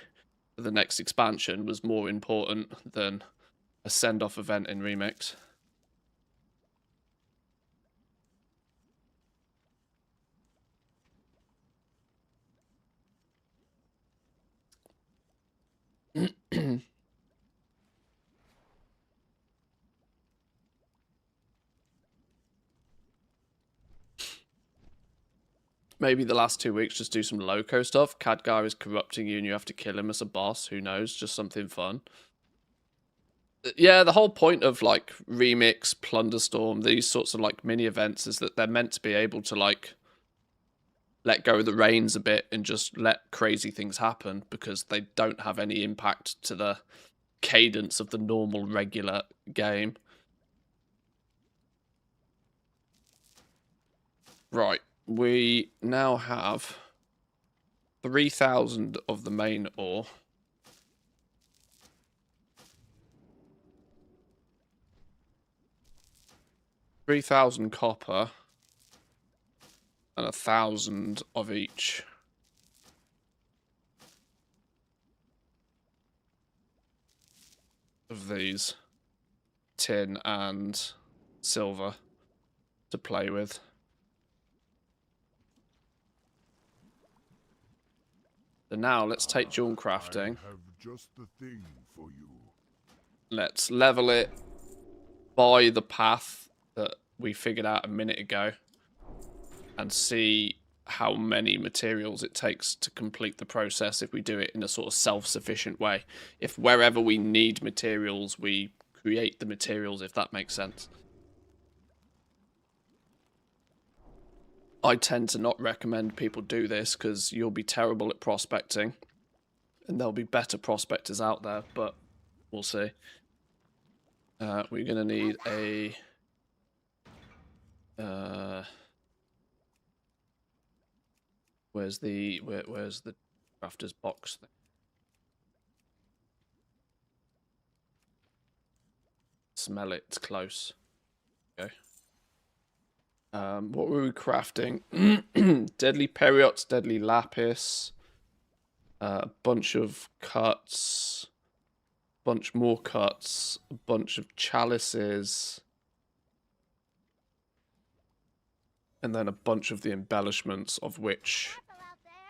for the next expansion was more important than a send-off event in Remix. Maybe the last 2 weeks just do some loco stuff. Khadgar is corrupting you and you have to kill him as a boss. Who knows? Just something fun. Yeah, the whole point of like Remix, Plunderstorm, these sorts of like mini events is that they're meant to be able to like let go of the reins a bit and just let crazy things happen because they don't have any impact to the cadence of the normal regular game. Right, we now have 3,000 of the main ore. $3,000 copper and 1,000 of each. Of these tin and silver to play with. So now let's take jewel crafting. I have just the thing for you. Let's level it by the path that we figured out a minute ago and see how many materials it takes to complete the process if we do it in a sort of self-sufficient way. If wherever we need materials, we create the materials, if that makes sense. I tend to not recommend people do this because you'll be terrible at prospecting and there'll be better prospectors out there, but we'll see. We're going to need a... where's the crafter's box thing? Smell it, it's close. Okay. What were we crafting? Deadly periods, deadly lapis, a bunch of cuts, bunch more cuts, a bunch of chalices, and then a bunch of the embellishments, of which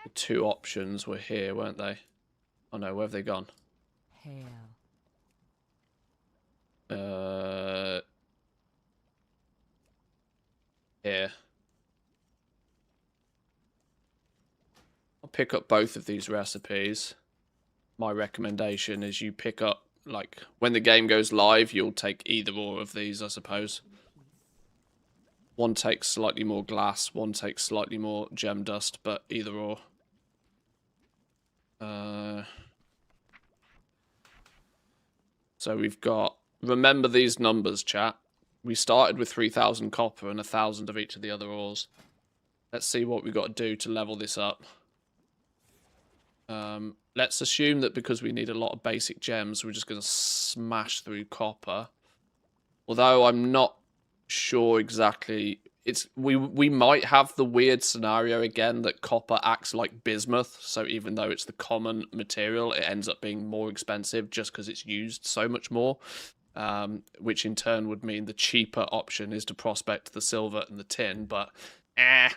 the 2 options were here, weren't they? Oh no, where have they gone? Hail. Here. I'll pick up both of these recipes. My recommendation is you pick up, like, when the game goes live, you'll take either or of these, I suppose. One takes slightly more glass, one takes slightly more gem dust, but either or. So we've got... Remember these numbers, chat. We started with 3,000 copper and 1,000 of each of the other ores. Let's see what we've got to do to level this up. Let's assume that because we need a lot of basic gems, we're just going to smash through copper. Although I'm not sure exactly... We might have the weird scenario again that copper acts like bismuth, so even though it's the common material, it ends up being more expensive just because it's used so much more, which in turn would mean the cheaper option is to prospect the silver and the tin, but I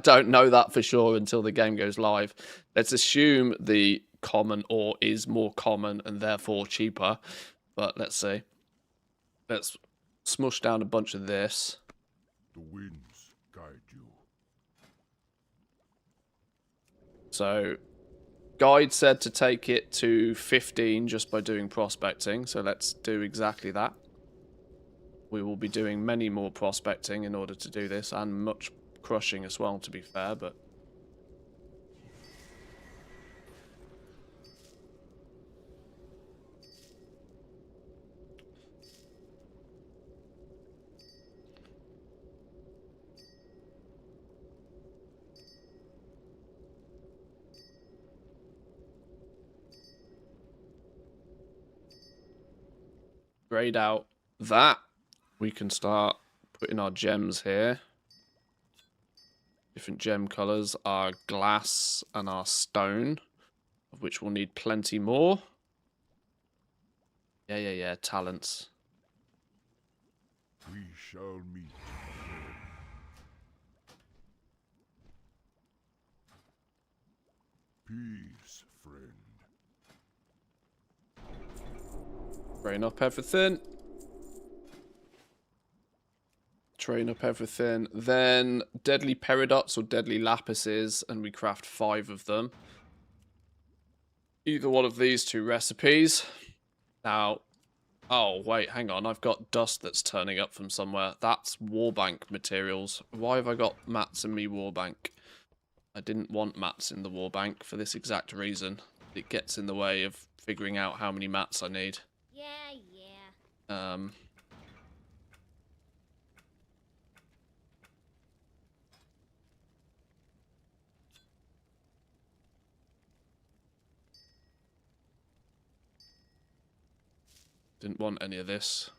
don't know that for sure until the game goes live. Let's assume the common ore is more common and therefore cheaper, but let's see. Let's smush down a bunch of this. The winds guide you. So, guide said to take it to 15 just by doing prospecting, so let's do exactly that. We will be doing many more prospecting in order to do this, and much crushing as well, to be fair, but... grade out that. We can start putting our gems here. different gem colours, our glass and our stone, of which we'll need plenty more. Yeah, talents. We shall meet again. Peace, friend. Train up everything. Train up everything. Then deadly peridots or deadly lapises, and we craft 5 of them. Either one of these 2 recipes. Now, oh wait, hang on. I've got dust that's turning up from somewhere. That's warbank materials. Why have I got mats in me warbank? I didn't want mats in the warbank for this exact reason. It gets in the way of figuring out how many mats I need. Yeah. Didn't want any of this.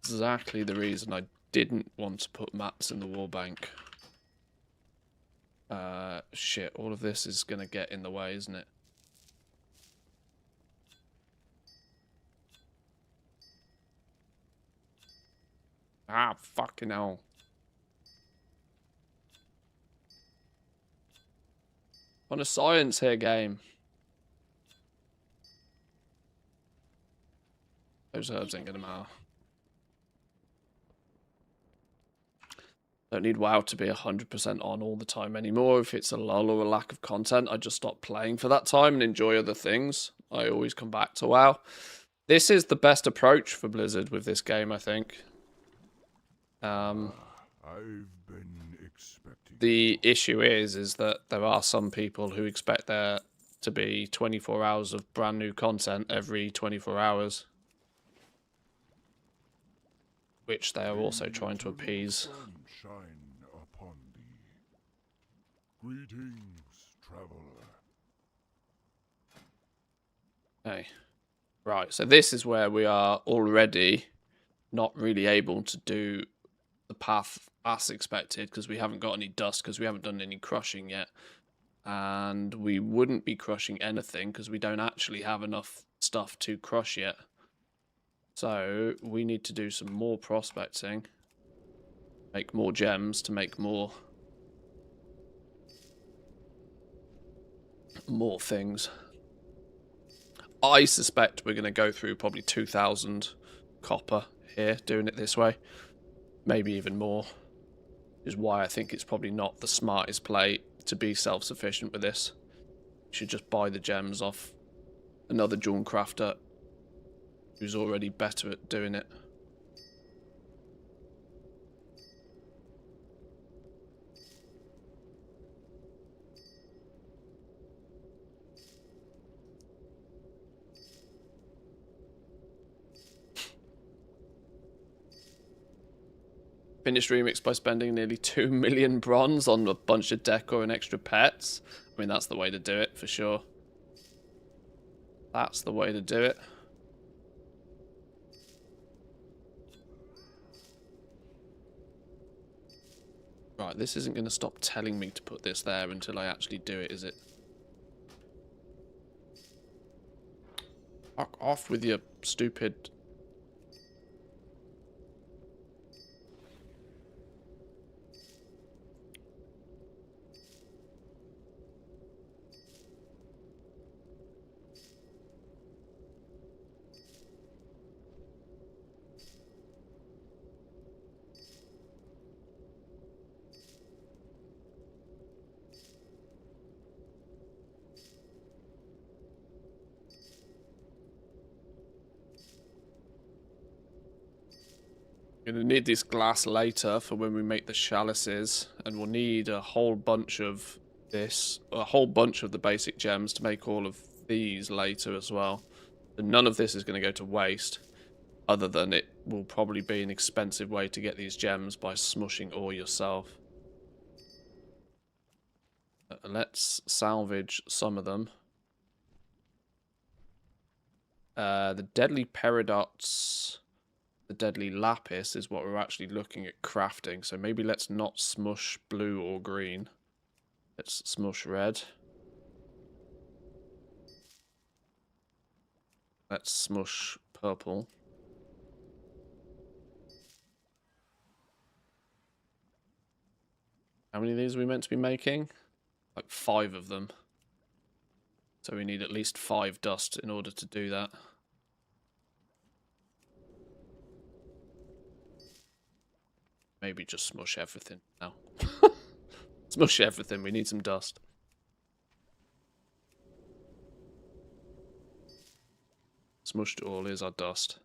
Exactly the reason I didn't want to put mats in the warbank. Shit, all of this is going to get in the way, isn't it? Ah, fucking hell. On a science here, game. Those herbs ain't gonna matter. Don't need WoW to be 100% on all the time anymore. If it's a lull or a lack of content, I just stop playing for that time and enjoy other things. I always come back to WoW. This is the best approach for Blizzard with this game, I think. I've been expecting. The issue is that there are some people who expect there to be 24 hours of brand new content every 24 hours. Which they are also trying to appease. Shine upon thee. Greetings, traveler. Okay. Right, so this is where we are already not really able to do the path as expected because we haven't got any dust because we haven't done any crushing yet. And we wouldn't be crushing anything because we don't actually have enough stuff to crush yet. So we need to do some more prospecting. Make more gems to make more things. I suspect we're going to go through probably 2,000 copper here doing it this way. Maybe even more. Is why I think it's probably not the smartest play to be self-sufficient with this. You should just buy the gems off another Dawn crafter who's already better at doing it. Finished remix by spending nearly 2 million bronze on a bunch of decor and extra pets. I mean, that's the way to do it, for sure. That's the way to do it. Right, this isn't going to stop telling me to put this there until I actually do it, is it? Fuck off with your stupid... Going to need this glass later for when we make the chalices, and we'll need a whole bunch of this, a whole bunch of the basic gems to make all of these later as well. And none of this is going to go to waste, other than it will probably be an expensive way to get these gems by smushing ore yourself. Let's salvage some of them. The deadly peridots, the deadly lapis is what we're actually looking at crafting. So maybe let's not smush blue or green. Let's smush red. Let's smush purple. How many of these are we meant to be making? Like 5 of them. So we need at least 5 dust in order to do that. Maybe just smush everything now. Smush everything, we need some dust. Smushed all is our dust.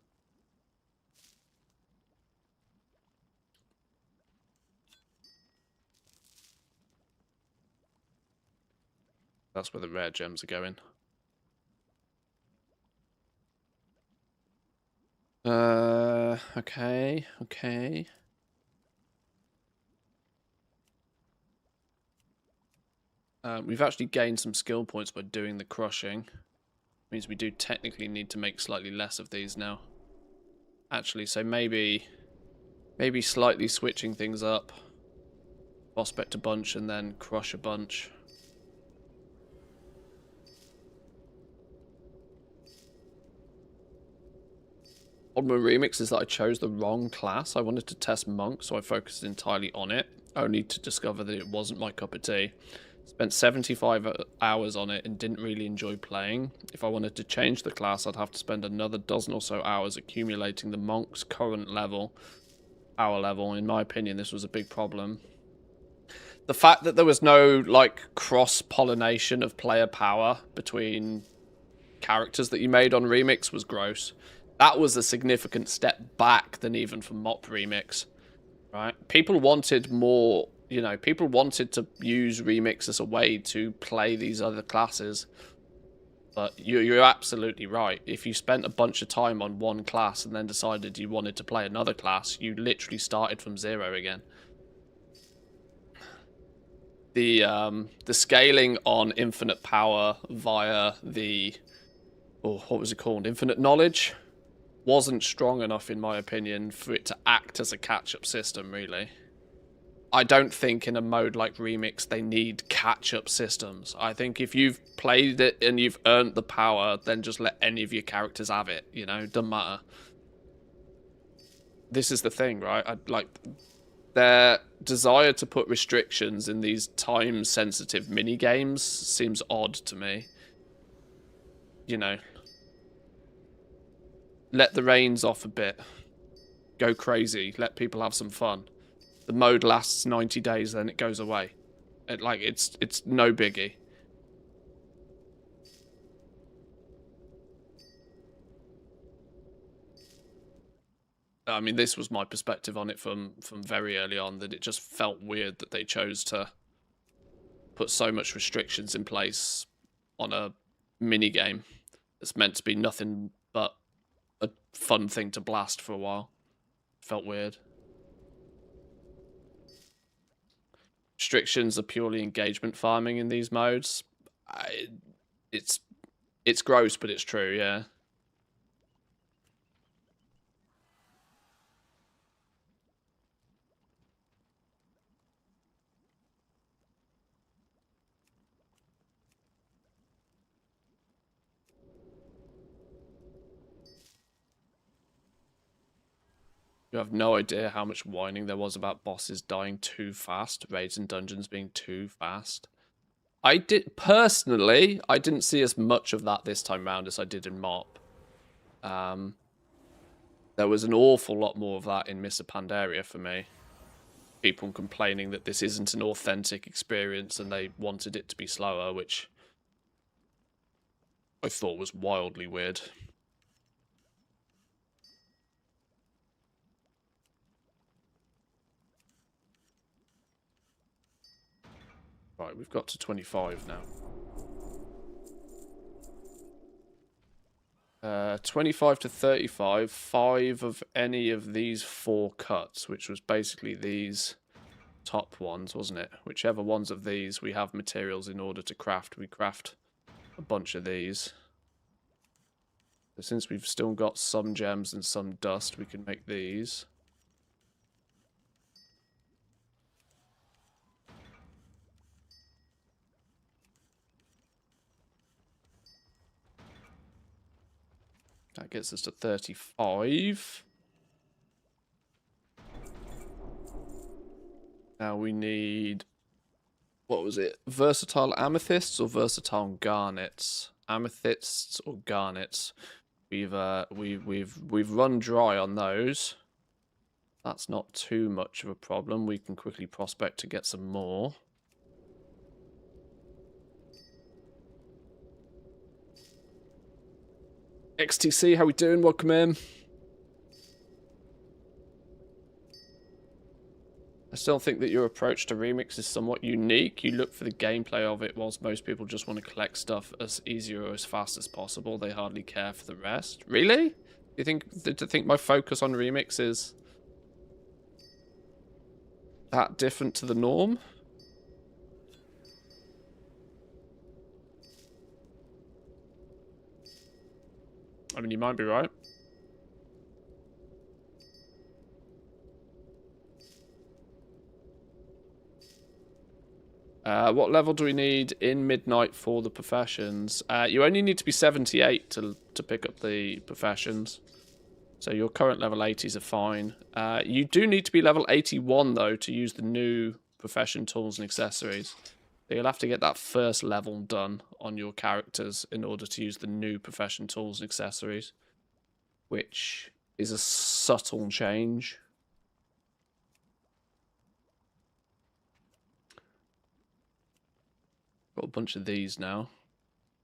That's where the rare gems are going. Okay. We've actually gained some skill points by doing the crushing. Means we do technically need to make slightly less of these now. Actually, so maybe slightly switching things up. Prospect a bunch and then crush a bunch. On my remix is that I chose the wrong class. I wanted to test monk, so I focused entirely on it, only to discover that it wasn't my cup of tea. Spent 75 hours on it and didn't really enjoy playing. If I wanted to change the class, I'd have to spend another dozen or so hours accumulating the monk's current level, power level. In my opinion, this was a big problem. The fact that there was no, like, cross-pollination of player power between characters that you made on Remix was gross. That was a significant step back than even for Mop Remix, right? People wanted more, you know, people wanted to use Remix as a way to play these other classes. But you're absolutely right. If you spent a bunch of time on one class and then decided you wanted to play another class, you literally started from 0 again. The scaling on infinite power via the, what was it called? Infinite knowledge wasn't strong enough, in my opinion, for it to act as a catch-up system, really. I don't think in a mode like Remix they need catch-up systems. I think if you've played it and you've earned the power, then just let any of your characters have it, you know? Doesn't matter. This is the thing, right? Their desire to put restrictions in these time-sensitive mini-games seems odd to me. You know, let the reins off a bit. Go crazy. Let people have some fun. The mode lasts 90 days, then it goes away. It's no biggie. I mean, this was my perspective on it from very early on, that it just felt weird that they chose to put so much restrictions in place on a mini game that's meant to be nothing but a fun thing to blast for a while. Felt weird. Restrictions are purely engagement farming in these modes. It's gross, but it's true, yeah. You have no idea how much whining there was about bosses dying too fast, raids and dungeons being too fast. Personally, I didn't see as much of that this time round as I did in Mop. There was an awful lot more of that in Mr. Pandaria for me. People complaining that this isn't an authentic experience and they wanted it to be slower, which I thought was wildly weird. Right, we've got to 25 now. 25 to 35, 5 of any of these 4 cuts, which was basically these top ones, wasn't it? Whichever ones of these we have materials in order to craft, we craft a bunch of these. So since we've still got some gems and some dust, we can make these. That gets us to 35. Now we need, what was it? Versatile amethysts or versatile garnets? Amethysts or garnets? We've run dry on those. That's not too much of a problem. We can quickly prospect to get some more. XTC, how we doing? Welcome in. I still think that your approach to Remix is somewhat unique. You look for the gameplay of it, whilst most people just want to collect stuff as easy or as fast as possible. They hardly care for the rest. Really? Do you think my focus on Remix is that different to the norm? I mean, you might be right. What level do we need in Midnight for the professions? You only need to be 78 to pick up the professions. So your current level 80s are fine. You do need to be level 81, though, to use the new profession tools and accessories. So you'll have to get that first level done on your characters in order to use the new profession tools and accessories, which is a subtle change. Got a bunch of these now.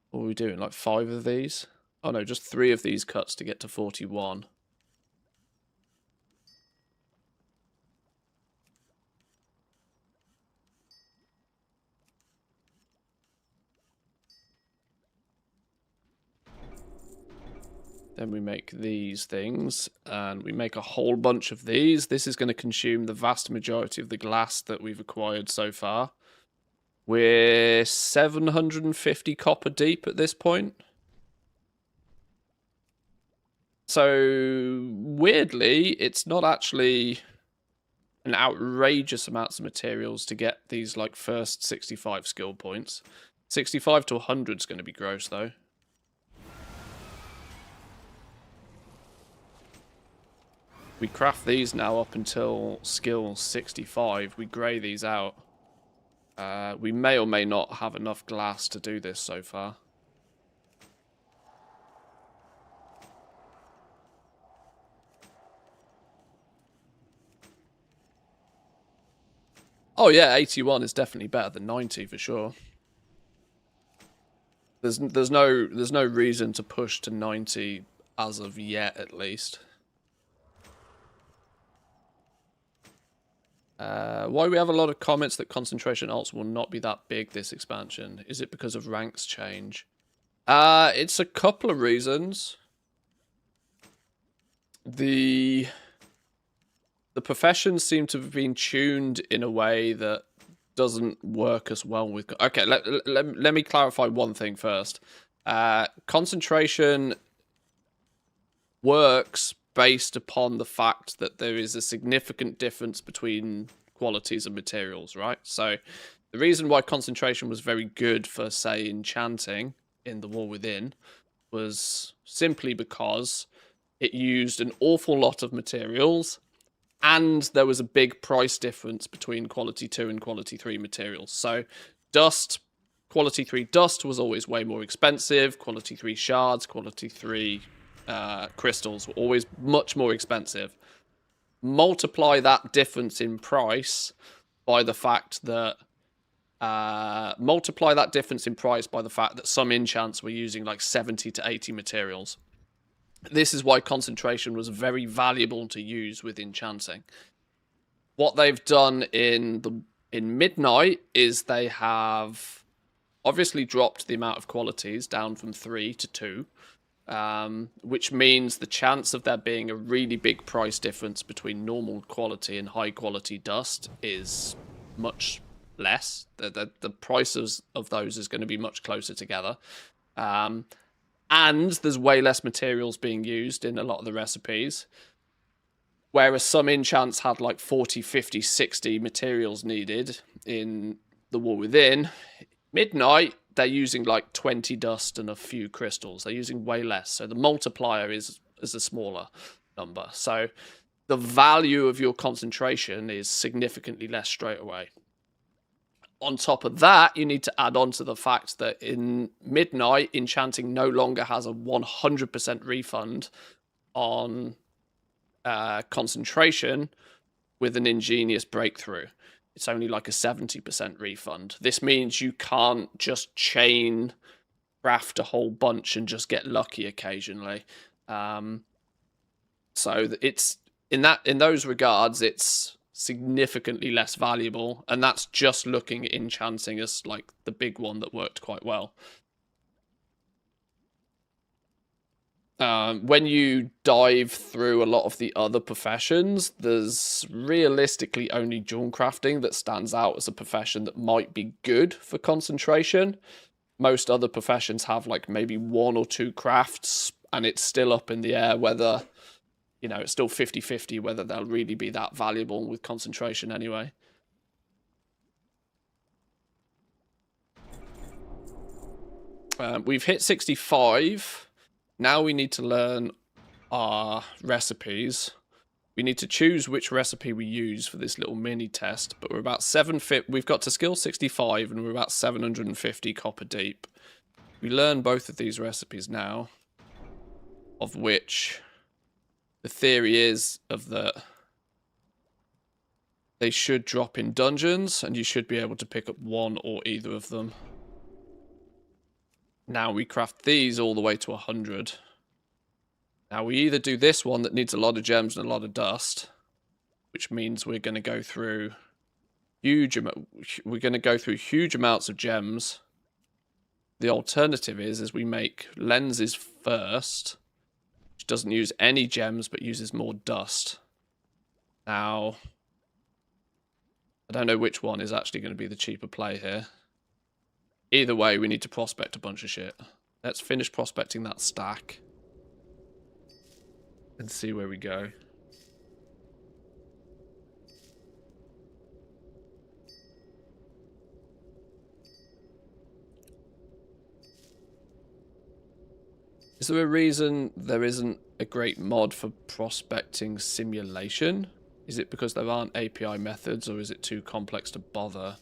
What are we doing? Like 5 of these? Oh no, just 3 of these cuts to get to 41. Then we make these things, and we make a whole bunch of these. This is going to consume the vast majority of the glass that we've acquired so far. We're 750 copper deep at this point. So, weirdly, it's not actually an outrageous amounts of materials to get these, like, first 65 skill points. 65 to 100 is going to be gross, though. We craft these now up until skill 65. We grey these out. We may or may not have enough glass to do this so far. Oh yeah, 81 is definitely better than 90 for sure. There's no reason to push to 90 as of yet, at least. Why we have a lot of comments that concentration alts will not be that big this expansion? Is it because of ranks change? It's a couple of reasons. The professions seem to have been tuned in a way that doesn't work as well with... Okay, let me clarify one thing first. Concentration works based upon the fact that there is a significant difference between qualities and materials, right? So the reason why concentration was very good for, say, enchanting in the War Within was simply because it used an awful lot of materials, and there was a big price difference between quality 2 and quality 3 materials. So dust, quality 3 dust was always way more expensive. Quality 3 shards, quality 3 crystals were always much more expensive. Multiply that difference in price by the fact that some enchants were using like 70 to 80 materials. This is why concentration was very valuable to use with enchanting. What they've done in Midnight is they have obviously dropped the amount of qualities down from 3 to 2. Which means the chance of there being a really big price difference between normal quality and high quality dust is much less. The prices of those is going to be much closer together. and there's way less materials being used in a lot of the recipes. Whereas some enchants had like 40, 50, 60 materials needed in the War Within, Midnight, they're using like 20 dust and a few crystals. They're using way less. So the multiplier is a smaller number. So the value of your concentration is significantly less straight away. On top of that, you need to add on to the fact that in Midnight, enchanting no longer has a 100% refund on concentration with an ingenious breakthrough. It's only like a 70% refund. This means you can't just chain craft a whole bunch and just get lucky occasionally. So it's in those regards, it's significantly less valuable, and that's just looking at enchanting as like the big one that worked quite well. When you dive through a lot of the other professions, there's realistically only jewel crafting that stands out as a profession that might be good for concentration. Most other professions have like maybe 1 or 2 crafts, and it's still up in the air whether, you know, it's still 50-50 whether they'll really be that valuable with concentration anyway. We've hit 65. Now we need to learn our recipes. We need to choose which recipe we use for this little mini test, but we're about we've got to skill 65 and we're about 750 copper deep. We learn both of these recipes now, of which the theory is that they should drop in dungeons and you should be able to pick up one or either of them. Now we craft these all the way to 100. Now we either do this one that needs a lot of gems and a lot of dust, which means we're going to go through huge amounts of gems. The alternative is we make lenses first, which doesn't use any gems but uses more dust. Now, I don't know which one is actually going to be the cheaper play here. Either way, we need to prospect a bunch of shit. Let's finish prospecting that stack and see where we go. Is there a reason there isn't a great mod for prospecting simulation? Is it because there aren't API methods, or is it too complex to bother?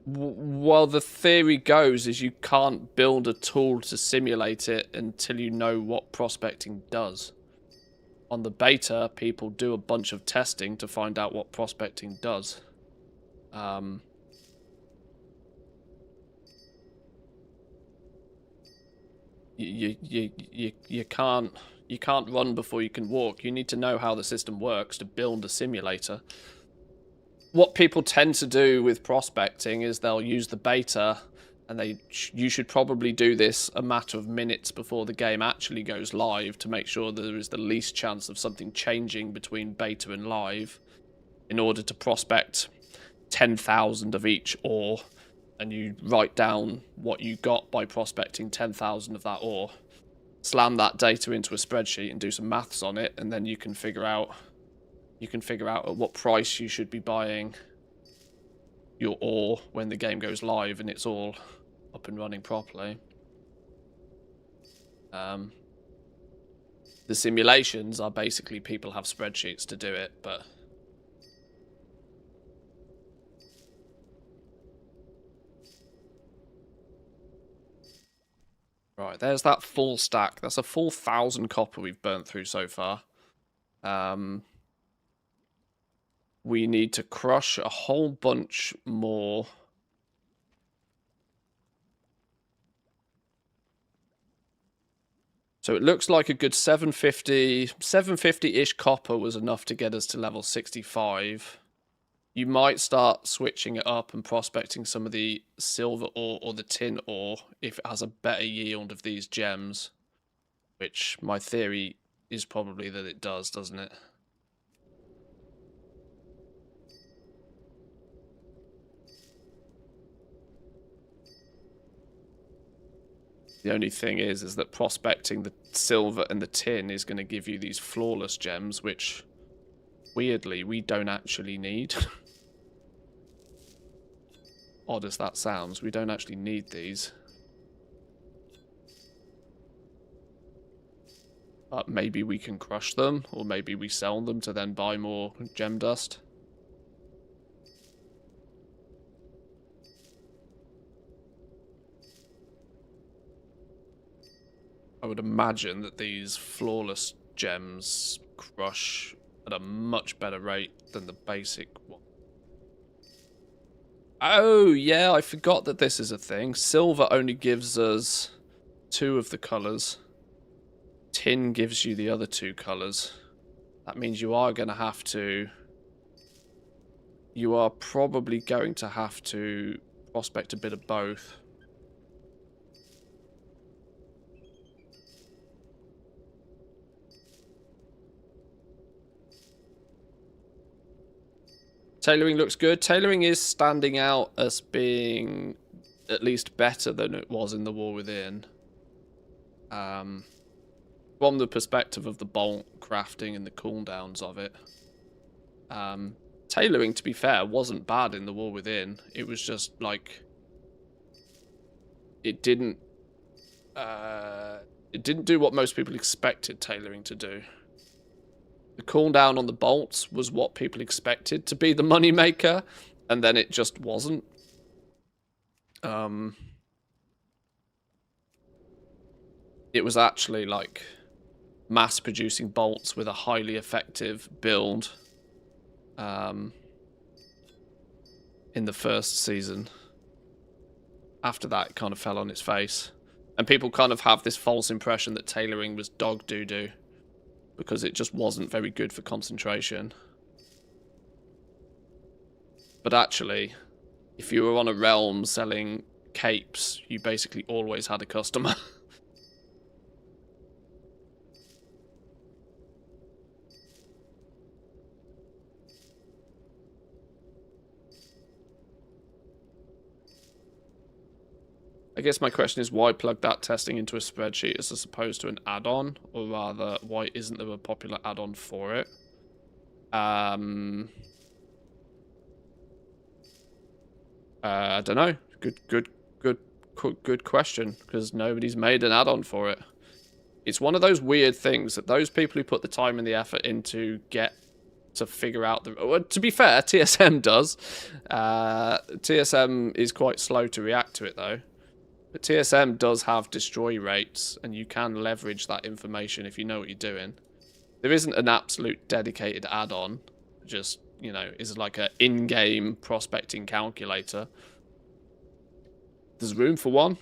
Well, the theory goes is you can't build a tool to simulate it until you know what prospecting does. On the beta, people do a bunch of testing to find out what prospecting does. You can't run before you can walk. You need to know how the system works to build a simulator. What people tend to do with prospecting is they'll use the beta, and you should probably do this a matter of minutes before the game actually goes live to make sure there is the least chance of something changing between beta and live, in order to prospect 10,000 of each ore, and you write down what you got by prospecting 10,000 of that ore. Slam that data into a spreadsheet and do some maths on it, and then you can figure out at what price you should be buying your ore when the game goes live and it's all up and running properly. The simulations are basically people have spreadsheets to do it, but right, there's that full stack. That's a full 1,000 copper we've burnt through so far. We need to crush a whole bunch more. So it looks like a good 750-ish copper was enough to get us to level 65. You might start switching it up and prospecting some of the silver ore or the tin ore if it has a better yield of these gems, which my theory is probably that it does, doesn't it? The only thing is that prospecting the silver and the tin is going to give you these flawless gems, which, weirdly, we don't actually need. Odd as that sounds, we don't actually need these. But maybe we can crush them, or maybe we sell them to then buy more gem dust. I would imagine that these flawless gems crush at a much better rate than the basic one. Oh, yeah, I forgot that this is a thing. Silver only gives us 2 of the colours. Tin gives you the other 2 colours. That means you are going to have to... You are probably going to have to prospect a bit of both. Tailoring looks good. Tailoring is standing out as being at least better than it was in the War Within. From the perspective of the bolt crafting and the cooldowns of it. Tailoring, to be fair, wasn't bad in the War Within. It was just like it didn't do what most people expected tailoring to do. The cooldown on the bolts was what people expected to be the moneymaker, and then it just wasn't. It was actually like mass-producing bolts with a highly effective build in the first season. After that, it kind of fell on its face. And people kind of have this false impression that tailoring was dog doo-doo, because it just wasn't very good for concentration. But actually, if you were on a realm selling capes, you basically always had a customer. I guess my question is, why plug that testing into a spreadsheet as opposed to an add-on? Or rather, why isn't there a popular add-on for it? I don't know. Good question, because nobody's made an add-on for it. It's one of those weird things that those people who put the time and the effort into get to figure out the... Well, to be fair, TSM does. TSM is quite slow to react to it, though. But TSM does have destroy rates, and you can leverage that information if you know what you're doing. There isn't an absolute dedicated add-on, just, you know, is like an in-game prospecting calculator. There's room for one.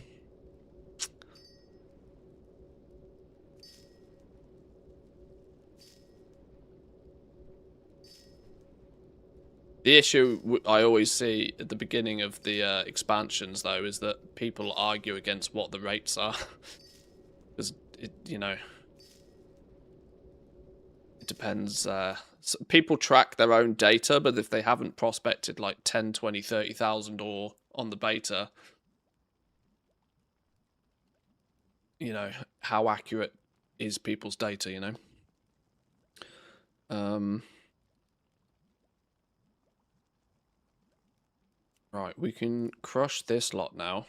The issue I always see at the beginning of the expansions, though, is that people argue against what the rates are. Because, you know, it depends. So people track their own data, but if they haven't prospected like 10, 20, 30,000 ore on the beta, you know, how accurate is people's data, you know? Right, we can crush this lot now.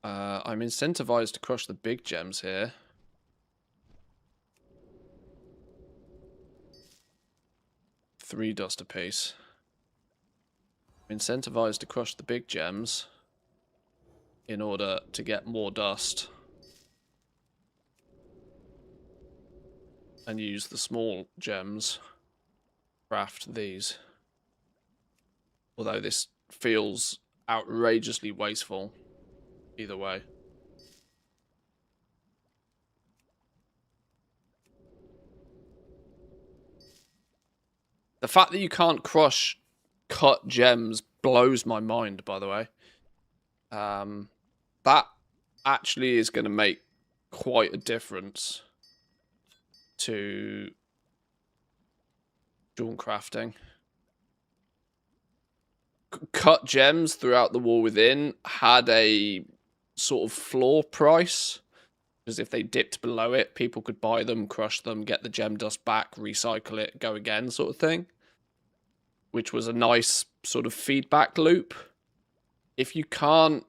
I'm incentivized to crush the big gems here. Three dust apiece. I'm incentivized to crush the big gems in order to get more dust. And use the small gems. Craft these. Although this feels outrageously wasteful either way. The fact that you can't crush cut gems blows my mind, by the way. That actually is going to make quite a difference to jewel crafting. Cut gems throughout the War Within had a sort of floor price. Because if they dipped below it, people could buy them, crush them, get the gem dust back, recycle it, go again, sort of thing. Which was a nice sort of feedback loop. If you can't,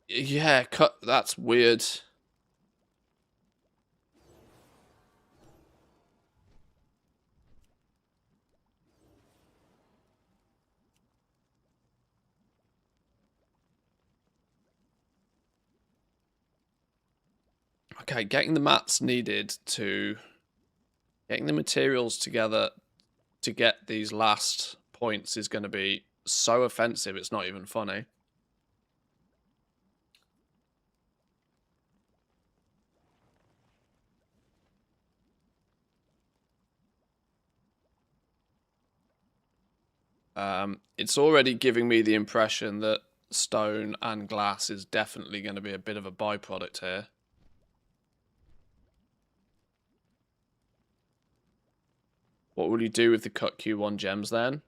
yeah, that's weird. Okay, getting the mats needed to... Getting the materials together to get these last points is going to be so offensive, it's not even funny. It's already giving me the impression that stone and glass is definitely going to be a bit of a byproduct here. What will you do with the cut Q1 gems then?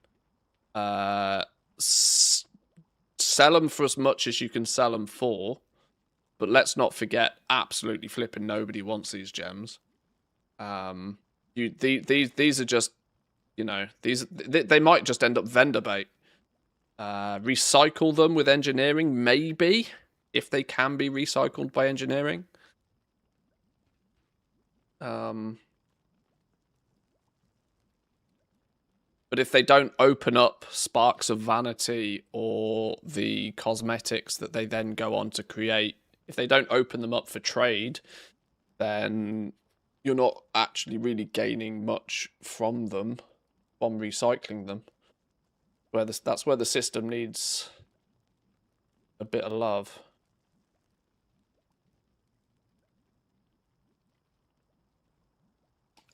Sell them for as much as you can sell them for, but let's not forget, absolutely flipping nobody wants these gems. These are just, you know, they might just end up vendor bait. Recycle them with engineering, maybe, if they can be recycled by engineering. But if they don't open up sparks of vanity or the cosmetics that they then go on to create, if they don't open them up for trade, then you're not actually really gaining much from them, from recycling them. That's where the system needs a bit of love.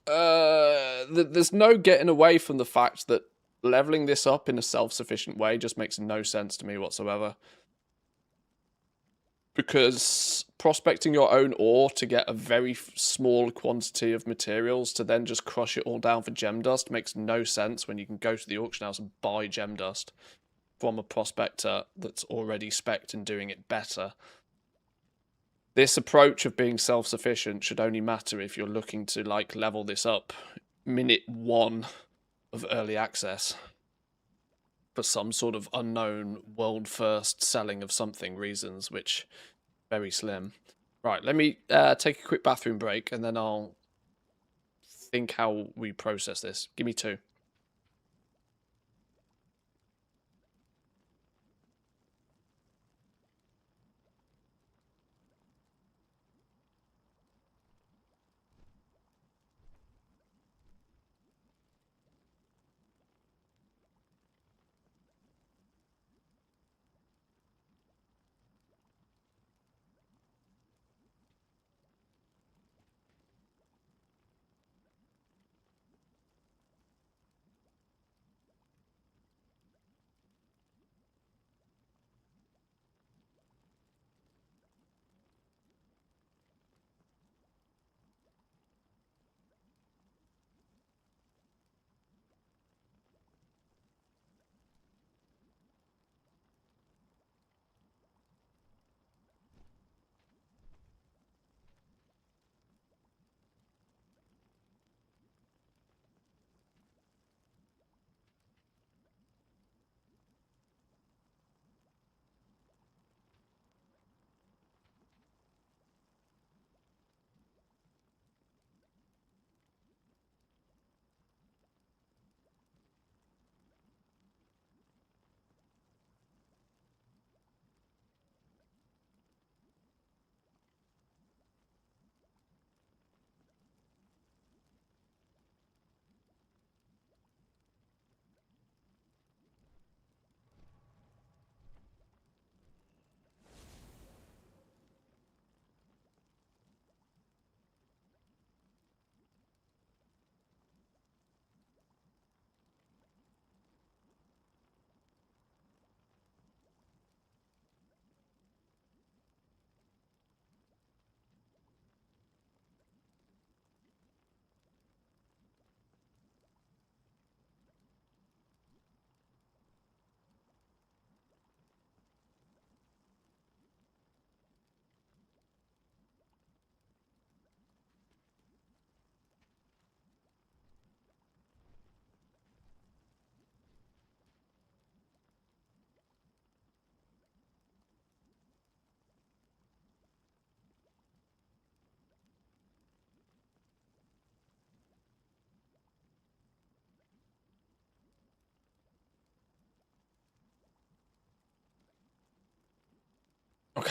There's no getting away from the fact that leveling this up in a self-sufficient way just makes no sense to me whatsoever. Because prospecting your own ore to get a very small quantity of materials to then just crush it all down for gem dust makes no sense when you can go to the auction house and buy gem dust from a prospector that's already spec'd and doing it better. This approach of being self-sufficient should only matter if you're looking to, like, level this up minute 1 of early access for some sort of unknown world-first selling of something reasons, which very slim. Right, let me take a quick bathroom break, and then I'll think how we process this. Give me 2.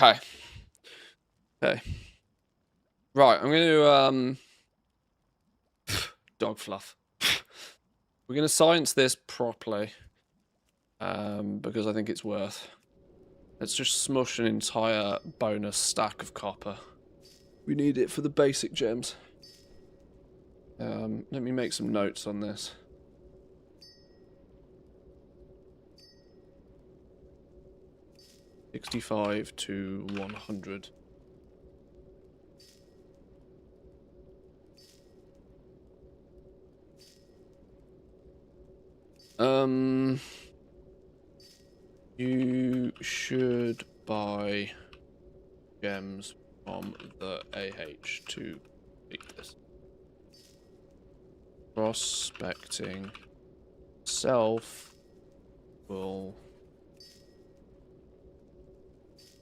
Okay. Okay. Right, I'm going to dog fluff. We're going to science this properly, because I think it's worth. Let's just smush an entire bonus stack of copper. We need it for the basic gems. Let me make some notes on this. $65 to $100. You should buy gems from the AH to complete this. Prospecting self will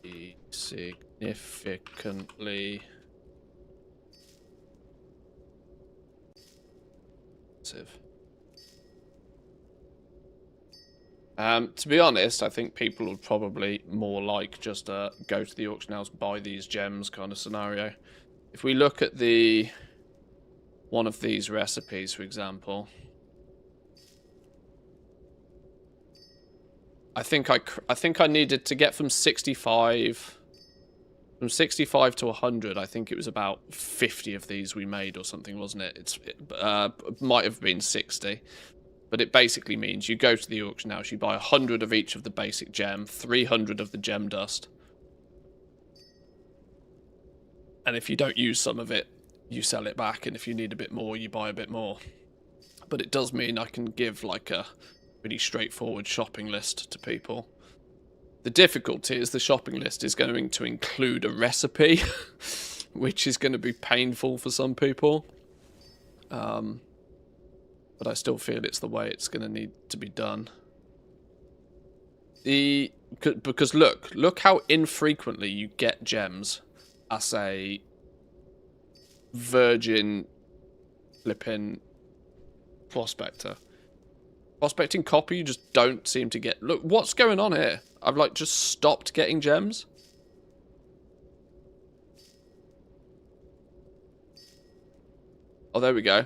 be significantly expensive. To be honest, I think people would probably more like just go to the auction house, buy these gems kind of scenario. If we look at one of these recipes, for example, I think I needed to get from 65 to 100. I think it was about 50 of these we made or something, wasn't it? It might have been 60. But it basically means you go to the auction house, you buy 100 of each of the basic gem, 300 of the gem dust. And if you don't use some of it, you sell it back. And if you need a bit more, you buy a bit more. But it does mean I can give like a really straightforward shopping list to people. The difficulty is the shopping list is going to include a recipe, which is going to be painful for some people. But I still feel it's the way it's going to need to be done. Because look how infrequently you get gems as a virgin flipping prospector. Prospecting copper, you just don't seem to get. Look, what's going on here? I've like just stopped getting gems. Oh, there we go.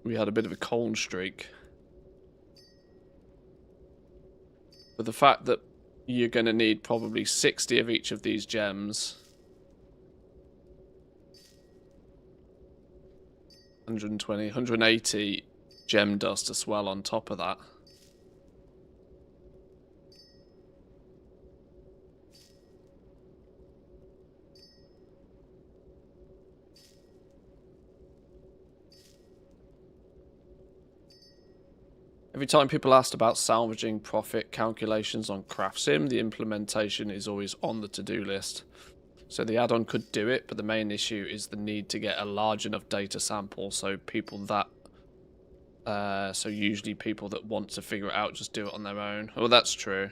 We had a bit of a cold streak. But the fact that you're going to need probably 60 of each of these gems. 120, 180 gem dust as well on top of that. Every time people asked about salvaging profit calculations on CraftSim, the implementation is always on the to-do list. So the add-on could do it, but the main issue is the need to get a large enough data sample so people that... so usually people that want to figure it out just do it on their own. Well, that's true.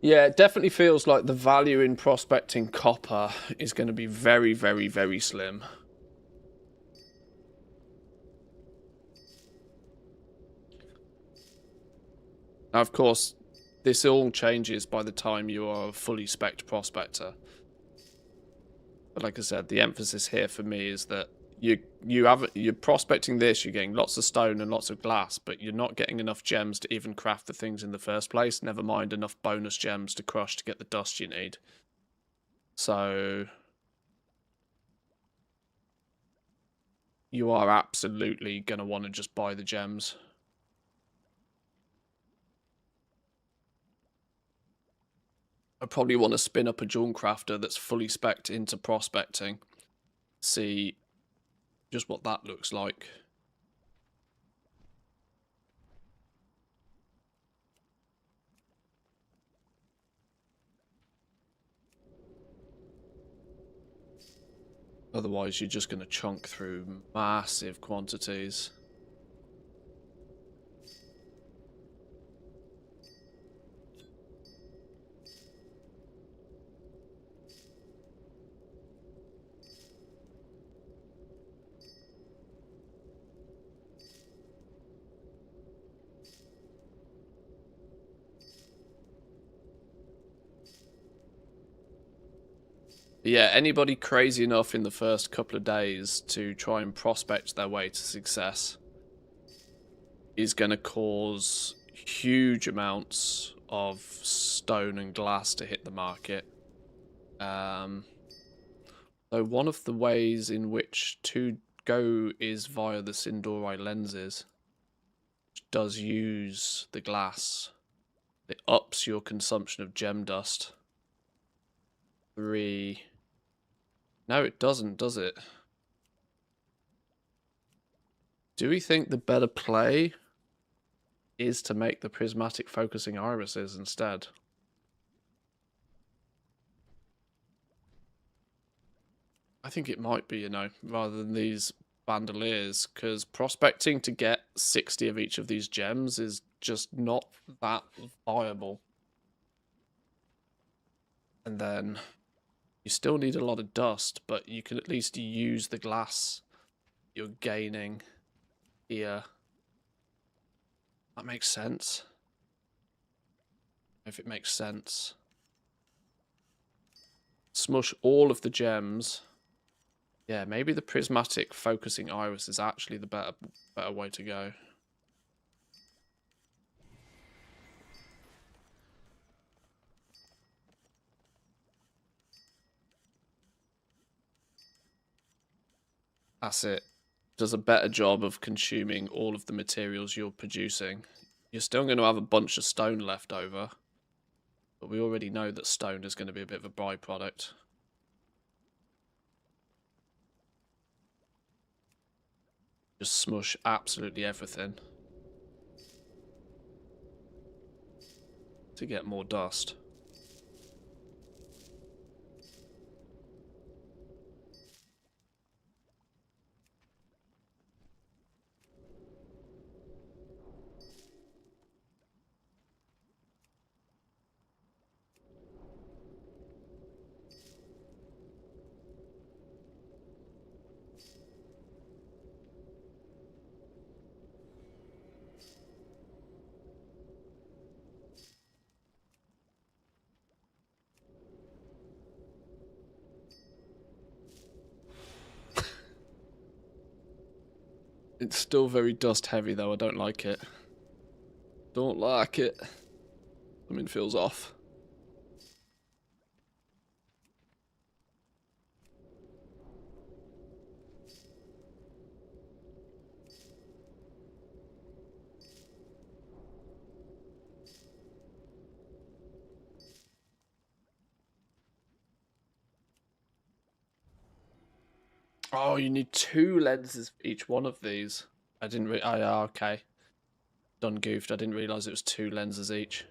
Yeah, it definitely feels like the value in prospecting copper is going to be very, very, very slim. Now, of course, this all changes by the time you are a fully spec'd prospector. But like I said, the emphasis here for me is that you're prospecting this, you're getting lots of stone and lots of glass, but you're not getting enough gems to even craft the things in the first place, never mind enough bonus gems to crush to get the dust you need. So you are absolutely going to want to just buy the gems. I probably want to spin up a jewel crafter that's fully spec'd into prospecting, see just what that looks like. Otherwise, you're just going to chunk through massive quantities. But yeah, anybody crazy enough in the first couple of days to try and prospect their way to success is going to cause huge amounts of stone and glass to hit the market. So one of the ways in which to go is via the Sindori lenses, which does use the glass. It ups your consumption of gem dust. 3. No, it doesn't, does it? Do we think the better play is to make the prismatic focusing irises instead? I think it might be, you know, rather than these bandoliers, because prospecting to get 60 of each of these gems is just not that viable. And then you still need a lot of dust, but you can at least use the glass you're gaining here. That makes sense. If it makes sense. Smush all of the gems. Yeah, maybe the prismatic focusing iris is actually the better way to go. That's it. Does a better job of consuming all of the materials you're producing. You're still going to have a bunch of stone left over, but we already know that stone is going to be a bit of a byproduct. Just smush absolutely everything to get more dust. It's still very dust heavy though, I don't like it. Don't like it. Something feels off. Oh, you need 2 lenses for each one of these. I didn't okay. Done goofed. I didn't realise it was 2 lenses each.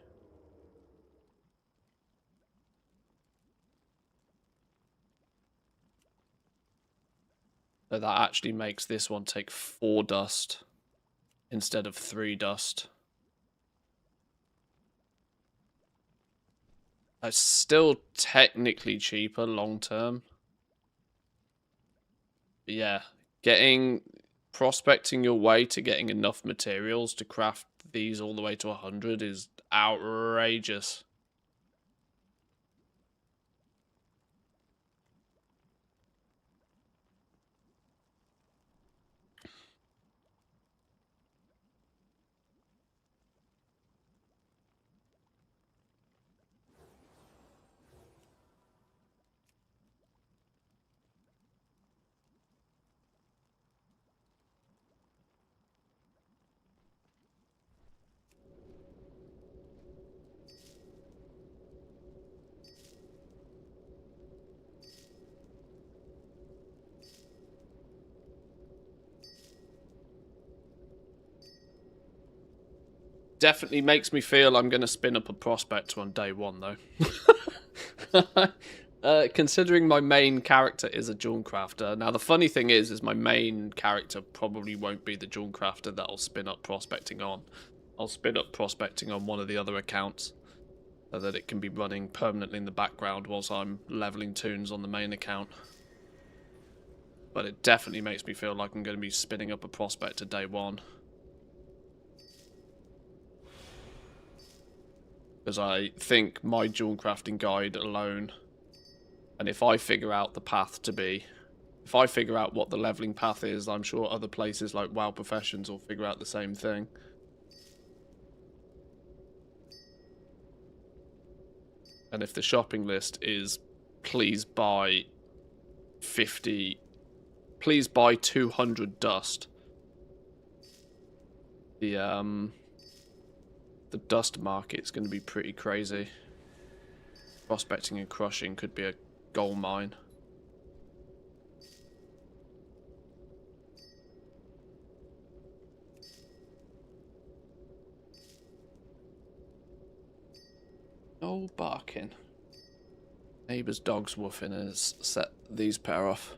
So that actually makes this one take 4 dust instead of 3 dust. It's still technically cheaper long term. But yeah, prospecting your way to getting enough materials to craft these all the way to 100 is outrageous. definitely makes me feel I'm going to spin up a prospector on day one, though. Considering my main character is a Jawncrafter. Now, the funny thing is my main character probably won't be the Jawncrafter that I'll spin up prospecting on. I'll spin up prospecting on one of the other accounts so that it can be running permanently in the background whilst I'm leveling tunes on the main account. But it definitely makes me feel like I'm going to be spinning up a prospector day one. Because I think my dual crafting guide alone, and if I figure out the path to be, if I figure out what the leveling path is, I'm sure other places like WoW Professions will figure out the same thing. And if the shopping list is please buy 200 dust, the dust market's going to be pretty crazy. Prospecting and crushing could be a gold mine. No barking. Neighbour's dog's woofing has set these pair off.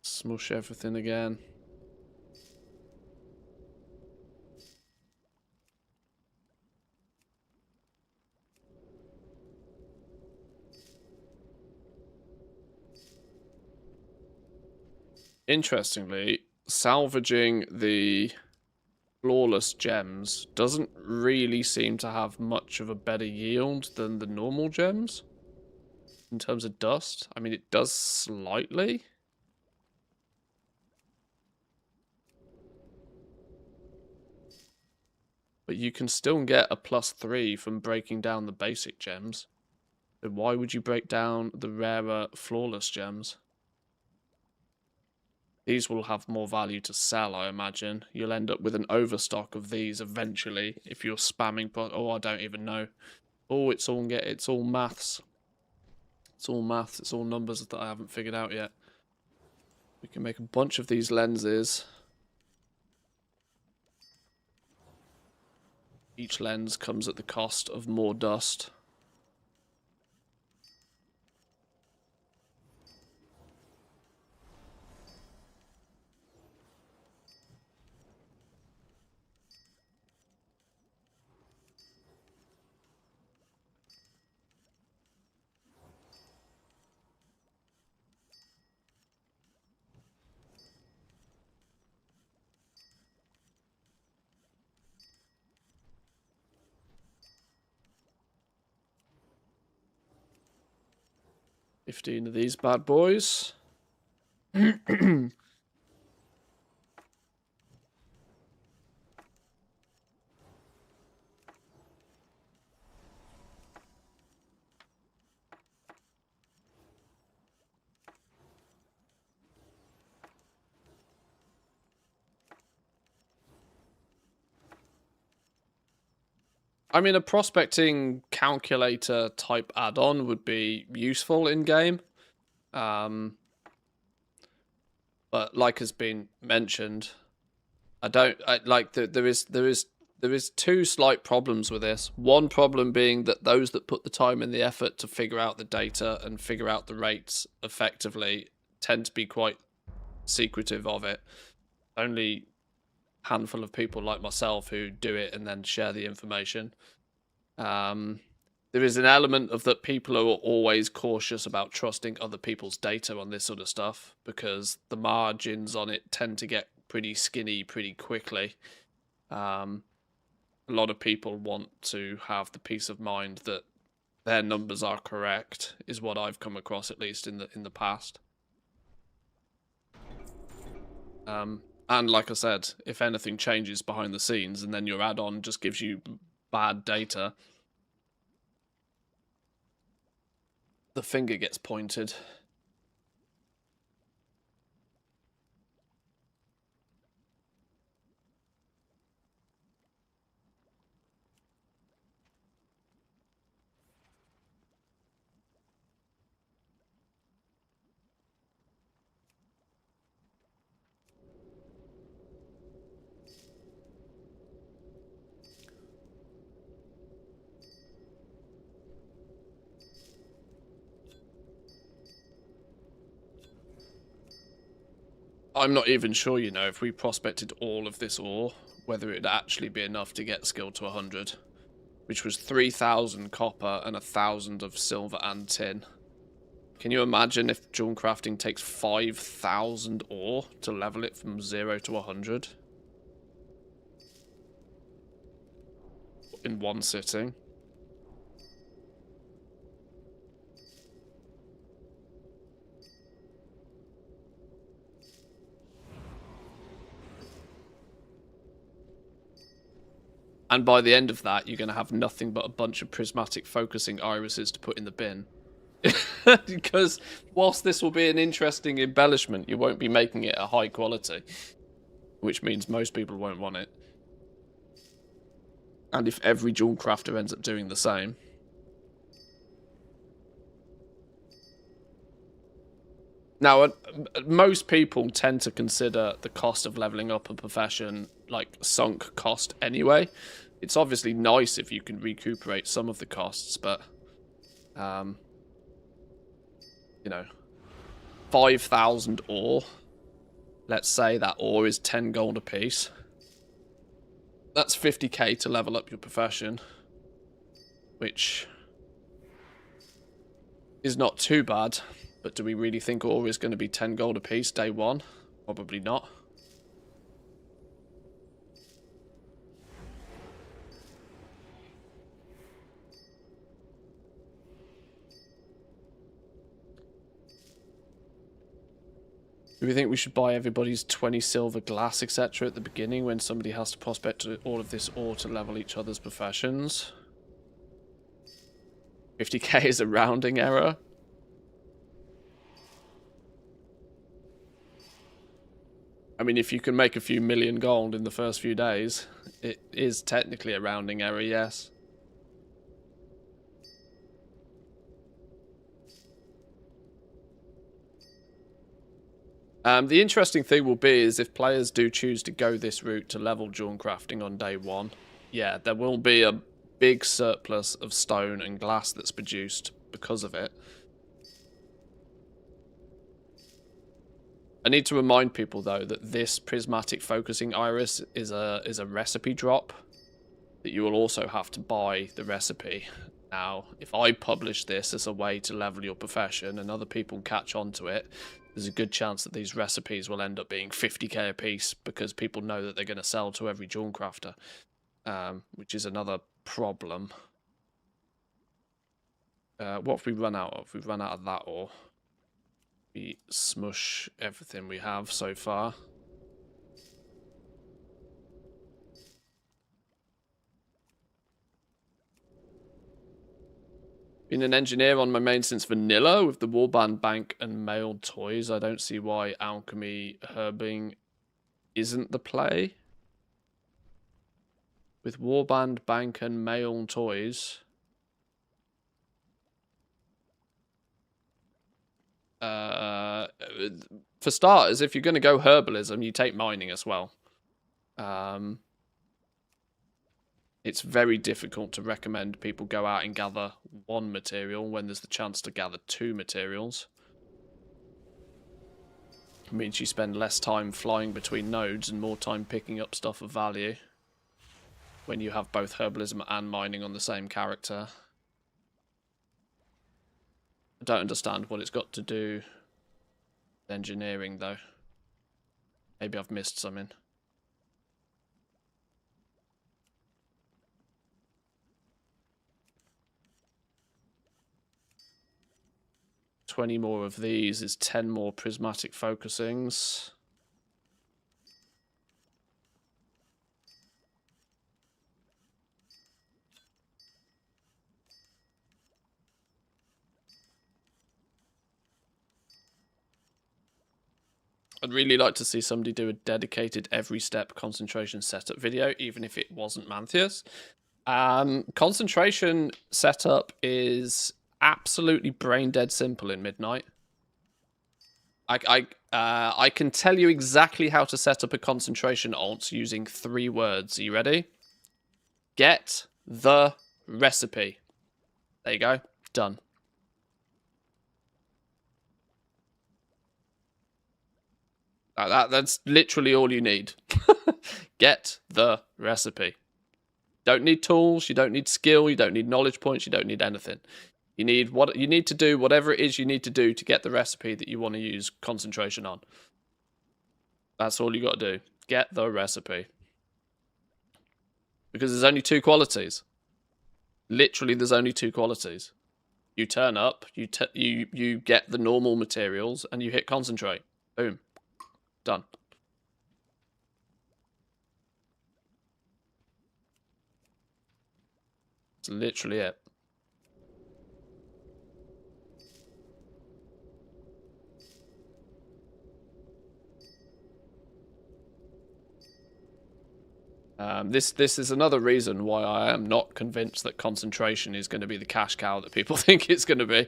Smush everything again. Interestingly, salvaging the flawless gems doesn't really seem to have much of a better yield than the normal gems in terms of dust. I mean, it does slightly. But you can still get a +3 from breaking down the basic gems. So why would you break down the rarer flawless gems? These will have more value to sell, I imagine. You'll end up with an overstock of these eventually if you're spamming. Oh, I don't even know. Oh, it's all maths. It's all maths. It's all numbers that I haven't figured out yet. We can make a bunch of these lenses. Each lens comes at the cost of more dust. $15 of these bad boys. I mean, a prospecting calculator type add-on would be useful in game. But like has been mentioned, there is two slight problems with this. One problem being that those that put the time and the effort to figure out the data and figure out the rates effectively tend to be quite secretive of it. Only a handful of people like myself who do it and then share the information. There is an element of that people are always cautious about trusting other people's data on this sort of stuff because the margins on it tend to get pretty skinny pretty quickly. A lot of people want to have the peace of mind that their numbers are correct, is what I've come across at least in the past. And like I said, if anything changes behind the scenes and then your add-on just gives you bad data, the finger gets pointed. I'm not even sure, you know, if we prospected all of this ore, whether it'd actually be enough to get skill to 100, which was 3,000 copper and 1,000 of silver and tin. Can you imagine if jewel crafting takes 5,000 ore to level it from 0 to 100? In one sitting? And by the end of that, you're going to have nothing but a bunch of prismatic focusing irises to put in the bin. Because whilst this will be an interesting embellishment, you won't be making it a high quality. Which means most people won't want it. And if every jewel crafter ends up doing the same... Now, most people tend to consider the cost of leveling up a profession like sunk cost anyway. It's obviously nice if you can recuperate some of the costs, but, you know, 5,000 ore. Let's say that ore is 10 gold a piece. That's 50k to level up your profession, which is not too bad. But do we really think ore is going to be 10 gold a piece day one? Probably not. Do we think we should buy everybody's 20 silver glass, etc. at the beginning when somebody has to prospect all of this ore to level each other's professions? 50k is a rounding error. I mean, if you can make a few million gold in the first few days, it is technically a rounding error, yes. The interesting thing will be is if players do choose to go this route to level jewel crafting on day one, yeah, there will be a big surplus of stone and glass that's produced because of it. I need to remind people, though, that this prismatic focusing iris is a recipe drop that you will also have to buy the recipe. Now, if I publish this as a way to level your profession and other people catch on to it, there's a good chance that these recipes will end up being 50k a piece because people know that they're going to sell to every jewel crafter, which is another problem. What have we run out of? We've run out of that ore. We smush everything we have so far. Been an engineer on my main since vanilla with the warband bank and mailed toys. I don't see why alchemy herbing isn't the play. With warband bank and mailed toys. For starters, if you're going to go herbalism, you take mining as well. It's very difficult to recommend people go out and gather one material when there's the chance to gather 2 materials. It means you spend less time flying between nodes and more time picking up stuff of value when you have both herbalism and mining on the same character. I don't understand what it's got to do with engineering, though. Maybe I've missed something. $20 more of these is 10 more prismatic focusings. I'd really like to see somebody do a dedicated every step concentration setup video, even if it wasn't Mantheus. Concentration setup is absolutely brain dead simple in Midnight. I can tell you exactly how to set up a concentration alt using 3 words. Are you ready? Get the recipe. There you go. Done. That's literally all you need. Get the recipe. Don't need tools, you don't need skill, you don't need knowledge points, you don't need anything. You need to do whatever it is you need to do to get the recipe that you want to use concentration on. That's all you got to do. Get the recipe. Because there's only 2 qualities. Literally, there's only 2 qualities. You turn up, you get the normal materials, and you hit concentrate. Boom. Done. That's literally it. This is another reason why I am not convinced that concentration is going to be the cash cow that people think it's going to be.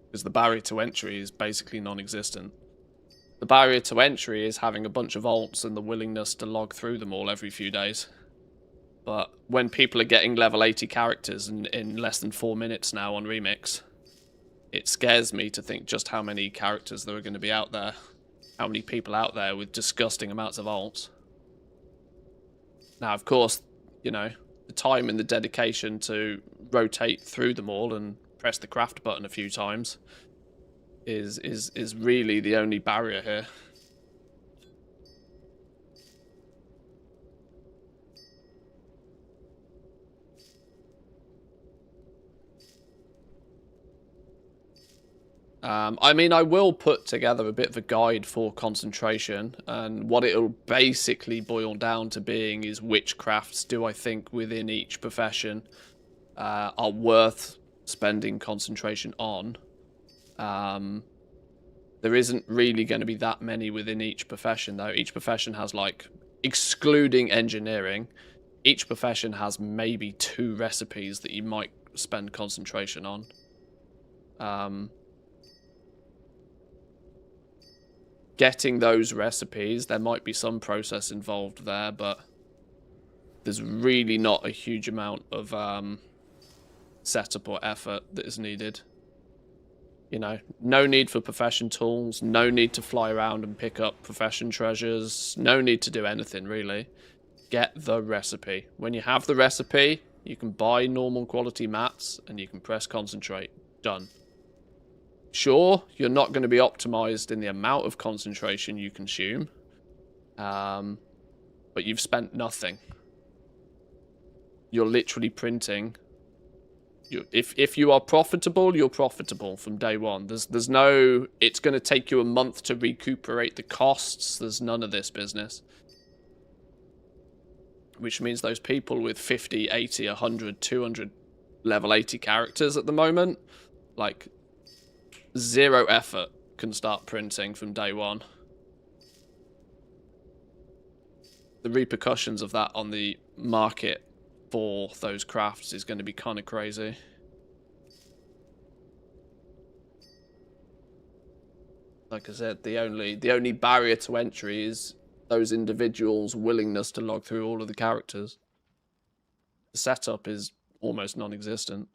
Because the barrier to entry is basically non-existent. The barrier to entry is having a bunch of alts and the willingness to log through them all every few days. But when people are getting level 80 characters in less than 4 minutes now on Remix, it scares me to think just how many characters there are going to be out there. How many people out there with disgusting amounts of alts. Now, of course, you know, the time and the dedication to rotate through them all and press the craft button a few times is really the only barrier here. I mean, I will put together a bit of a guide for concentration, and what it'll basically boil down to being is which crafts do I think within each profession are worth spending concentration on. There isn't really going to be that many within each profession, though. Each profession has, like, excluding engineering, each profession has maybe 2 recipes that you might spend concentration on. Getting those recipes, there might be some process involved there, but there's really not a huge amount of setup or effort that is needed. You know, no need for profession tools, no need to fly around and pick up profession treasures, no need to do anything, really. Get the recipe. When you have the recipe, you can buy normal quality mats and you can press concentrate. Done. Sure, you're not going to be optimized in the amount of concentration you consume, but you've spent nothing. You're literally printing. If you are profitable, you're profitable from day one. There's no, it's going to take you a month to recuperate the costs. There's none of this business. Which means those people with 50, 80, 100, 200 level 80 characters at the moment, like, 0 effort can start printing from day one. The repercussions of that on the market for those crafts is going to be kind of crazy. Like I said, the only barrier to entry is those individuals' willingness to log through all of the characters. The setup is almost non-existent.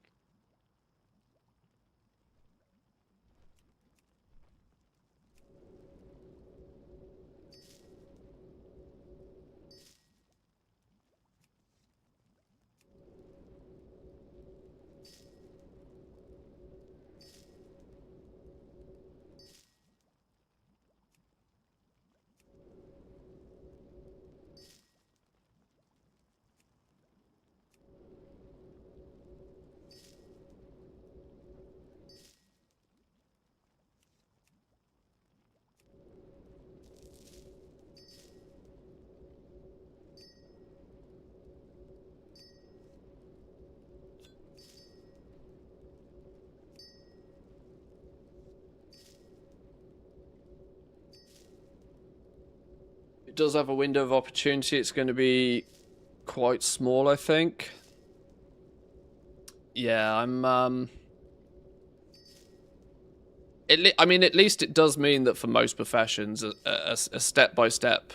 It does have a window of opportunity. It's going to be quite small, I think. Yeah, I'm... I mean, at least it does mean that for most professions, a step-by-step,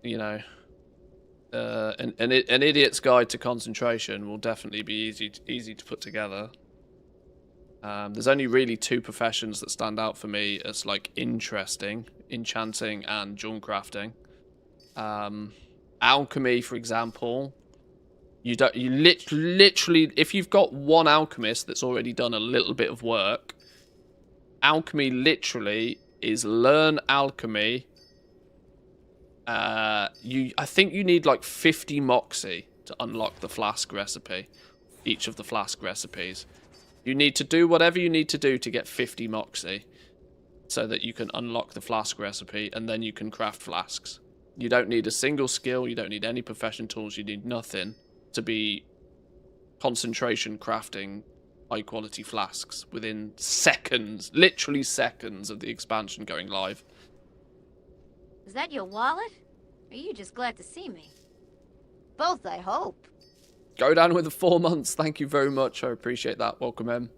you know, an idiot's guide to concentration will definitely be easy to put together. There's only really two professions that stand out for me as like interesting: enchanting and jewel crafting. Alchemy, for example, you literally, if you've got one alchemist that's already done a little bit of work, alchemy literally is learn alchemy. I think you need like 50 moxie to unlock the flask recipe, each of the flask recipes. You need to do whatever you need to do to get 50 moxie so that you can unlock the flask recipe, and then you can craft flasks. You don't need a single skill, you don't need any profession tools, you need nothing to be concentration crafting high quality flasks within seconds, literally seconds of the expansion going live. Is that your wallet? Or are you just glad to see me? Both, I hope. Go down with the 4 months. Thank you very much. I appreciate that. Welcome in.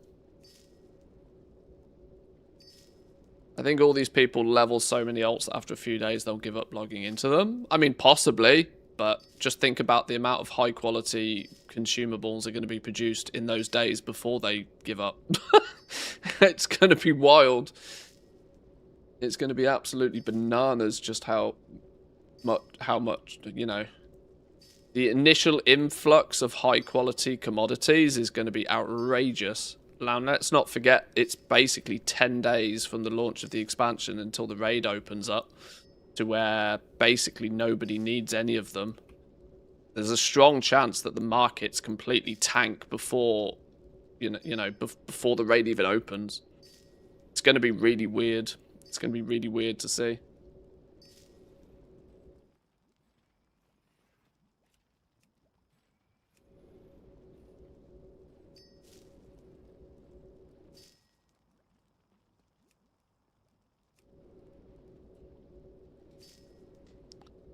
I think all these people level so many alts that after a few days they'll give up logging into them. I mean, possibly, but just think about the amount of high quality consumables are going to be produced in those days before they give up. It's going to be wild. It's going to be absolutely bananas just how much, you know, the initial influx of high quality commodities is going to be outrageous. Now, let's not forget, it's basically 10 days from the launch of the expansion until the raid opens up, to where basically nobody needs any of them. There's a strong chance that the markets completely tank before, before the raid even opens. It's going to be really weird. It's going to be really weird to see.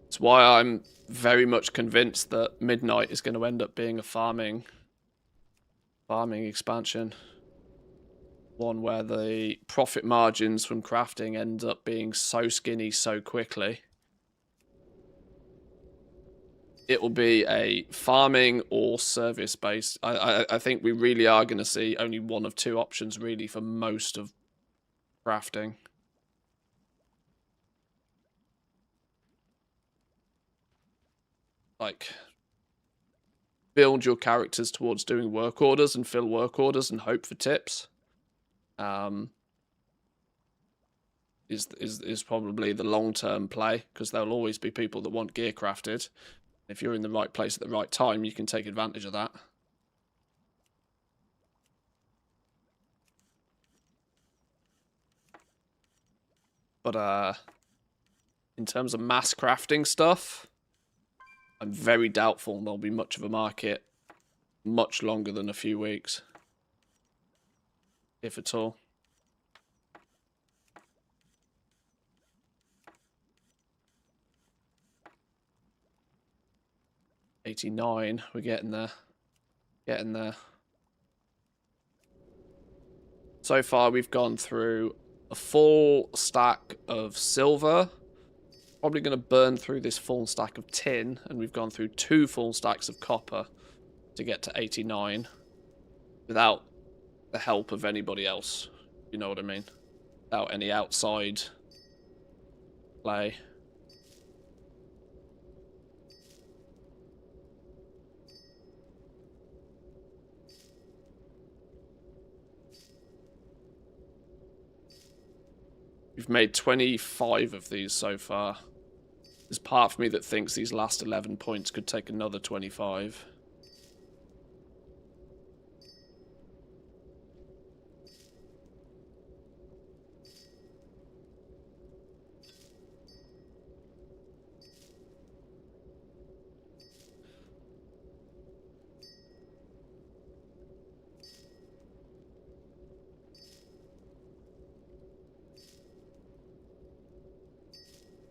It's why I'm very much convinced that Midnight is going to end up being a farming expansion. One where the profit margins from crafting end up being so skinny so quickly. It will be a farming or service based. I think we really are going to see only one of two options really for most of crafting. Like, build your characters towards doing work orders and fill work orders and hope for tips. Is probably the long-term play, because there'll always be people that want gear crafted. If you're in the right place at the right time, you can take advantage of that. But in terms of mass crafting stuff, I'm very doubtful there'll be much of a market much longer than a few weeks, if at all. $89, we're getting there. Getting there. So far, we've gone through a full stack of silver. Probably going to burn through this full stack of tin, and we've gone through 2 full stacks of copper to get to 89 without the help of anybody else. You know what I mean? Without any outside play. We've made 25 of these so far. There's part of me that thinks these last 11 points could take another 25.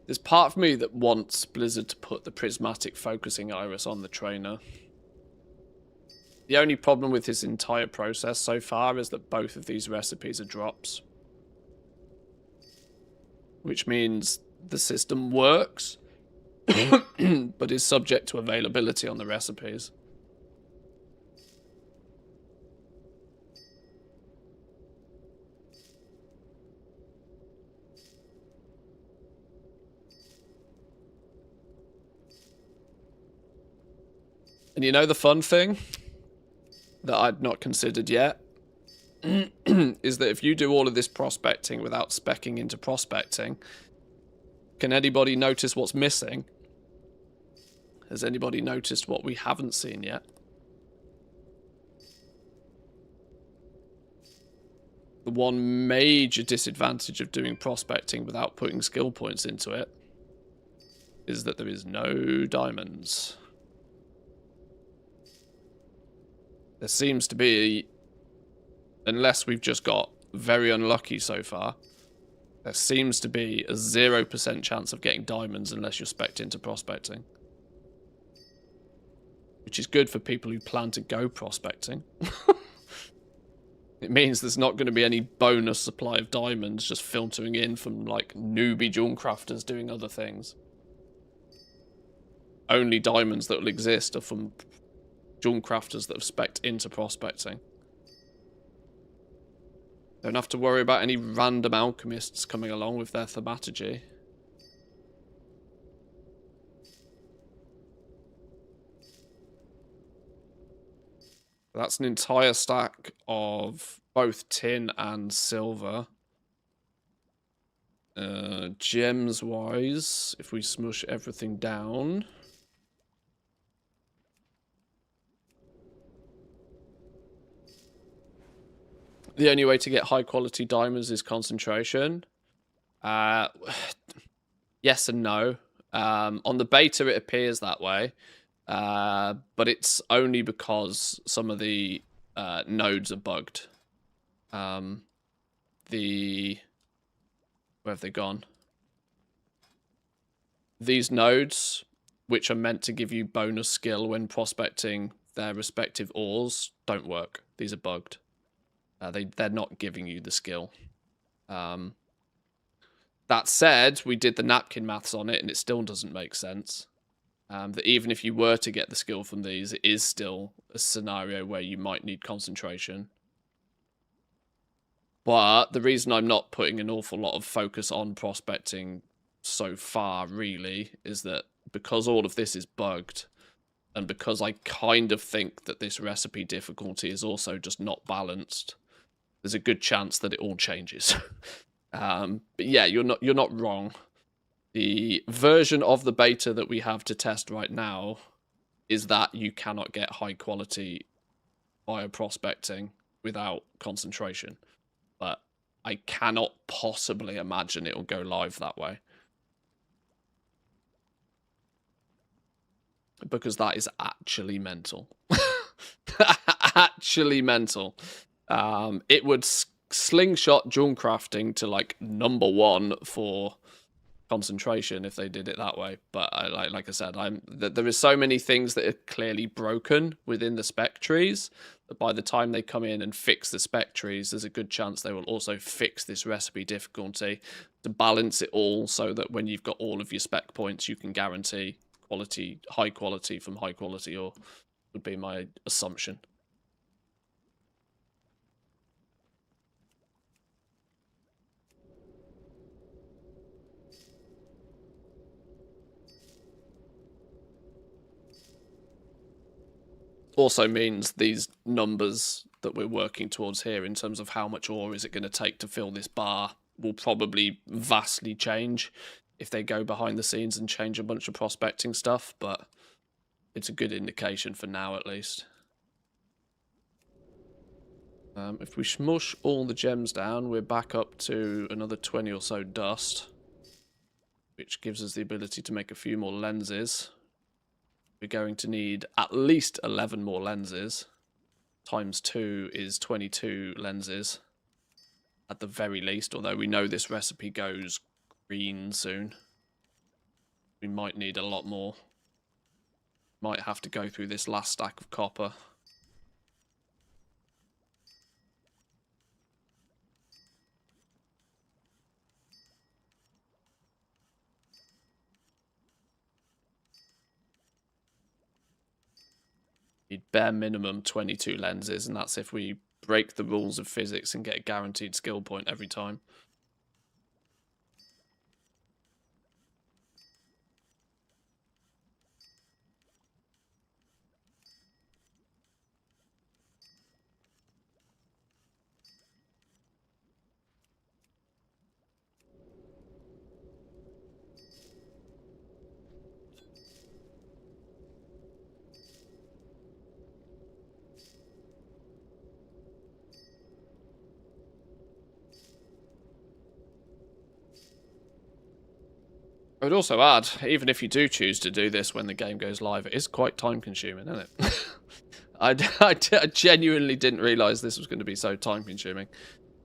There's part of me that wants Blizzard to put the prismatic focusing iris on the trainer. The only problem with this entire process so far is that both of these recipes are drops. Which means the system works, but is subject to availability on the recipes. And you know the fun thing that I'd not considered yet is that if you do all of this prospecting without speccing into prospecting, can anybody notice what's missing? Has anybody noticed what we haven't seen yet? The one major disadvantage of doing prospecting without putting skill points into it is that there is no diamonds. There seems to be, unless we've just got very unlucky so far, there seems to be a 0% chance of getting diamonds unless you're specced into prospecting. Which is good for people who plan to go prospecting. It means there's not going to be any bonus supply of diamonds just filtering in from, like, newbie jewel crafters doing other things. Only diamonds that will exist are from jewel crafters that have specced into prospecting. Don't have to worry about any random alchemists coming along with their thaumaturgy. That's an entire stack of both tin and silver. Gems wise, if we smush everything down. The only way to get high quality diamonds is concentration. Yes and no. On the beta it appears that way. But it's only because some of the nodes are bugged. Where have they gone? These nodes, which are meant to give you bonus skill when prospecting their respective ores, don't work. These are bugged. They're not giving you the skill. That said, we did the napkin maths on it, and it still doesn't make sense. That even if you were to get the skill from these, it is still a scenario where you might need concentration. But the reason I'm not putting an awful lot of focus on prospecting so far, really, is that because all of this is bugged, and because I kind of think that this recipe difficulty is also just not balanced, there's a good chance that it all changes. But yeah, you're not wrong. The version of the beta that we have to test right now is that you cannot get high quality bioprospecting without concentration. But I cannot possibly imagine it'll go live that way. Because that is actually mental. Actually mental. It would slingshot jewel crafting to like #1 for concentration if they did it that way. But like I said, there is so many things that are clearly broken within the spec trees that by the time they come in and fix the spec trees, there's a good chance they will also fix this recipe difficulty to balance it all so that when you've got all of your spec points, you can guarantee quality, high quality from high quality, or would be my assumption. Also means these numbers that we're working towards here in terms of how much ore is it going to take to fill this bar will probably vastly change if they go behind the scenes and change a bunch of prospecting stuff, but it's a good indication for now at least. If we smush all the gems down, we're back up to another 20 or so dust, which gives us the ability to make a few more lenses. We're going to need at least 11 more lenses. Times 2 is 22 lenses at the very least, although we know this recipe goes green soon. We might need a lot more. Might have to go through this last stack of copper. Need bare minimum 22 lenses, and that's if we break the rules of physics and get a guaranteed skill point every time. I would also add, even if you do choose to do this when the game goes live, it is quite time consuming, isn't it? I genuinely didn't realise this was going to be so time consuming.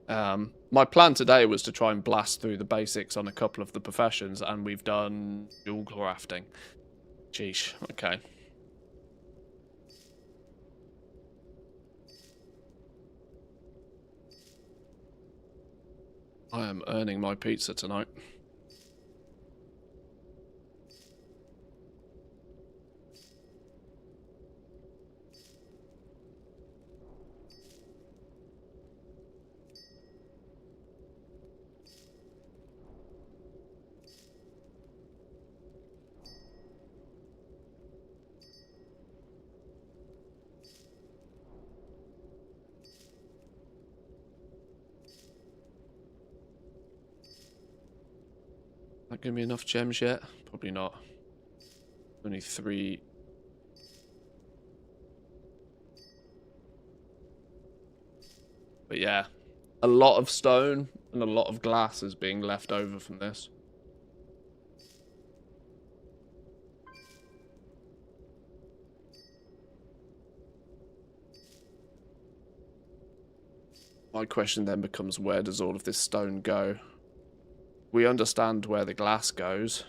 My plan today was to try and blast through the basics on a couple of the professions, and we've done dual crafting. Sheesh, okay. I am earning my pizza tonight. That give me enough gems yet? Probably not. Only 3. But yeah, a lot of stone and a lot of glass is being left over from this. My question then becomes, where does all of this stone go? We understand where the glass goes.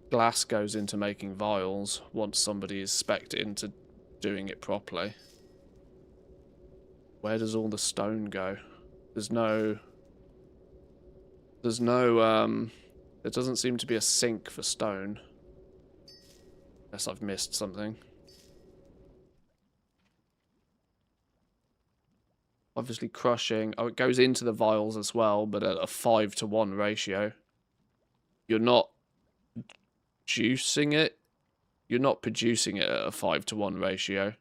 Glass goes into making vials once somebody is spec'd into doing it properly. Where does all the stone go? There doesn't seem to be a sink for stone. Unless I've missed something. Obviously crushing. Oh, it goes into the vials as well, but at a 5-to-1 ratio. You're not juicing it. You're not producing it at a 5-to-1 ratio.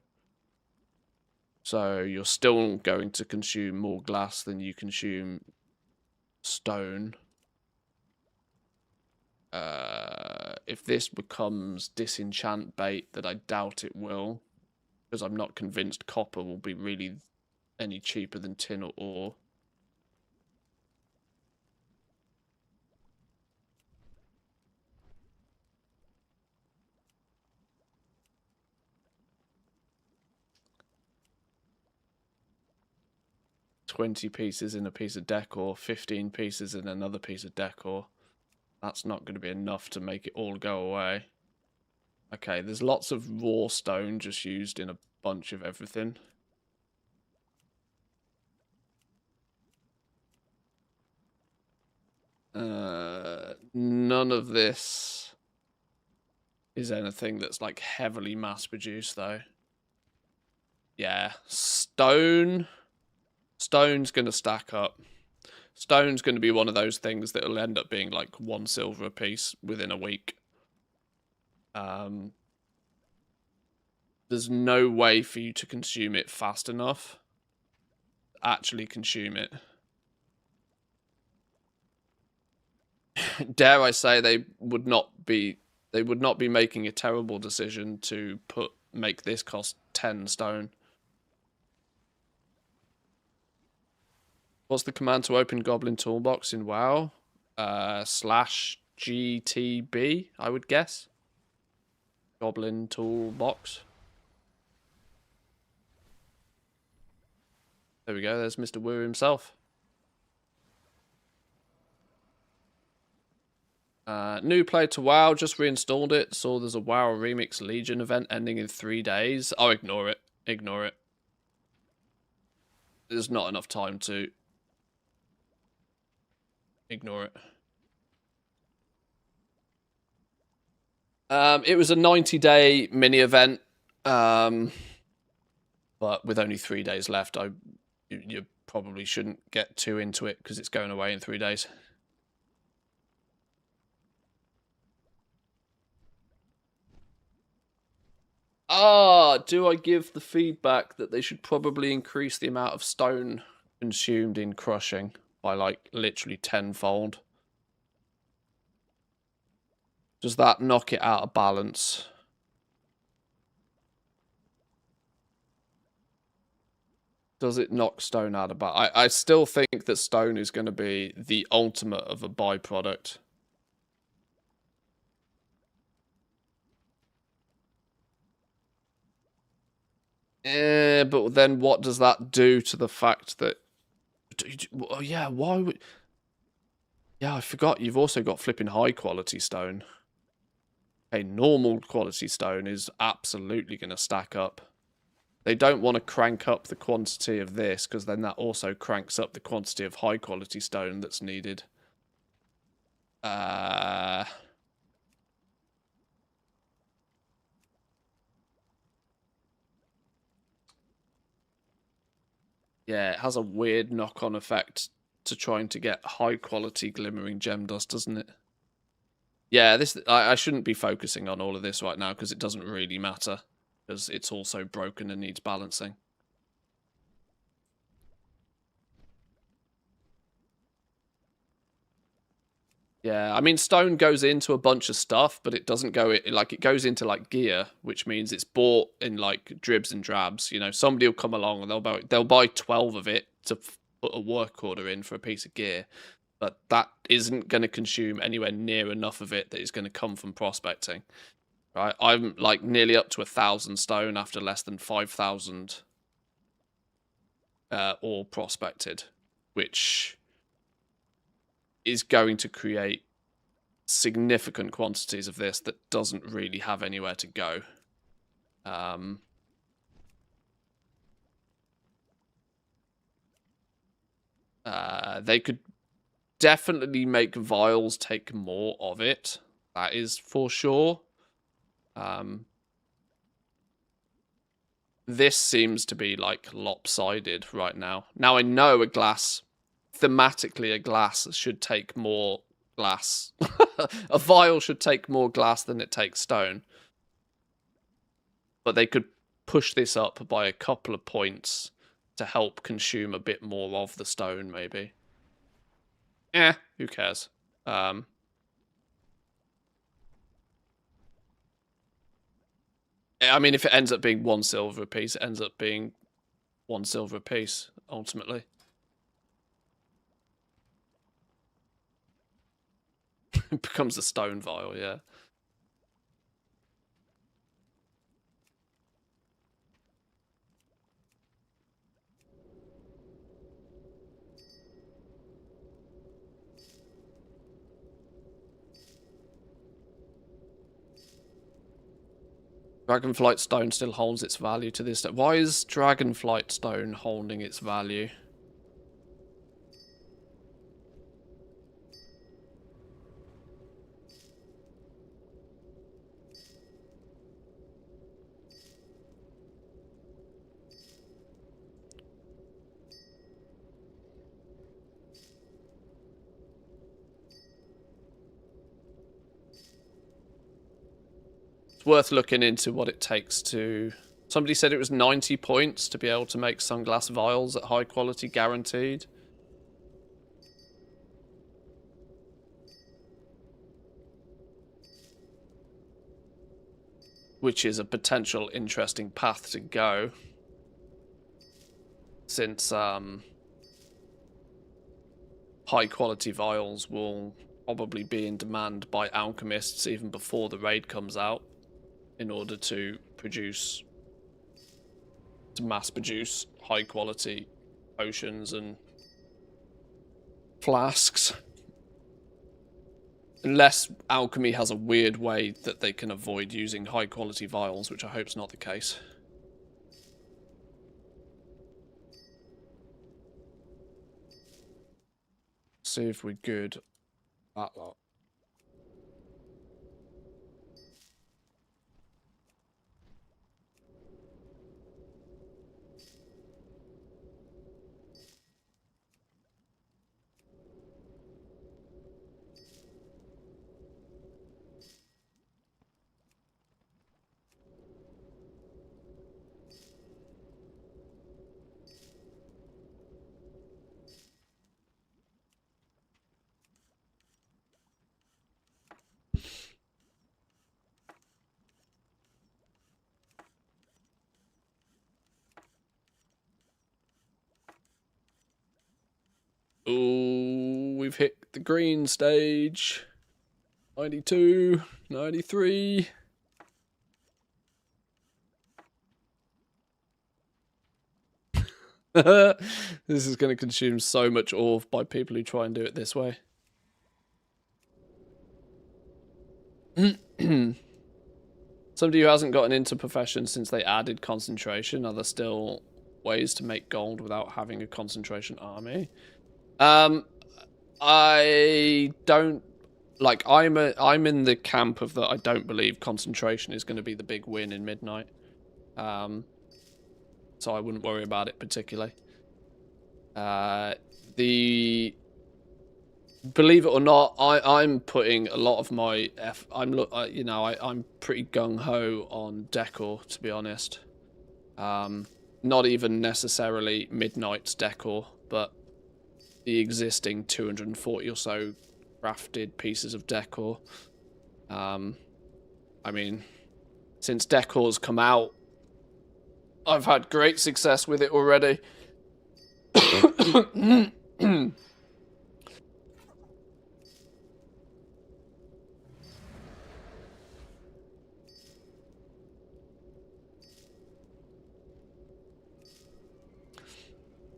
So you're still going to consume more glass than you consume stone. If this becomes disenchant bait, that I doubt it will, because I'm not convinced copper will be really any cheaper than tin or ore. $20 pieces in a piece of decor, 15 pieces in another piece of decor. That's not going to be enough to make it all go away. Okay, there's lots of raw stone just used in a bunch of everything. None of this is anything that's like heavily mass produced though. Yeah, stone's going to stack up. Stone's going to be one of those things that will end up being like 1 silver a piece within a week. There's no way for you to consume it fast enough. Actually consume it. Dare I say they would not be making a terrible decision to make this cost 10 stone. What's the command to open Goblin Toolbox in WoW? /GTB, I would guess. Goblin Toolbox. There we go, there's Mr. Woo himself. New player to WoW, just reinstalled it. Saw there's a WoW Remix Legion event ending in 3 days. Oh, ignore it. Ignore it. There's not enough time to ignore it. It was a 90-day mini event, but with only 3 days left, you probably shouldn't get too into it because it's going away in 3 days. Do I give the feedback that they should probably increase the amount of stone consumed in crushing by like literally tenfold? Does that knock it out of balance? Does it knock stone out of balance? I still think that stone is going to be the ultimate of a byproduct. But then what does that do to the fact that... Oh, yeah, why would... Yeah, I forgot you've also got flipping high quality stone. A normal quality stone is absolutely going to stack up. They don't want to crank up the quantity of this, because then that also cranks up the quantity of high quality stone that's needed. Yeah, it has a weird knock-on effect to trying to get high-quality glimmering gem dust, doesn't it? Yeah, I shouldn't be focusing on all of this right now, because it doesn't really matter, because it's also broken and needs balancing. Yeah, I mean, stone goes into a bunch of stuff, but it doesn't go... Like, it goes into, like, gear, which means it's bought in, like, dribs and drabs. You know, somebody will come along and they'll buy 12 of it to put a work order in for a piece of gear. But that isn't going to consume anywhere near enough of it that is going to come from prospecting. Right? I'm, like, nearly up to 1,000 stone after less than 5,000 ore prospected, which is going to create significant quantities of this that doesn't really have anywhere to go. They could definitely make vials take more of it. That is for sure. This seems to be like lopsided right now. Now I know thematically a glass should take more glass. A vial should take more glass than it takes stone. But they could push this up by a couple of points to help consume a bit more of the stone, maybe. Who cares? I mean, if it ends up being 1 silver apiece, it ends up being 1 silver apiece, ultimately. It becomes a stone vial, yeah. Dragonflight stone still holds its value to this day. Why is Dragonflight stone holding its value? It's worth looking into what it takes to... Somebody said it was 90 points to be able to make sunglass vials at high quality guaranteed. Which is a potential interesting path to go. Since high quality vials will probably be in demand by alchemists even before the raid comes out, in order to mass produce high quality potions and flasks. Unless alchemy has a weird way that they can avoid using high quality vials, which I hope is not the case. See if we're good. That lot. Ooh, we've hit the green stage. 92, 93. This is going to consume so much ore by people who try and do it this way. Somebody who hasn't gotten into profession since they added concentration. Are there still ways to make gold without having a concentration army? I don't like. I'm in the camp of that. I don't believe concentration is going to be the big win in Midnight. So I wouldn't worry about it particularly. Believe it or not, I'm putting a lot of my I'm pretty gung ho on decor, to be honest. Not even necessarily Midnight's decor, but the existing 240 or so crafted pieces of decor. I mean, since decor's come out, I've had great success with it already.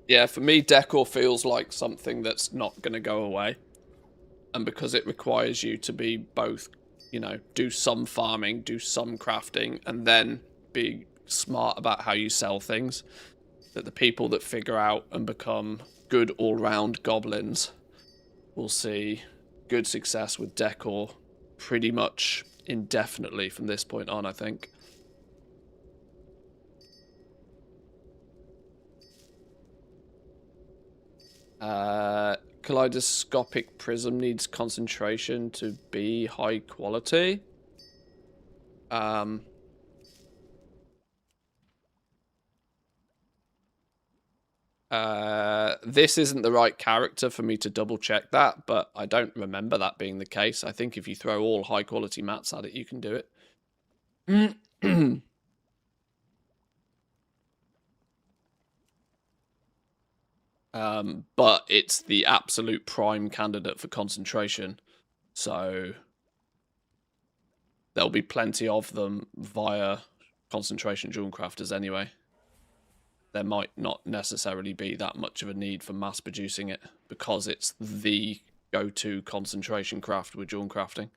Yeah, for me, decor feels like something that's not going to go away. And because it requires you to be both, do some farming, do some crafting, and then be smart about how you sell things, that the people that figure out and become good all-round goblins will see good success with decor pretty much indefinitely from this point on, I think. Kaleidoscopic prism needs concentration to be high quality. This isn't the right character for me to double check that, but I don't remember that being the case. I think if you throw all high quality mats at it, you can do it. But it's the absolute prime candidate for concentration, so there'll be plenty of them via concentration jewel crafters anyway. There might not necessarily be that much of a need for mass producing it because it's the go-to concentration craft with jewel crafting.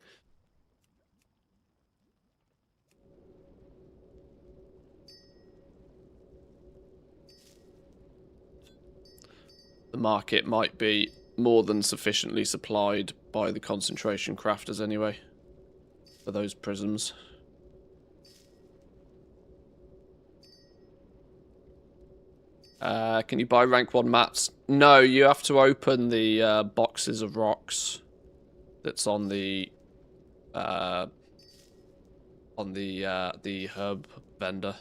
The market might be more than sufficiently supplied by the concentration crafters anyway for those prisms. Can you buy rank 1 mats? No, you have to open the boxes of rocks that's on the herb vendor.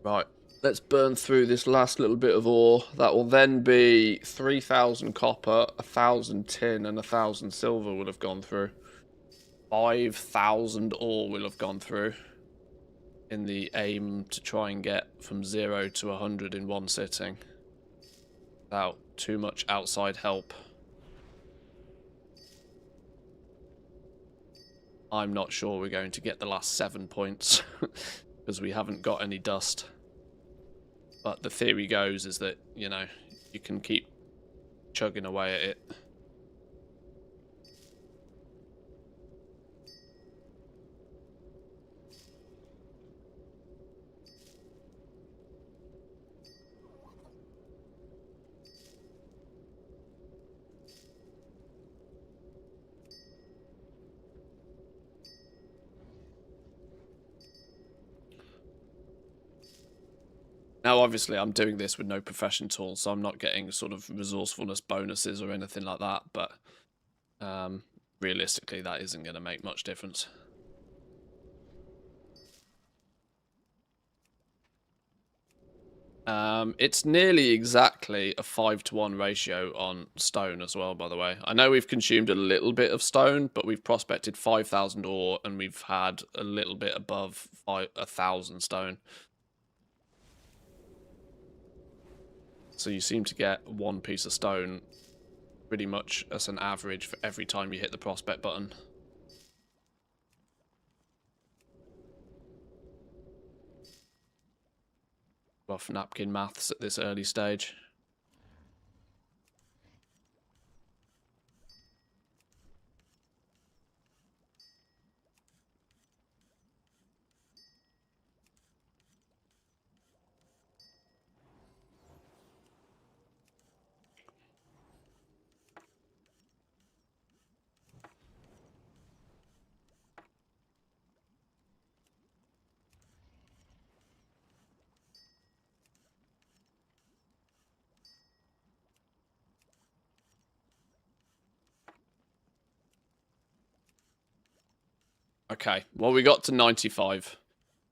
Right. Let's burn through this last little bit of ore. That will then be 3,000 copper, 1,000 tin, and 1,000 silver will have gone through. 5,000 ore will have gone through in the aim to try and get from 0 to 100 in one sitting without too much outside help. I'm not sure we're going to get the last 7 points because we haven't got any dust. But the theory goes is that, you can keep chugging away at it. Now, obviously, I'm doing this with no profession tools, so I'm not getting sort of resourcefulness bonuses or anything like that, but realistically, that isn't going to make much difference. It's nearly exactly a 5-to-1 ratio on stone as well, by the way. I know we've consumed a little bit of stone, but we've prospected 5,000 ore, and we've had a little bit above 1,000 stone. So you seem to get 1 piece of stone pretty much as an average for every time you hit the prospect button. Rough napkin maths at this early stage. Okay, well, we got to 95.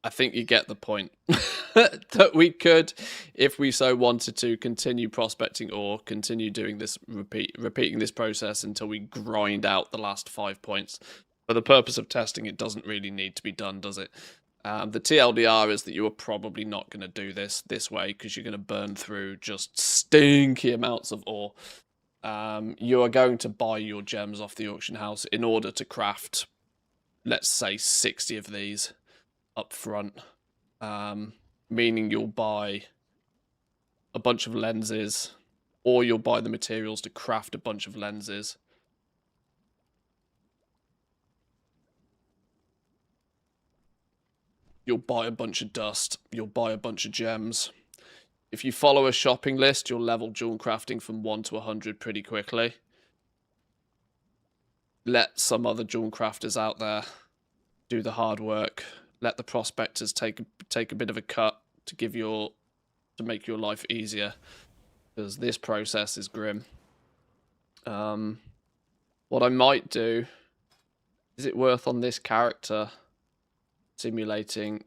I think you get the point. That we could, if we so wanted to, continue prospecting or continue doing this, repeating this process until we grind out the last 5 points. For the purpose of testing, it doesn't really need to be done, does it? The TLDR is that you are probably not going to do this way because you're going to burn through just stinky amounts of ore. You are going to buy your gems off the auction house in order to craft, let's say, 60 of these up front, meaning you'll buy a bunch of lenses, or you'll buy the materials to craft a bunch of lenses. You'll buy a bunch of dust, you'll buy a bunch of gems. If you follow a shopping list, you'll level jewel crafting from 1 to 100 pretty quickly. Let some other jewel crafters out there do the hard work. Let the prospectors take a bit of a cut to make your life easier, because this process is grim. What I might do, is it worth on this character simulating?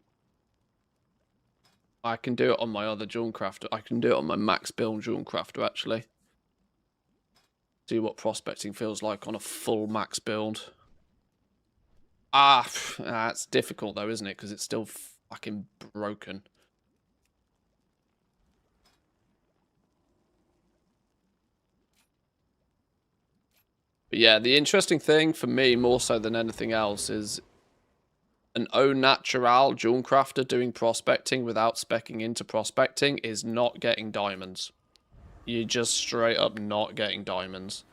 I can do it on my other jewel crafter. I can do it on my max build jewel crafter, actually. See what prospecting feels like on a full max build. It's difficult though, isn't it? Because it's still fucking broken. But yeah, the interesting thing for me, more so than anything else, is an au natural jewel crafter doing prospecting without speccing into prospecting is not getting diamonds. You're just straight up not getting diamonds.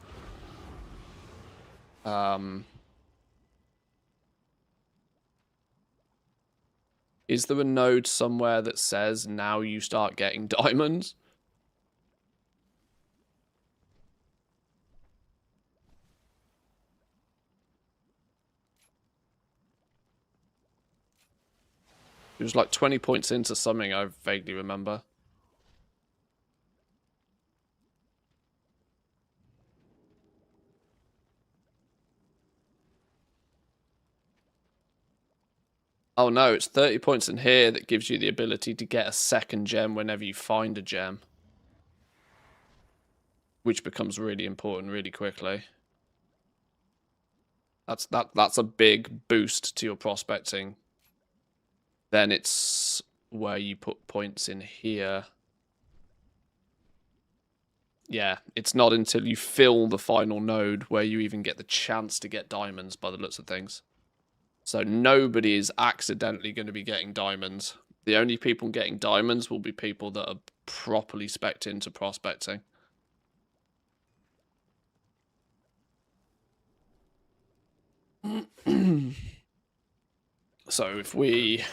Is there a node somewhere that says now you start getting diamonds? It was like 20 points into something I vaguely remember. Oh no, it's 30 points in here that gives you the ability to get a second gem whenever you find a gem. Which becomes really important really quickly. That's a big boost to your prospecting. Then it's where you put points in here. Yeah, it's not until you fill the final node where you even get the chance to get diamonds by the looks of things. So nobody is accidentally going to be getting diamonds. The only people getting diamonds will be people that are properly spec'd into prospecting. So if we,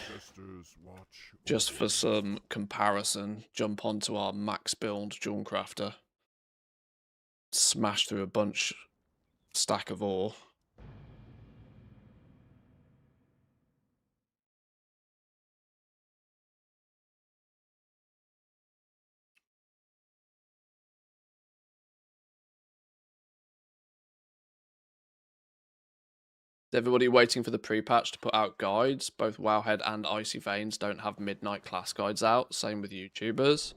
just for some comparison, jump onto our max build jewel crafter, smash through a stack of ore. Is everybody waiting for the pre-patch to put out guides? Both Wowhead and Icy Veins don't have midnight class guides out. Same with YouTubers.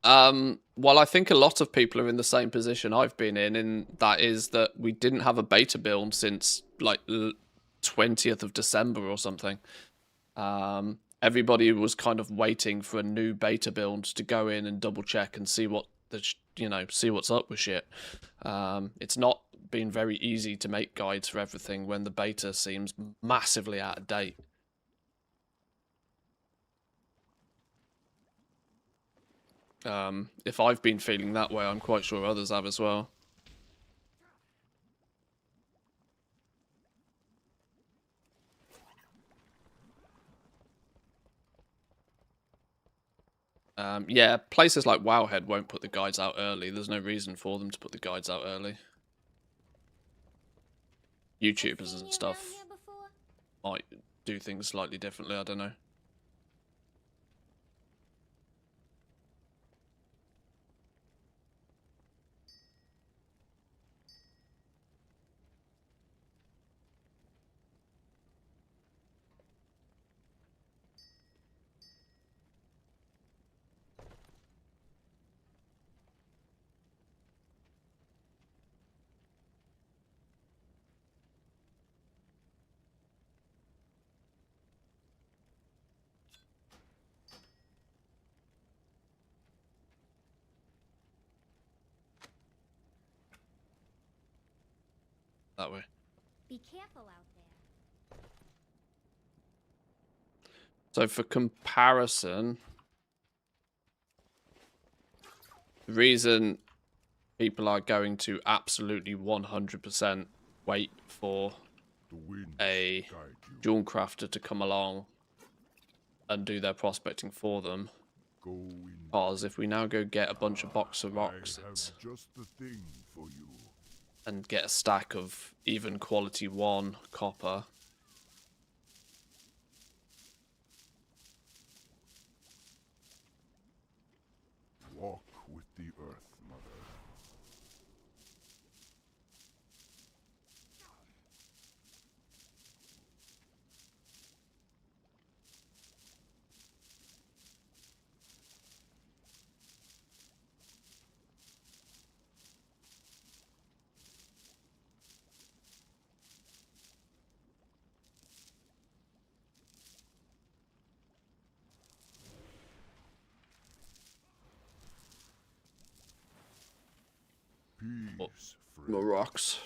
Well, I think a lot of people are in the same position I've been in that is that we didn't have a beta build since like 20th of December or something. everybody was kind of waiting for a new beta build to go in and double check and see what see what's up with shit. It's not been very easy to make guides for everything when the beta seems massively out of date. If I've been feeling that way, I'm quite sure others have as well. Yeah, places like Wowhead won't put the guides out early. There's no reason for them to put the guides out early. YouTubers and stuff might do things slightly differently, I don't know. That way. Be careful out there. So for comparison, the reason people are going to absolutely 100% wait for The winds a guide you. jewel crafter to come along and do their prospecting for them, Go in. because if we now go get a bunch of box of I rocks have just the thing for you. and get a stack of even quality 1 copper, Walk with the earth, mother. Peace, friend. more rocks.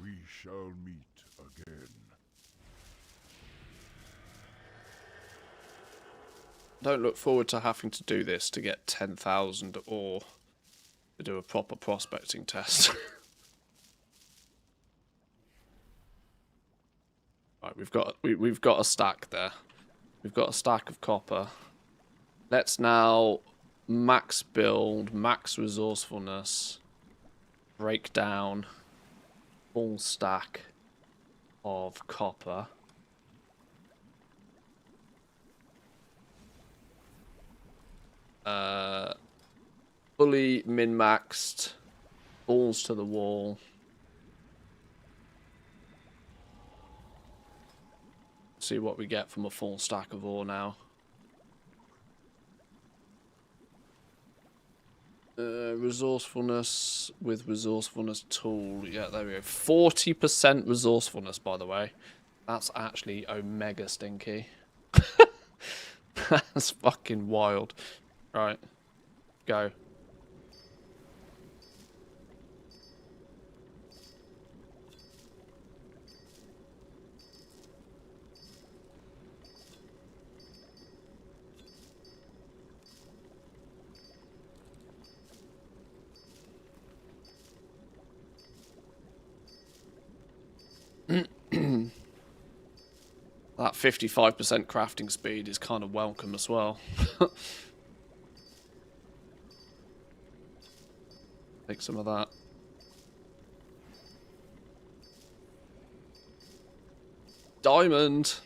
We shall meet again. Don't look forward to having to do this to get 10,000 or to do a proper prospecting test. Right, we've got a stack there. We've got a stack of copper. Let's now max build, max resourcefulness, break down full stack of copper. Fully min-maxed, balls to the wall. See what we get from a full stack of ore now. Resourcefulness with resourcefulness tool. Yeah, there we go. 40% resourcefulness, by the way. That's actually omega stinky. That's fucking wild. Right. Go. That 55% crafting speed is kind of welcome as well. Take some of that. Diamond!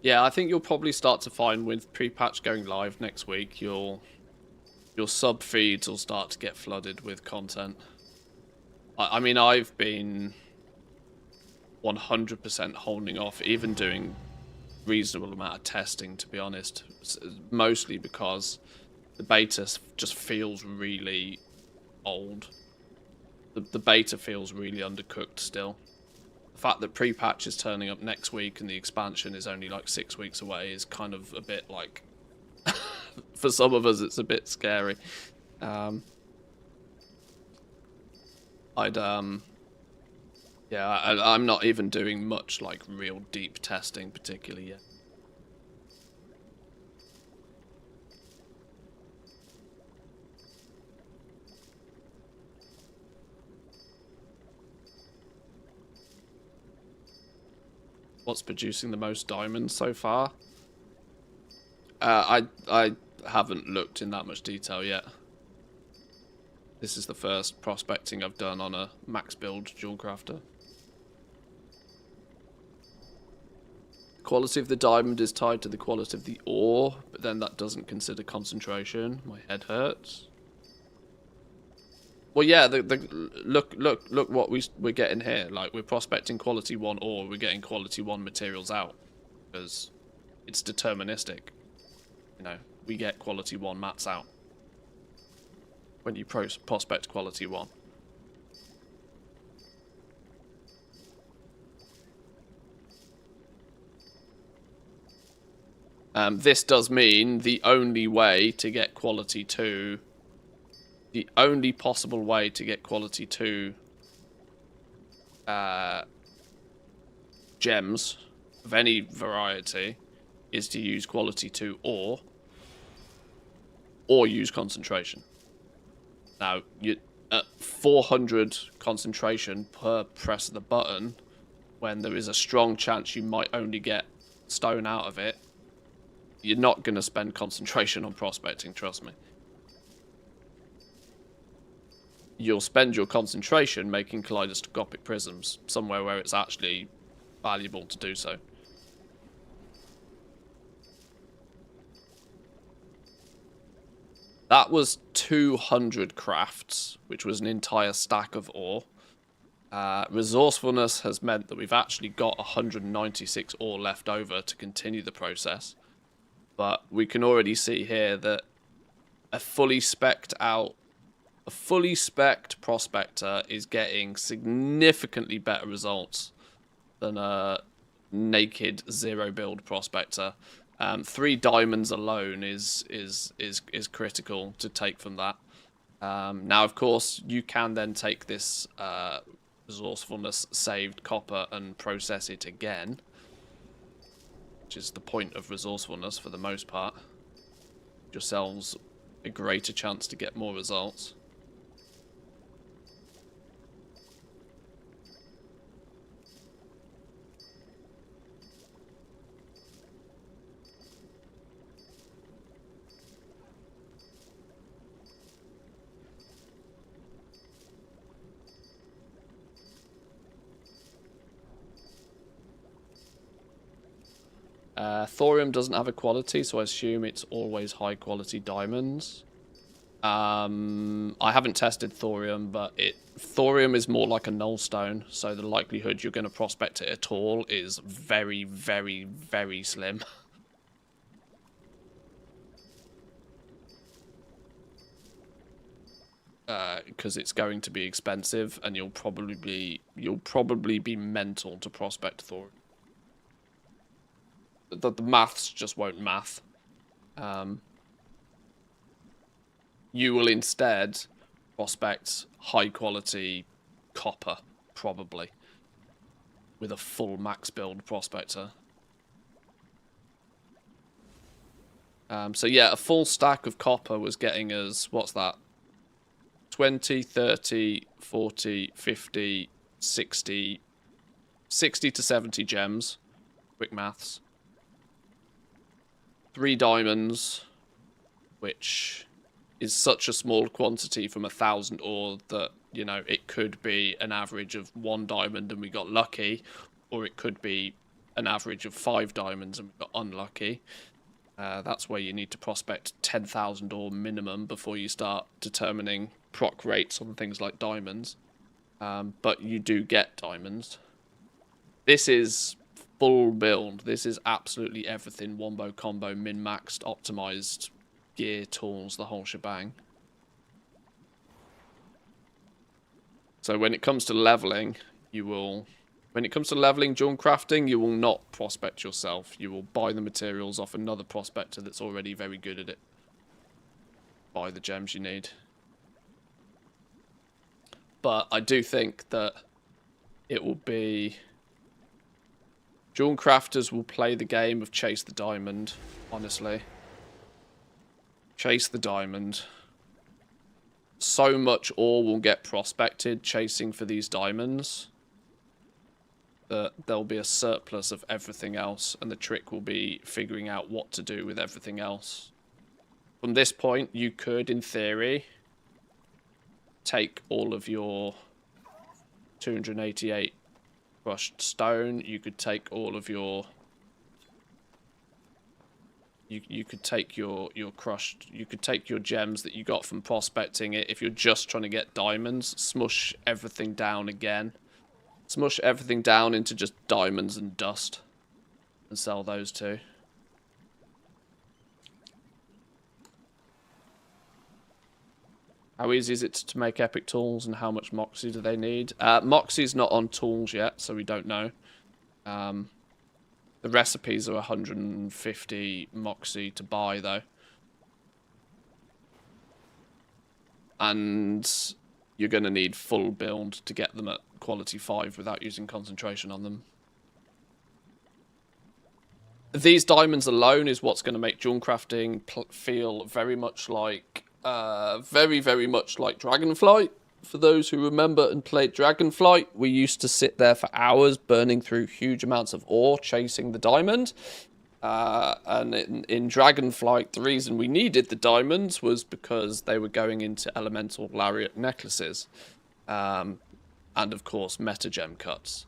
Yeah, I think you'll probably start to find with pre-patch going live next week, your sub feeds will start to get flooded with content. I mean, I've been 100% holding off, even doing reasonable amount of testing, to be honest. Mostly because the beta just feels really old. The beta feels really undercooked still. The fact that pre-patch is turning up next week and the expansion is only like 6 weeks away is kind of a bit like... for some of us, it's a bit scary. Yeah, I'm not even doing much like real deep testing particularly yet. What's producing the most diamonds so far? I haven't looked in that much detail yet. This is the first prospecting I've done on a max build dual crafter. The quality of the diamond is tied to the quality of the ore, but then that doesn't consider concentration. My head hurts. Well, yeah, look what we're getting here. Like, we're prospecting quality 1 ore, we're getting quality 1 materials out. Because it's deterministic. You know, we get quality 1 mats out when you prospect quality 1. This does mean the only way to get quality 2... The only possible way to get quality 2 gems of any variety is to use quality 2 ore or use concentration. Now, you at 400 concentration per press of the button, when there is a strong chance you might only get stone out of it, you're not going to spend concentration on prospecting, trust me. You'll spend your concentration making kaleidoscopic prisms somewhere where it's actually valuable to do so. That was 200 crafts, which was an entire stack of ore. Resourcefulness has meant that we've actually got 196 ore left over to continue the process. But we can already see here that a fully spec'd prospector is getting significantly better results than a naked 0 build prospector. 3 diamonds alone is critical to take from that. Now, of course, you can then take this resourcefulness saved copper and process it again, which is the point of resourcefulness for the most part. Give yourselves a greater chance to get more results. Thorium doesn't have a quality, so I assume it's always high quality diamonds. I haven't tested thorium, but thorium is more like a null stone, so the likelihood you're going to prospect it at all is very, very, very slim. Because it's going to be expensive, and you'll probably be mental to prospect thorium. The maths just won't math. You will instead prospect high quality copper, probably, with a full max build prospector. So yeah, a full stack of copper was getting us, what's that? 20, 30, 40, 50, 60 to 70 gems. Quick maths. 3 diamonds, which is such a small quantity from 1,000 ore that, you know, it could be an average of 1 diamond and we got lucky, or it could be an average of 5 diamonds and we got unlucky, that's where you need to prospect 10,000 ore minimum before you start determining proc rates on things like diamonds. But you do get diamonds. This is full build. This is absolutely everything. Wombo combo, min-maxed, optimized, gear, tools, the whole shebang. So when it comes to leveling, when it comes to leveling during crafting, you will not prospect yourself. You will buy the materials off another prospector that's already very good at it. Buy the gems you need. But I do think that it will be... Dual crafters will play the game of chase the diamond, honestly. Chase the diamond. So much ore will get prospected chasing for these diamonds that there'll be a surplus of everything else, and the trick will be figuring out what to do with everything else. From this point, you could, in theory, take all of your 288 crushed stone. You could take all of your... You could take your crushed... You could take your gems that you got from prospecting it. If you're just trying to get diamonds, smush everything down again. Smush everything down into just diamonds and dust. And sell those too. How easy is it to make epic tools, and how much Moxie do they need? Moxie's not on tools yet, so we don't know. The recipes are 150 Moxie to buy, though. And you're going to need full build to get them at quality 5 without using concentration on them. These diamonds alone is what's going to make jewel crafting feel very much like... very much like Dragonflight. For those who remember and played Dragonflight, we used to sit there for hours burning through huge amounts of ore chasing the diamond. And in Dragonflight, the reason we needed the diamonds was because they were going into elemental lariat necklaces. And of course, meta gem cuts.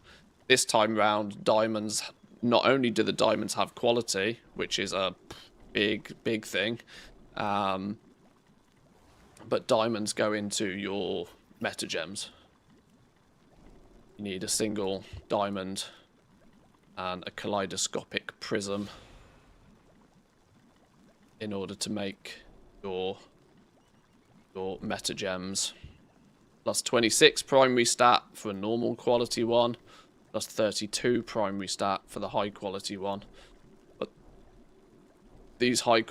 This time round, diamonds, not only do the diamonds have quality, which is a big thing, but diamonds go into your meta gems. You need a single diamond and a kaleidoscopic prism in order to make your meta gems. Plus 26 primary stat for a normal quality one, plus 32 primary stat for the high quality one. But these high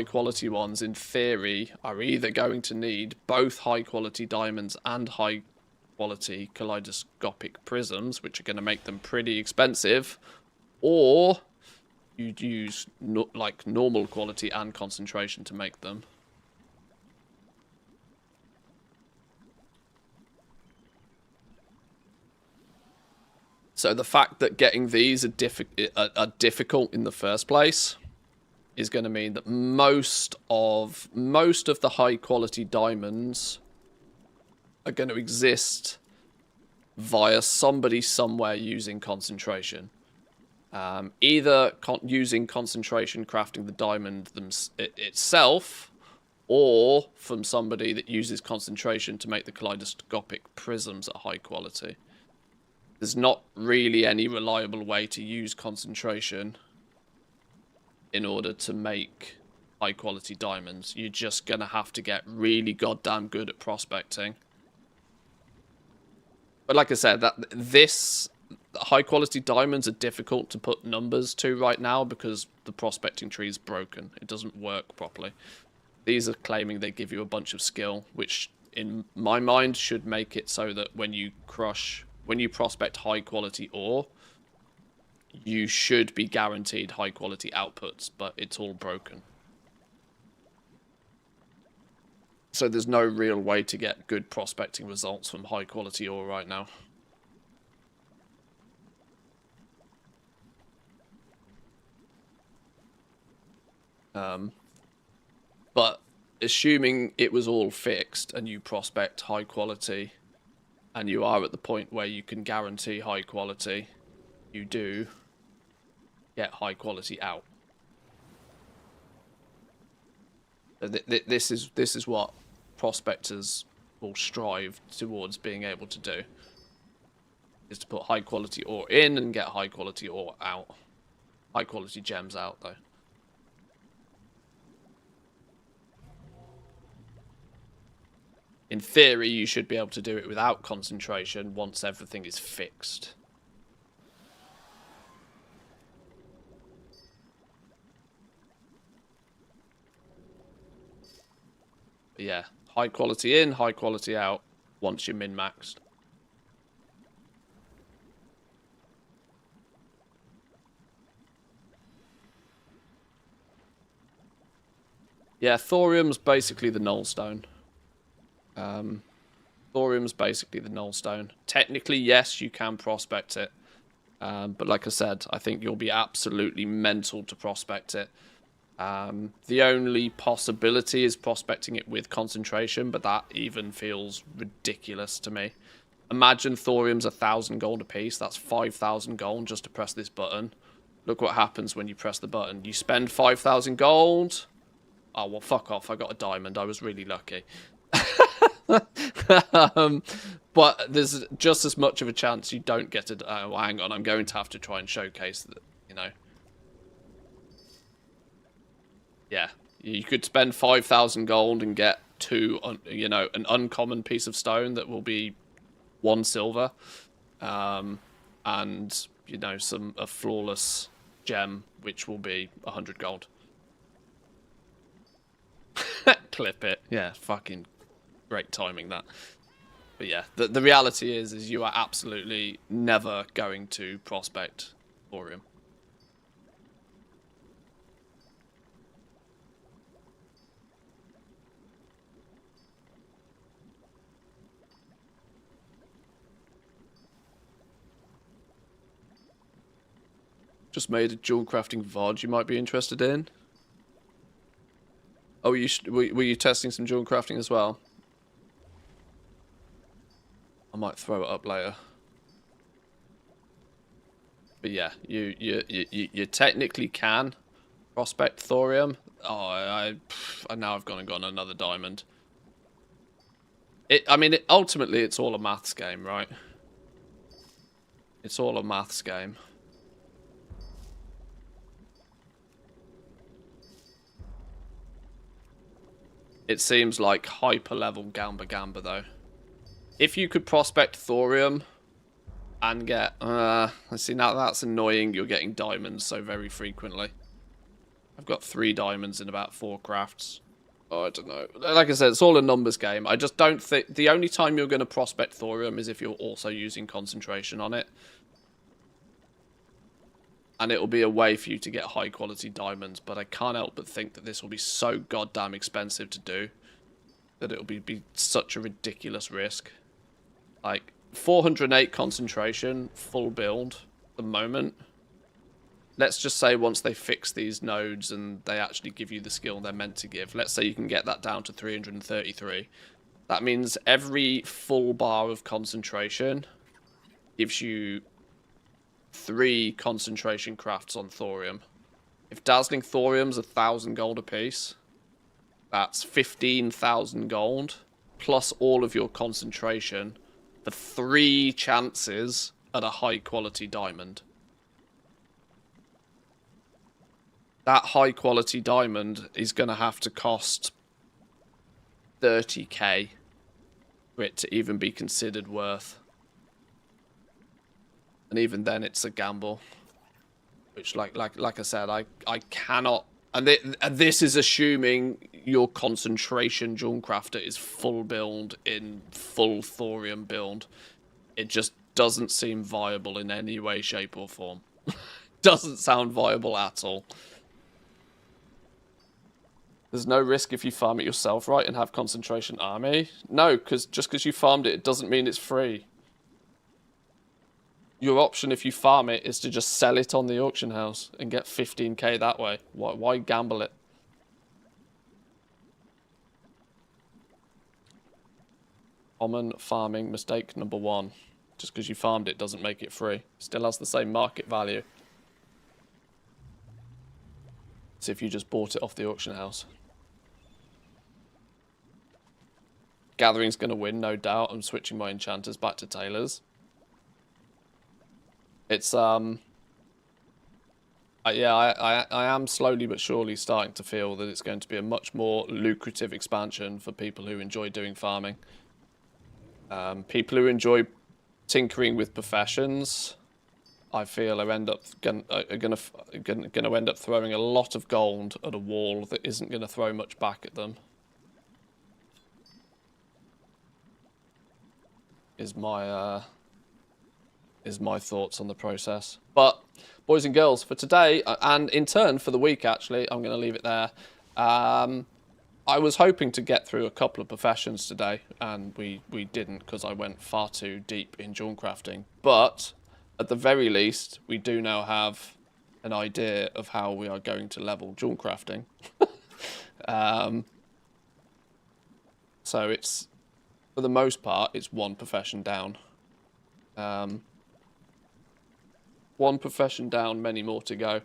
quality ones, in theory, are either going to need both high quality diamonds and high quality kaleidoscopic prisms, which are going to make them pretty expensive, or you'd use like normal quality and concentration to make them. So the fact that getting these are difficult in the first place is going to mean that most of the high quality diamonds are going to exist via somebody somewhere using concentration. Either using concentration crafting the diamond itself, or from somebody that uses concentration to make the kaleidoscopic prisms at high quality. There's not really any reliable way to use concentration in order to make high quality diamonds. You're just going to have to get really goddamn good at prospecting. But like I said, this high quality diamonds are difficult to put numbers to right now because the prospecting tree is broken. It doesn't work properly. These are claiming they give you a bunch of skill, which in my mind should make it so that when you prospect high quality ore, you should be guaranteed high quality outputs, but it's all broken. So there's no real way to get good prospecting results from high quality ore right now. But assuming it was all fixed and you prospect high quality and you are at the point where you can guarantee high quality, you do, get high quality out. This is what prospectors will strive towards being able to do. Is to put high quality ore in and get high quality ore out. High quality gems out though. In theory, you should be able to do it without concentration once everything is fixed. But yeah, high quality in, high quality out once you're min-maxed. Yeah, thorium's basically the null stone. Thorium's basically the null stone. Technically, yes, you can prospect it. But like I said, I think you'll be absolutely mental to prospect it. The only possibility is prospecting it with concentration, but that even feels ridiculous to me. Imagine thorium's 1,000 gold apiece. That's 5,000 gold just to press this button. Look what happens when you press the button. You spend 5,000 gold. Oh, well, fuck off. I got a diamond. I was really lucky. But there's just as much of a chance you don't get it. Oh, hang on. I'm going to have to try and showcase that, you know. Yeah. You could spend 5,000 gold and get you know, an uncommon piece of stone that will be 1 silver. And, you know, a flawless gem, which will be 100 gold. Clip it. Yeah, fucking great timing that. But yeah, the reality is you are absolutely never going to prospect thorium. Just made a dual crafting VOD you might be interested in. Oh, were you testing some dual crafting as well? I might throw it up later. But yeah, you technically can prospect thorium. Oh, now I've gone and gotten another diamond. I mean, ultimately, it's all a maths game, right? It's all a maths game. It seems like hyper-level gamba though. If you could prospect thorium and get... see, now that's annoying. You're getting diamonds so very frequently. I've got 3 diamonds in about 4 crafts. Oh, I don't know. Like I said, it's all a numbers game. I just don't think... The only time you're going to prospect thorium is if you're also using concentration on it. And it'll be a way for you to get high-quality diamonds. But I can't help but think that this will be so goddamn expensive to do that it'll be such a ridiculous risk. Like, 408 concentration, full build, at the moment. Let's just say once they fix these nodes and they actually give you the skill they're meant to give. Let's say you can get that down to 333. That means every full bar of concentration gives you 3 concentration crafts on thorium. If dazzling thorium's 1,000 gold apiece, that's 15,000 gold plus all of your concentration for 3 chances at a high quality diamond. That high quality diamond is going to have to cost 30k for it to even be considered worth. And even then, it's a gamble. Which, like I said, I cannot. And this is assuming your concentration Jewel Crafter is full build in full thorium build. It just doesn't seem viable in any way, shape, or form. Doesn't sound viable at all. There's no risk if you farm it yourself, right, and have concentration army? No, because just because you farmed it, it doesn't mean it's free. Your option, if you farm it, is to just sell it on the auction house and get 15k that way. Why gamble it? Common farming mistake number 1. Just because you farmed it doesn't make it free. Still has the same market value. as if you just bought it off the auction house. Gathering's going to win, no doubt. I'm switching my enchanters back to tailors. It's, yeah, I am slowly but surely starting to feel that it's going to be a much more lucrative expansion for people who enjoy doing farming. People who enjoy tinkering with professions, I feel are going to end up throwing a lot of gold at a wall that isn't going to throw much back at them. Is my thoughts on the process. But boys and girls, for today, and in turn for the week, actually, I'm going to leave it there. I was hoping to get through a couple of professions today, and we didn't because I went far too deep in Jawncrafting. But at the very least, we do now have an idea of how we are going to level Jawncrafting. So it's, for the most part, it's one profession down. One profession down, many more to go.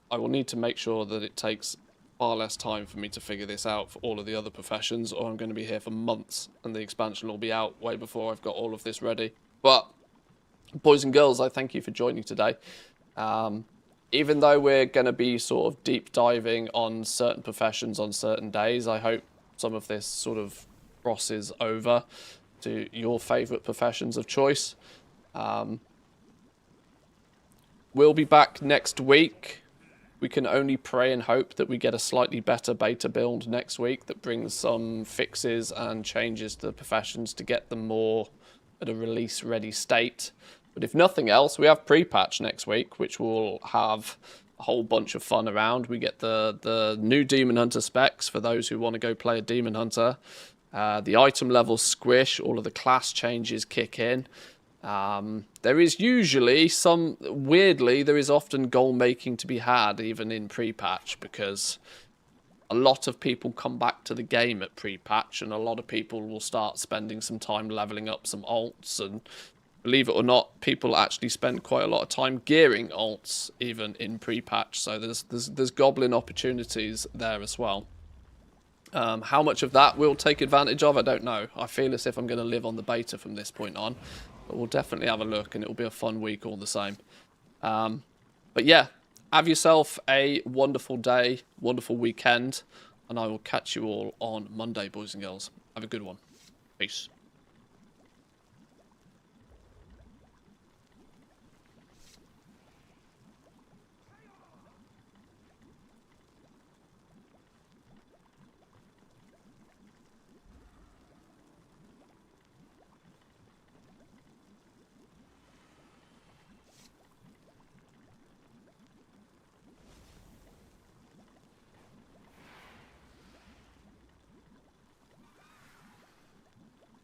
I will need to make sure that it takes far less time for me to figure this out for all of the other professions, or I'm going to be here for months and the expansion will be out way before I've got all of this ready. But, boys and girls, I thank you for joining today. Even though we're going to be sort of deep diving on certain professions on certain days, I hope some of this sort of crosses over to your favourite professions of choice. We'll be back next week. We can only pray and hope that we get a slightly better beta build next week that brings some fixes and changes to the professions to get them more at a release-ready state. But if nothing else, we have pre-patch next week, which will have a whole bunch of fun around. We get the new Demon Hunter specs for those who want to go play a Demon Hunter. The item levels squish, all of the class changes kick in. There is usually weirdly, there is often goal making to be had even in pre-patch, because a lot of people come back to the game at pre-patch and a lot of people will start spending some time leveling up some alts, and believe it or not, people actually spend quite a lot of time gearing alts even in pre-patch, so there's goblin opportunities there as well. How much of that we'll take advantage of, I don't know. I feel as if I'm going to live on the beta from this point on. But we'll definitely have a look, and it'll be a fun week all the same. But yeah, have yourself a wonderful day, wonderful weekend, and I will catch you all on Monday, boys and girls. Have a good one. Peace.